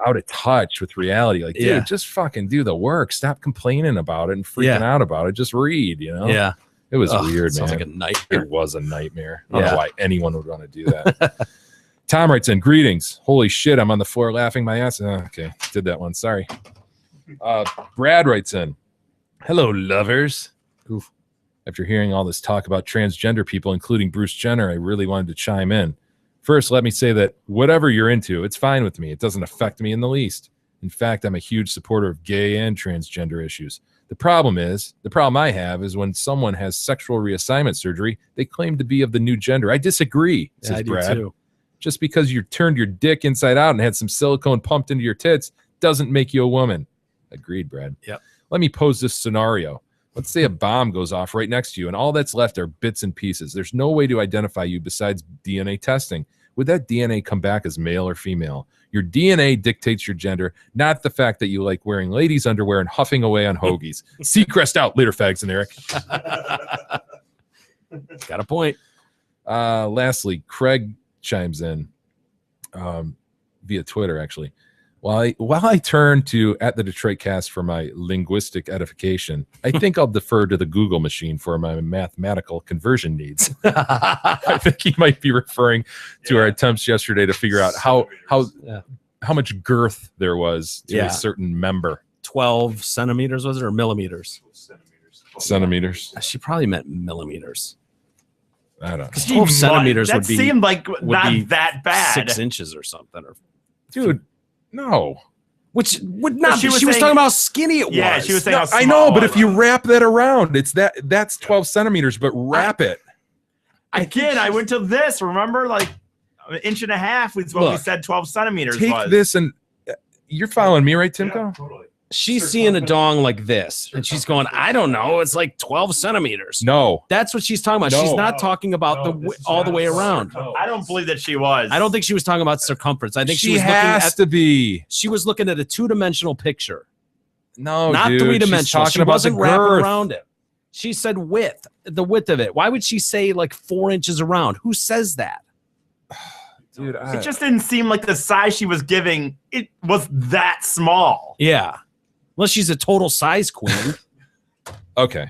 out of touch with reality. Like, dude, just fucking do the work. Stop complaining about it and freaking out about it. Just read, you know? Yeah. It was weird, man. Sounds like a nightmare. It was a nightmare. I don't know why anyone would want to do that. Tom writes in, "Greetings. Holy shit, I'm on the floor laughing my ass." Okay, did that one. Sorry. Brad writes in, "Hello, lovers." Oof. After hearing all this talk about transgender people, including Bruce Jenner, I really wanted to chime in. First, let me say that whatever you're into, it's fine with me. It doesn't affect me in the least. In fact, I'm a huge supporter of gay and transgender issues. The problem I have is when someone has sexual reassignment surgery, they claim to be of the new gender. I disagree, says Brad. Too. Just because you turned your dick inside out and had some silicone pumped into your tits doesn't make you a woman. Agreed, Brad. Yep. Let me pose this scenario. Let's say a bomb goes off right next to you, and all that's left are bits and pieces. There's no way to identify you besides DNA testing. Would that DNA come back as male or female? Your DNA dictates your gender, not the fact that you like wearing ladies' underwear and huffing away on hoagies. Seacrest out, later, fags and Eric. Got a point. Lastly, Craig chimes in via Twitter, actually. While I turn to @the_Detroit_cast for my linguistic edification, I think I'll defer to the Google machine for my mathematical conversion needs. I think he might be referring to our attempts yesterday to figure out how much girth there was to a certain member. 12 centimeters, was it, or millimeters? Centimeters. She probably meant millimeters. I don't know. 12 centimeters would be, seemed like not that bad. 6 inches or something. Dude, no. Which would not. She She was was saying- talking about how skinny it was. Yeah, she was saying. No, how I know, small but it if you was. wrap that around, that's 12 centimeters, but wrap it. Again, I went to this. Remember, like an inch and a half was what we Look, said. 12 centimeters. Take was. this, and you're following me, right, Timko? Totally. She's seeing a dong like this, and she's going, I don't know, it's like 12 centimeters. No. That's what she's talking about. No. She's not talking about all the way around. I don't believe that she was. I don't think she was talking about circumference. I think she She was looking has at to be. she was looking at a 2-dimensional picture, No, not dude, 3-dimensional. she's talking She about wasn't the wrapping girth. around it. She said width, the width of it. Why would she say like 4 inches around? Who says that? Dude, It just didn't seem like the size she was giving. It was that small. Yeah. Unless she's a total size queen. Okay.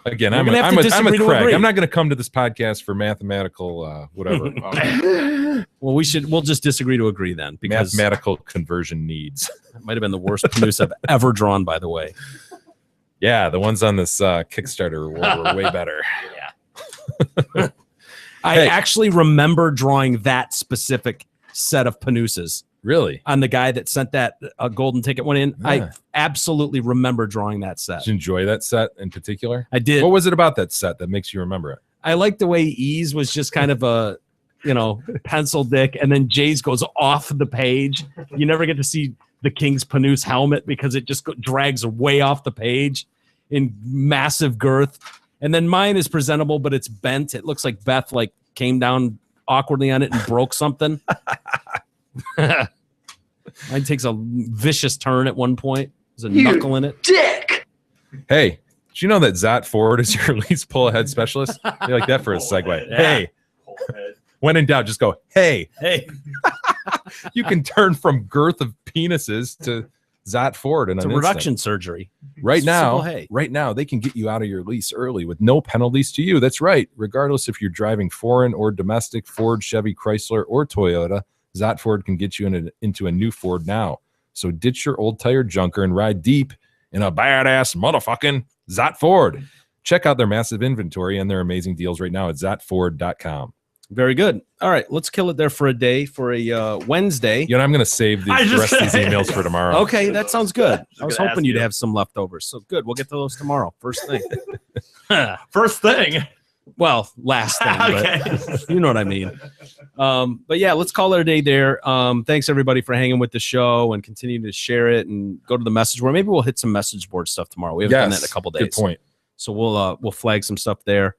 Again, We're I'm gonna have to a disagree to Craig. agree. I'm not going to come to this podcast for mathematical whatever. Well, we'll just disagree to agree then, because Mathematical conversion needs. it might have been the worst Panoose I've ever drawn, by the way. Yeah, the ones on this Kickstarter were way better. I actually remember drawing that specific set of Panooses. Really? On the guy that sent that golden ticket one in. Yeah. I absolutely remember drawing that set. Did you enjoy that set in particular? I did. What was it about that set that makes you remember it? I like the way Ease was just kind of a, pencil dick, and then Jay's goes off the page. You never get to see the King's Panoose helmet because it just drags way off the page in massive girth. And then mine is presentable, but it's bent. It looks like Beth came down awkwardly on it and broke something. Mine takes a vicious turn at one point. There's a knuckle in it. Dick! Hey, did you know that Zot Ford is your lease pull ahead specialist? You like that for a segue? Yeah. Hey. When in doubt, just go, hey. Hey. You can turn from girth of penises to Zot Ford in It's an a instant. reduction surgery. Right now, Simple, hey. right now, they can get you out of your lease early with no penalties to you. That's right. Regardless if you're driving foreign or domestic, Ford, Chevy, Chrysler, or Toyota, Zot Ford can get you into a new Ford now. So ditch your old tire junker and ride deep in a badass motherfucking Zot Ford. Check out their massive inventory and their amazing deals right now at zotford.com. Very good. All right, let's kill it there for a day, for a Wednesday. You know, I'm going to save the rest of these emails for tomorrow. Okay, that sounds good. I was gonna hoping ask you'd you. have some leftovers. So good. We'll get to those tomorrow. First thing. First thing. Well, last thing. Okay. But you know what I mean. But yeah, let's call it a day there. Thanks everybody for hanging with the show and continuing to share it and go to the message board. Maybe we'll hit some message board stuff tomorrow. We haven't done that in a couple days. Good point. So we'll flag some stuff there.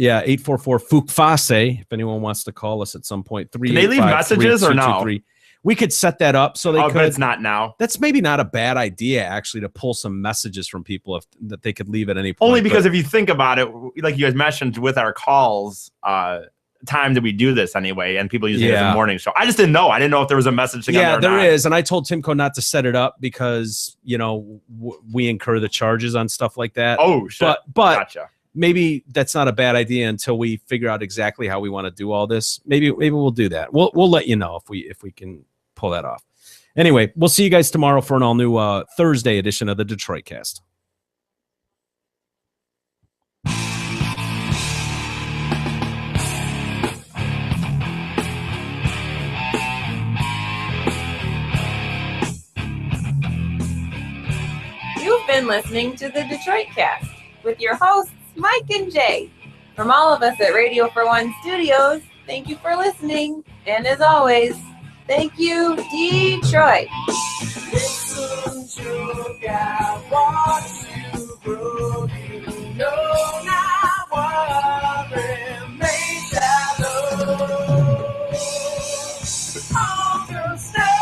Yeah, 844 Fukfase, if anyone wants to call us at some point. Can they leave messages or no? We could set that up so they could. But it's not now. That's maybe not a bad idea, actually, to pull some messages from people that they could leave at any point. Only because if you think about it, like you guys mentioned with our calls, time that we do this anyway, and people using it as a morning show. I just didn't know. I didn't know if there was a message thing. Yeah, on there or there not. is, and I told Timco not to set it up because we incur the charges on stuff like that. Oh shit! But gotcha. Maybe that's not a bad idea until we figure out exactly how we want to do all this. Maybe we'll do that. We'll let you know if we can pull that off. Anyway, we'll see you guys tomorrow for an all new Thursday edition of the Detroit Cast. You've been listening to the Detroit Cast with your hosts, Mike and Jay. From all of us at Radio for One Studios, thank you for listening. And as always, thank you, Detroit. Listen to God, watch you grow. You know not what remains that love. Understand.